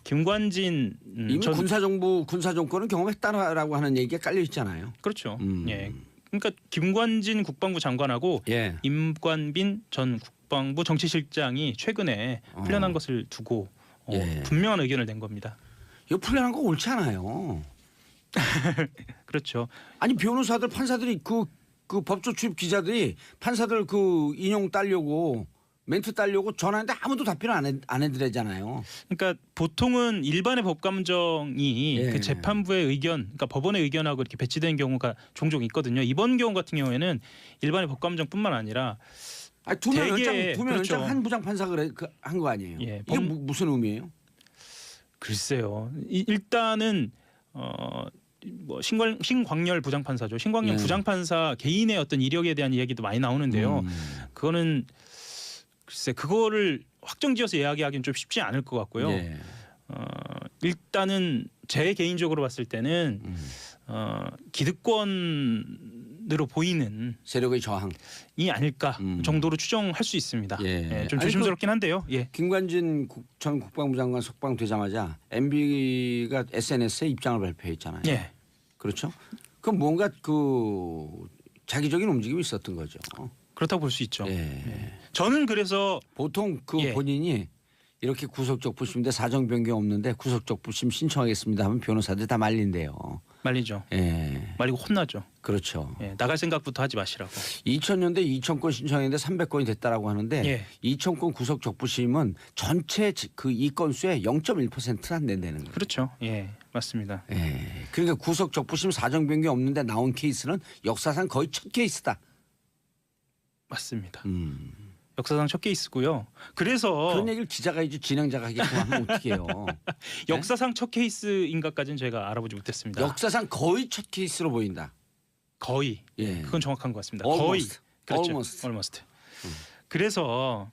김관진 이미 군사 정권은 경험했다라고 하는 얘기가 깔려 있잖아요. 그렇죠. 예. 그러니까 김관진 국방부 장관하고 예. 임관빈 전 국방부 정치실장이 최근에 풀려난 것을 두고 예. 분명한 의견을 낸 겁니다. 이거 풀려난 거 옳지 않아요. 그렇죠. 아니 변호사들 판사들이 그 법조 출입 기자들이 판사들 그 인용 따려고 멘트 따려고 전화했는데 아무도 답변을 안 해드리잖아요. 그러니까 보통은 일반의 법감정이 예. 그 재판부의 의견, 그러니까 법원의 의견하고 이렇게 배치되는 경우가 종종 있거든요. 이번 경우 같은 경우에는 일반의 법감정뿐만 아니라 아니, 두 명 연장 그렇죠. 한 부장 판사가 한 거 아니에요. 예, 이게 무슨 의미예요? 글쎄요. 일단은 뭐 신광열 부장판사죠. 신광열 네. 부장판사 개인의 어떤 이력에 대한 이야기도 많이 나오는데요. 그거는 글쎄 그거를 확정지어서 이야기하기는 좀 쉽지 않을 것 같고요. 예. 일단은 제 개인적으로 봤을 때는 기득권으로 보이는 세력의 저항. 이 아닐까 정도로 추정할 수 있습니다. 예. 예, 좀 아니, 조심스럽긴 한데요. 예. 김관진 전 국방부 장관 석방되자마자 MB가 SNS에 입장을 발표했잖아요. 예. 그렇죠? 그럼 뭔가 그 자기적인 움직임이 있었던 거죠. 그렇다고 볼 수 있죠. 예. 저는 그래서 보통 그 예. 본인이 이렇게 구속적 부심인데 사정 변경 없는데 구속적 부심 신청하겠습니다 하면 변호사들 다 말린대요. 말리죠. 예. 말리고 혼나죠. 그렇죠. 예, 나갈 생각부터 하지 마시라고. 2000년대 2000건 신청했는데 300건이 됐다라고 하는데 예. 2000건 구속 적부심은 전체 그 이 건수의 0.1%는 안 된다는 거예요. 그렇죠. 예, 맞습니다. 예. 그러니까 구속 적부심 사정 변경 없는데 나온 케이스는 역사상 거의 첫 케이스다. 맞습니다. 역사상 첫 케이스고요. 그래서 그런 얘기를 기자가 이제 진행자가 하겠고 하면 어떻게 해요? 역사상 첫 케이스인가까지는 제가 알아보지 못했습니다. 역사상 거의 첫 케이스로 보인다. 거의. 예. 그건 정확한 것 같습니다. Almost. 거의. 그렇죠. Almost. Almost. 그래서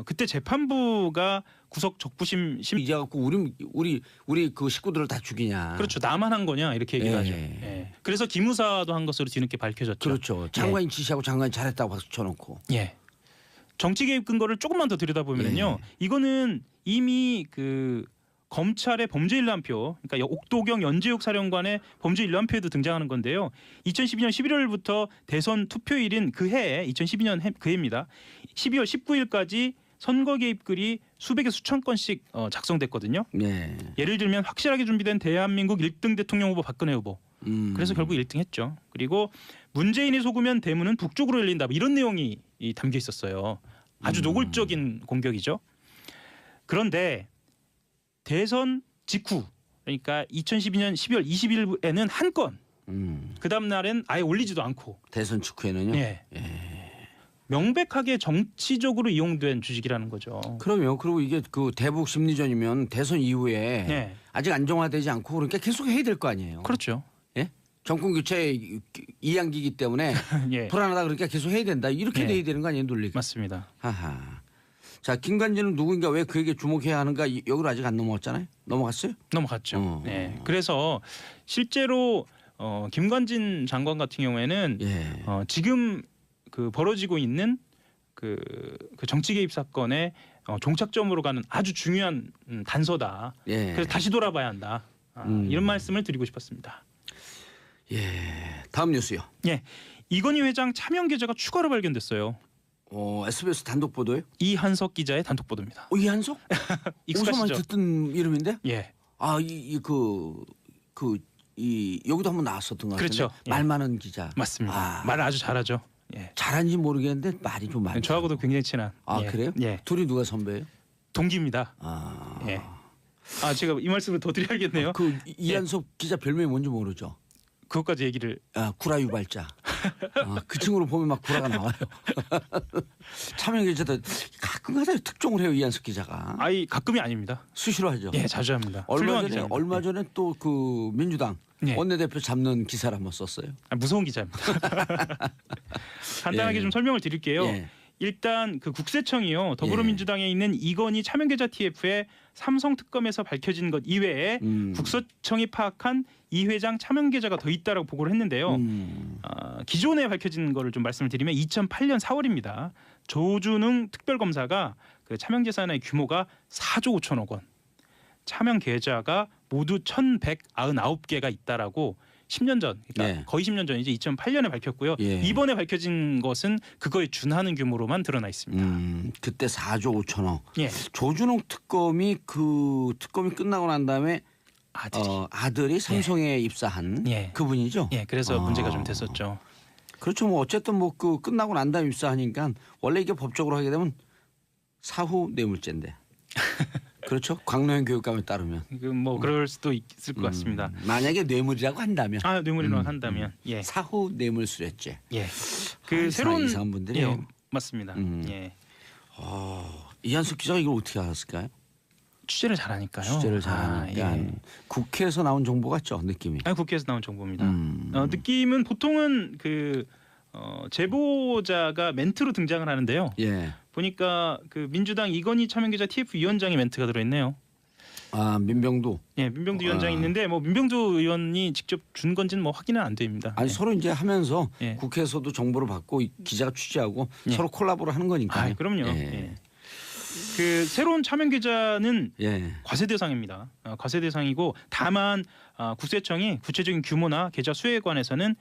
그때 재판부가 구속 적부심 이제 갖고 우리 그 식구들을 다 죽이냐. 그렇죠. 나만 한 거냐 이렇게 얘기를 예. 하죠. 예. 그래서 기무사도 한 것으로 뒤늦게 밝혀졌죠. 그렇죠. 장관이 지시하고 장관이 잘했다고 박수 쳐놓고. 예. 정치 개입 근거를 조금만 더 들여다보면요, 이거는 이미 그 검찰의 범죄 일람표, 그러니까 옥도경 연재욱 사령관의 범죄 일람표에도 등장하는 건데요. 2012년 11월부터 대선 투표일인 그 해에 2012년 그 해입니다. 12월 19일까지 선거 개입 글이 수백에 수천 건씩 작성됐거든요. 네. 예를 들면 확실하게 준비된 대한민국 1등 대통령 후보 박근혜 후보. 그래서 결국 1등 했죠. 그리고 문재인이 속으면 대문은 북쪽으로 열린다. 뭐 이런 내용이 담겨 있었어요. 아주 노골적인 공격이죠. 그런데 대선 직후, 그러니까 2012년 12월 20일에는 한 건, 그 다음 날엔 아예 올리지도 않고. 대선 직후에는요. 예. 명백하게 정치적으로 이용된 주식이라는 거죠. 그럼요. 그리고 이게 그 대북 심리전이면 대선 이후에 예. 아직 안정화되지 않고 그러니까 계속 해야 될 거 아니에요. 그렇죠. 예? 정권 교체 이양기이기 때문에 예. 불안하다 그러니까 계속 해야 된다. 이렇게 예. 돼야 되는 거 아니에요, 논리가. 맞습니다. 하하. 자, 김관진은 누구인가 왜 그에게 주목해야 하는가 여기로 아직 안 넘어갔잖아요. 넘어갔어요? 넘어갔죠. 네. 그래서 실제로 김관진 장관 같은 경우에는 예. 지금 그 벌어지고 있는 그 정치 개입 사건의 종착점으로 가는 아주 중요한 단서다. 예. 그래서 다시 돌아봐야 한다. 이런 말씀을 드리고 싶었습니다. 예. 다음 뉴스요. 예, 이건희 회장 차명 계좌가 추가로 발견됐어요. SBS 단독 보도요? 이한석 기자의 단독 보도입니다. 이한석? 어디서만 익숙하시죠? 듣던 이름인데? 예, 아, 여기도 한번 나왔었던 것 같은데. 그렇죠. 예. 말 많은 기자. 맞습니다. 아. 말을 아주 잘하죠. 예, 잘한지 모르겠는데 말이 좀 많아요. 저하고도 굉장히 친한. 아, 예. 그래요? 예, 둘이 누가 선배예요? 동기입니다. 아. 예. 아, 제가 이 말씀을 더 드려야겠네요. 그 이한석 기자 별명이 뭔지 모르죠. 그것까지 얘기를. 아, 구라 유발자. 그 친구로 보면 막 구라가 나와요. 차명 기자도 가끔가다 특종을 해요, 이한석 기자가. 아이 가끔이 아닙니다. 수시로 하죠. 예, 자주 합니다. 훌륭한 기자입니다. 얼마 전에 또 그 민주당 예. 원내대표 잡는 기사를 한번 썼어요. 무서운 기자입니다. 간단하게 예. 좀 설명을 드릴게요. 예. 일단 그 국세청이요, 더불어민주당에 있는 이건희 차명계좌 TF의 삼성 특검에서 밝혀진 것 이외에 국세청이 파악한 이 회장 차명계좌가 더 있다라고 보고를 했는데요. 기존에 밝혀진 거를 좀 말씀을 드리면 2008년 4월입니다. 조준웅 특별검사가 그 차명 재산의 규모가 4조 5천억 원, 차명 계좌가 모두 1,199개가 있다라고 10년 전, 그러니까 예. 거의 10년 전이지 2008년에 밝혔고요. 예. 이번에 밝혀진 것은 그거에 준하는 규모로만 드러나 있습니다. 그때 4조 5천억. 예, 조준옥 특검이 그 특검이 끝나고 난 다음에 아들이 삼성에 입사한 예. 그분이죠. 예, 그래서 문제가 좀 됐었죠. 그렇죠. 뭐 어쨌든 뭐 그 끝나고 난 다음에 입사하니까 원래 이게 법적으로 하게 되면 사후 뇌물죄인데. 그렇죠. 광노현 교육감에 따르면. 뭐 그럴 수도 있을 것 같습니다. 만약에 뇌물이라고 한다면. 뇌물이라고 한다면 예, 사후 뇌물수뢰죄. 예, 그 새로운 이상한 분들이에요. 예, 맞습니다. 예, 이한숙 기자가 이걸 어떻게 알았을까요? 취재를 잘하니까요. 취재를 잘하니까 예. 국회에서 나온 정보 같죠, 느낌이. 국회에서 나온 정보입니다. 느낌은 보통은 그 제보자가 멘트로 등장을 하는데요. 예. 보니까 그 민주당 이건희 차명계좌 TF 위원장의 멘트가 들어있네요. 민병두. 예, 민병두 위원장이 있는데 뭐 민병두 의원이 직접 준 건지는 뭐 확인은 안 됩니다. 아니 예. 서로 이제 하면서 예. 국회에서도 정보를 받고 기자가 취재하고 예. 서로 콜라보를 하는 거니까. 그럼요. 예. 예. 그 새로운 차명 계좌는 예. 과세 대상입니다. 과세 대상이고 다만 국세청이 구체적인 규모나 계좌 수에 관해서는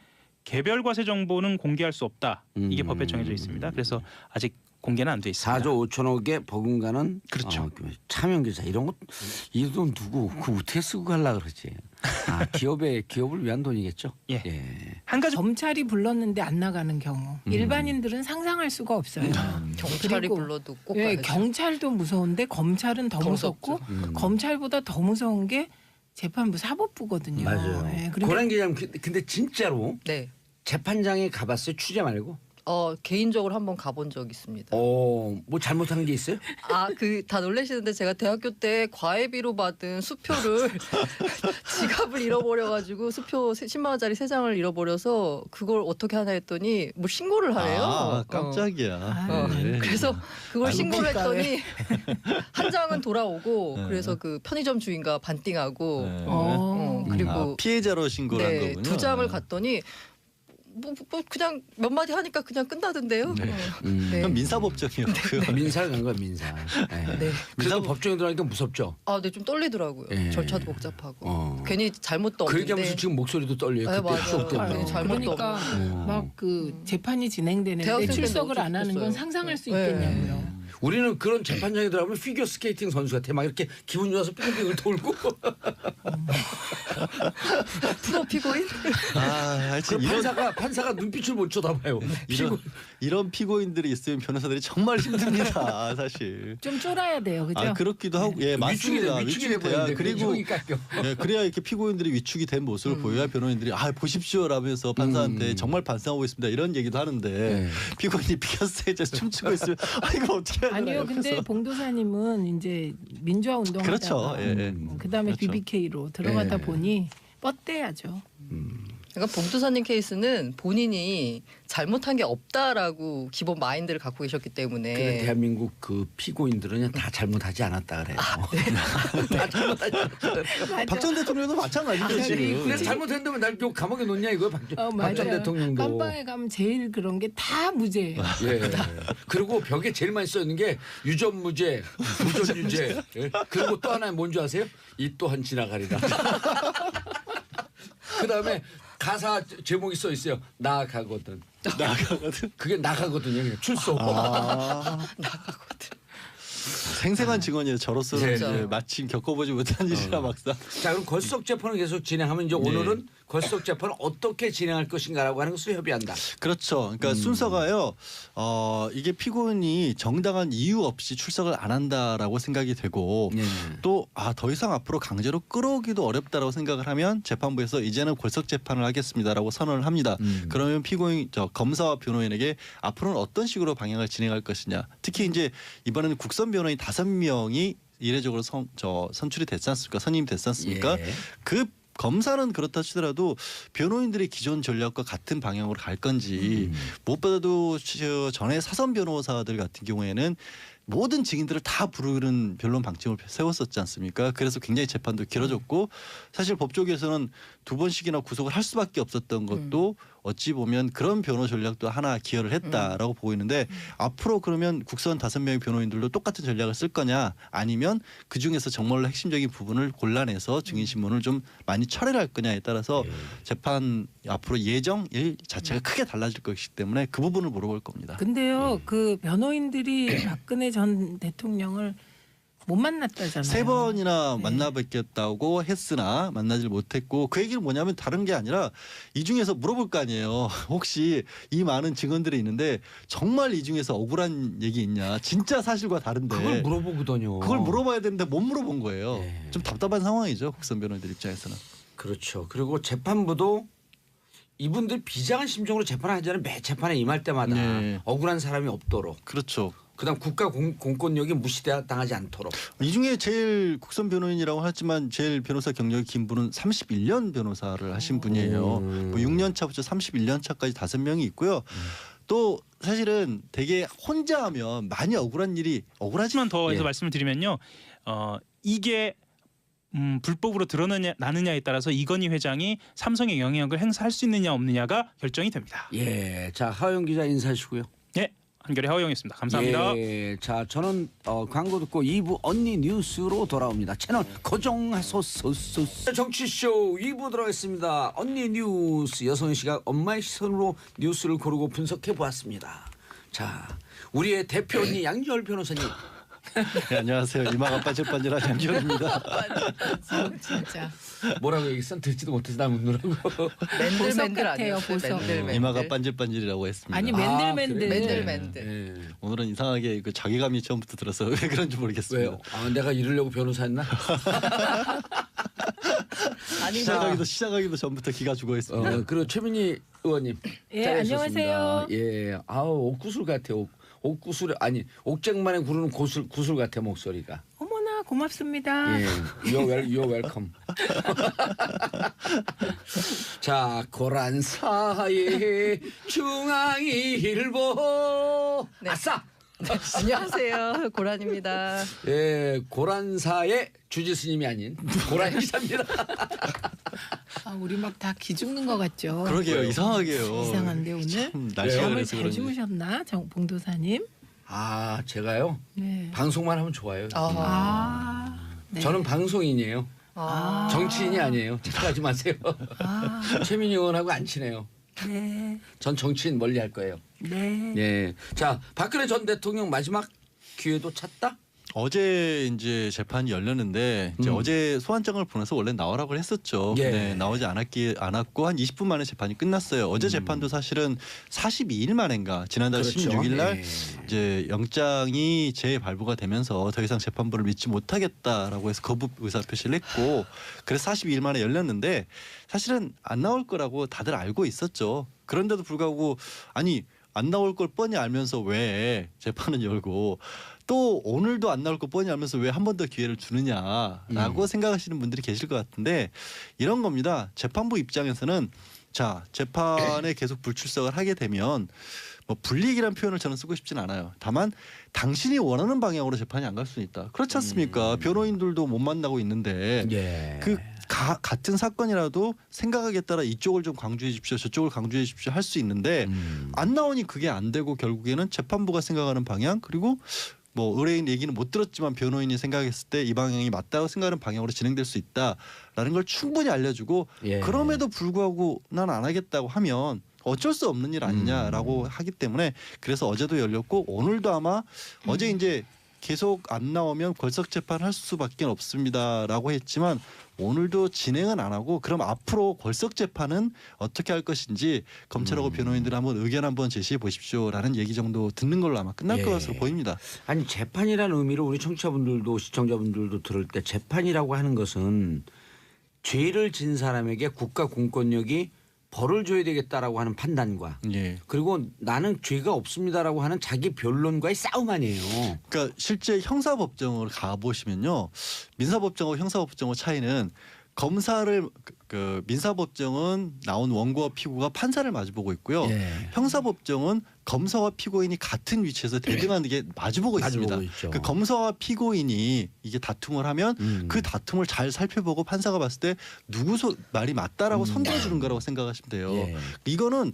개별 과세 정보는 공개할 수 없다. 이게 법에 정해져 있습니다. 그래서 아직 공개는 안 돼 있습니다. 4조 5천억에 버금가는 그렇죠. 차명계좌 이런 것 이 돈 누구 그 어떻게 쓰고 가려 그러지? 기업을 위한 돈이겠죠. 예. 예. 한 가지 검찰이 불렀는데 안 나가는 경우 일반인들은 상상할 수가 없어요. 경찰이 그리고 불러도 꼭 예, 가야죠. 경찰도 무서운데 검찰은 더 무섭고 검찰보다 더 무서운 게 재판부 사법부거든요. 맞아요. 예, 그러니까 고란 기자님 근데 진짜로 네. 재판장에 가봤어요? 취재 말고? 개인적으로 한번 가본 적 있습니다. 뭐 잘못한 게 있어요? 다 놀라시는데 제가 대학교 때 과외비로 받은 수표를 지갑을 잃어버려가지고 수표 10만 원짜리 3장을 잃어버려서 그걸 어떻게 하나 했더니 뭐 신고를 하래요. 깜짝이야. 네. 그래서 그걸 아이고, 신고를 했더니 한 장은 돌아오고 네. 그래서 그 편의점 주인과 반띵하고 네. 그리고 피해자로 신고를 한 네, 거군요. 2장을 갔더니 뭐 그냥 몇 마디 하니까 그냥 끝나던데요. 네. 네. 그럼 민사법정이었고요. 민사를 간 거야 민사. 예. 네. 그래도 법정에 들어가니까 무섭죠. 네, 좀 떨리더라고요. 예. 절차도 복잡하고. 괜히 잘못도 그 없는데. 얘기하면서 지금 목소리도 떨려요. 네, 그때 맞아요. 추억 때문에. 네, 잘못도 그러니까 막 그 재판이 진행되는데 대학생 때는 출석을 안 하는 건 어쩔 수 상상할 수 네. 있겠냐고요. 우리는 그런 재판장에 들어가면 피겨 스케이팅 선수 같아. 막 이렇게 기분 좋아서 빙글빙글 돌고. 프로 피고인? 하여튼 그 판사가 눈빛을 못 쳐다봐요. 이런 피고인들이 있으면 변호사들이 정말 힘듭니다. 사실. 좀 쫄아야 돼요, 그죠? 그렇기도 하고, 예, 맞습니다. 위축이 돼야 돼버리는데 그리고 깎여. 예, 그래야 이렇게 피고인들이 위축이 된 모습을 보여야 변호인들이 보십시오라면서 판사한테 정말 반성하고 있습니다 이런 얘기도 하는데 네. 피고인이 피겨스테이지에서 춤추고 있으면 이거 어떻게 해야 되나 아니요, 근데 옆에서. 봉도사님은 이제 민주화 운동하다가 그렇죠. 예. 그다음에 그렇죠. BBK로 들어가다 예. 보니 뻗대야죠. 그러니까 봉두사님 케이스는 본인이 잘못한 게 없다라고 기본 마인드를 갖고 계셨기 때문에. 근데 대한민국 그 피고인들은 다 잘못하지 않았다 그래요. 다 잘못하지 않았다. 박 전 대통령도 마찬가지죠 지금. 그래서 잘못했는데 날 감옥에 놓냐 이거 박 전 맞아요. 대통령도. 깜빵에 가면 제일 그런 게 다 무죄예요. 예. 그리고 벽에 제일 많이 써 있는 게 유전무죄, 부전유죄. 예. 그리고 또 하나 뭔지 아세요? 이 또한 지나가리라. 그다음에 가사 제목이 써 있어요. 나가거든. 나가거든. 그게 나가거든요. 그냥 출소. 나가거든. 생생한 직원이에요. 저로서는 진짜. 이제 마침 겪어보지 못한 일이라 막상. 자 그럼 걸석 재판을 계속 진행하면 이제 오늘은 걸석 재판을 어떻게 진행할 것인가라고 하는 것을 협의한다. 그렇죠. 그러니까 순서가요. 이게 피고인이 정당한 이유 없이 출석을 안 한다라고 생각이 되고 또 더 이상 앞으로 강제로 끌어오기도 어렵다라고 생각을 하면 재판부에서 이제는 걸석 재판을 하겠습니다라고 선언을 합니다. 그러면 피고인 검사와 변호인에게 앞으로는 어떤 식으로 방향을 진행할 것이냐. 특히 이제 이번에는 국선 변호인 5명이 이례적으로 선출이 됐지 않습니까? 선임이 됐지 않습니까? 예. 그 검사는 그렇다 치더라도 변호인들의 기존 전략과 같은 방향으로 갈 건지 무엇보다도 전에 사선 변호사들 같은 경우에는 모든 증인들을 다 부르는 변론 방침을 세웠었지 않습니까? 그래서 굉장히 재판도 길어졌고 사실 법조계에서는 2번씩이나 구속을 할 수밖에 없었던 것도 어찌 보면 그런 변호 전략도 하나 기여를 했다라고 보고 있는데 앞으로 그러면 국선 5명의 변호인들도 똑같은 전략을 쓸 거냐 아니면 그중에서 정말로 핵심적인 부분을 골라내서 증인 신문을 좀 많이 철회를 할 거냐에 따라서 재판 앞으로 예정일 자체가 크게 달라질 것이기 때문에 그 부분을 물어볼 겁니다. 근데요, 그 변호인들이 박근혜 전 대통령을 못 만났다잖아요. 3번이나 네. 만나 뵙겠다고 했으나 만나질 못했고 그 얘기는 뭐냐면 다른 게 아니라 이 중에서 물어볼 거 아니에요. 혹시 이 많은 증언들이 있는데 정말 이 중에서 억울한 얘기 있냐. 진짜 사실과 다른데. 그걸 물어보거든요. 그걸 물어봐야 되는데 못 물어본 거예요. 네. 좀 답답한 상황이죠. 국선 변호인들 입장에서는. 그렇죠. 그리고 재판부도 이분들 비장한 심정으로 재판하잖아요. 매 재판에 임할 때마다 네. 억울한 사람이 없도록. 그렇죠. 그다음 국가 공권력이 무시당하지 않도록. 이 중에 제일 국선 변호인이라고 하지만 제일 변호사 경력이 긴 분은 31년 변호사를 하신 분이에요. 뭐 6년 차부터 31년 차까지 5명이 있고요. 또 사실은 되게 혼자 하면 많이 억울한 일이 억울하지만 하지만 더 해서 예. 말씀을 드리면요. 이게 불법으로 드러나느냐에 따라서 이건희 회장이 삼성에 영향력을 행사할 수 있느냐 없느냐가 결정이 됩니다. 예. 자, 하영 기자 인사하시고요. 네, 한결의 하호영이었습니다. 감사합니다. 예. 자, 저는 광고 듣고 2부 언니 뉴스로 돌아옵니다. 채널 고정하소서. 정치쇼 2부 들어가겠습니다. 언니 뉴스 여성 시각 엄마의 시선으로 뉴스를 고르고 분석해 보았습니다. 자, 우리의 대표 언니 양지열 변호사님. 네, 안녕하세요. 이마가 반질반질한 양지열입니다. 진짜. 뭐라고 얘기했어? 듣지도 못해서 나 묻느라고. 맨들맨들 같아요, 아니었어요? 보석. 맨들맨들. 이마가 반질반질이라고 했습니다. 아니 아, 맨들맨들. 그래요? 맨들맨들. 예. 오늘은 이상하게 그 자괴감이 처음부터 들어서 왜 그런지 모르겠습니다. 왜요? 아, 내가 이러려고 변호사였나? 아니 시작하기도 전부터 기가 죽어 있습니다. 그리고 최민희 의원님. 예, 잘하셨습니다. 안녕하세요. 예, 아우 옥구슬 같아요. 옥구슬 아니 옥쟁만에 구르는 구슬 같아 목소리가. 어머나 고맙습니다. 예, you're welcome. 자, 고란사의 중앙일보. 네. 아싸. 안녕하세요. 고란입니다. 예, 고란사의 주지스님이 아닌 고란 기사입니다. 아, 우리 막 다 기죽는 것 같죠. 그러게요. 이상하게요. 이상한데 오늘 참 날씨가 잠을 그래서 잘 그런지. 주무셨나, 봉도사님? 아, 제가요 네. 방송만 하면 좋아요. 아, 네. 저는 방송인이에요. 아. 정치인이 아니에요. 착각하지 마세요. 아, 최민희 의원하고 안 친해요. 네, 전 정치인 멀리 할 거예요. 네. 예. 자, 박근혜 전 대통령 마지막 기회도 찼다? 어제 이제 재판이 열렸는데 이제 어제 소환장을 보내서 원래 나오라고 했었죠. 예. 근데 나오지 않았고 한 20분 만에 재판이 끝났어요. 어제 재판도 사실은 42일 만인가 지난달 그렇죠. 16일 날 예. 이제 영장이 재발부가 되면서 더 이상 재판부를 믿지 못하겠다라고 해서 거부 의사 표시를 했고 그래서 42일 만에 열렸는데 사실은 안 나올 거라고 다들 알고 있었죠. 그런데도 불구하고 아니 안 나올 걸 뻔히 알면서 왜 재판을 열고 또 오늘도 안 나올 거 뻔히 알면서 왜 한 번 더 기회를 주느냐라고 생각하시는 분들이 계실 것 같은데 이런 겁니다. 재판부 입장에서는 자 재판에 계속 불출석을 하게 되면 뭐 불이익이라는 표현을 저는 쓰고 싶진 않아요. 다만 당신이 원하는 방향으로 재판이 안 갈 수는 있다. 그렇지 않습니까? 변호인들도 못 만나고 있는데 예. 그 같은 사건이라도 생각하기에 따라 이쪽을 좀 강조해 주십시오. 저쪽을 강조해 주십시오. 할 수 있는데 안 나오니 그게 안 되고 결국에는 재판부가 생각하는 방향 그리고 뭐 의뢰인 얘기는 못 들었지만 변호인이 생각했을 때 이 방향이 맞다고 생각하는 방향으로 진행될 수 있다라는 걸 충분히 알려주고 예. 그럼에도 불구하고 난 안 하겠다고 하면 어쩔 수 없는 일 아니냐라고 하기 때문에 그래서 어제도 열렸고 오늘도 아마 어제 이제 계속 안 나오면 걸석 재판 할 수밖에 없습니다라고 했지만 오늘도 진행은 안 하고 그럼 앞으로 걸석 재판은 어떻게 할 것인지 검찰하고 변호인들 한번 의견 한번 제시해 보십시오라는 얘기 정도 듣는 걸로 아마 끝날 예. 것으로 보입니다. 아니 재판이라는 의미로 우리 청취자분들도 시청자분들도 들을 때 재판이라고 하는 것은 죄를 진 사람에게 국가 공권력이 벌을 줘야 되겠다라고 하는 판단과 예. 그리고 나는 죄가 없습니다라고 하는 자기 변론과의 싸움 아니에요. 그러니까 실제 형사법정을 가 보시면요, 민사법정하고 형사법정의 차이는 검사를 그 민사법정은 나온 원고와 피고가 판사를 마주보고 있고요. 예. 형사법정은 검사와 피고인이 같은 위치에서 대등하는 게 마주보고 있습니다. 마주보고 있죠. 그 검사와 피고인이 이게 다툼을 하면 그 다툼을 잘 살펴보고 판사가 봤을 때 누구 말이 맞다라고 선고해 주는 거라고 생각하시면 돼요. 예. 이거는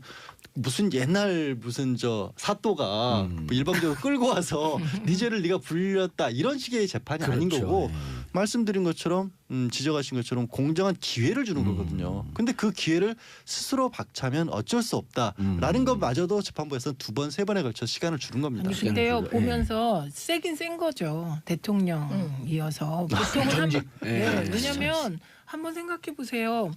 무슨 옛날 무슨 저 사또가 뭐 일방적으로 끌고 와서 네 죄를 네가 불렸다 이런 식의 재판이 아닌 그렇죠. 거고 예. 말씀드린 것처럼 지적하신 것처럼 공정한 기회를 주는 거거든요. 근데 그 기회를 스스로 박차면 어쩔 수 없다라는 것마저도 재판부에서는 2번, 3번에 걸쳐 시간을 주는 겁니다. 아니 근데요 시간을 주고, 보면서 세긴 센 거죠 대통령이어서 보통은 전직. 네, 예. 왜냐하면 한번 생각해 보세요.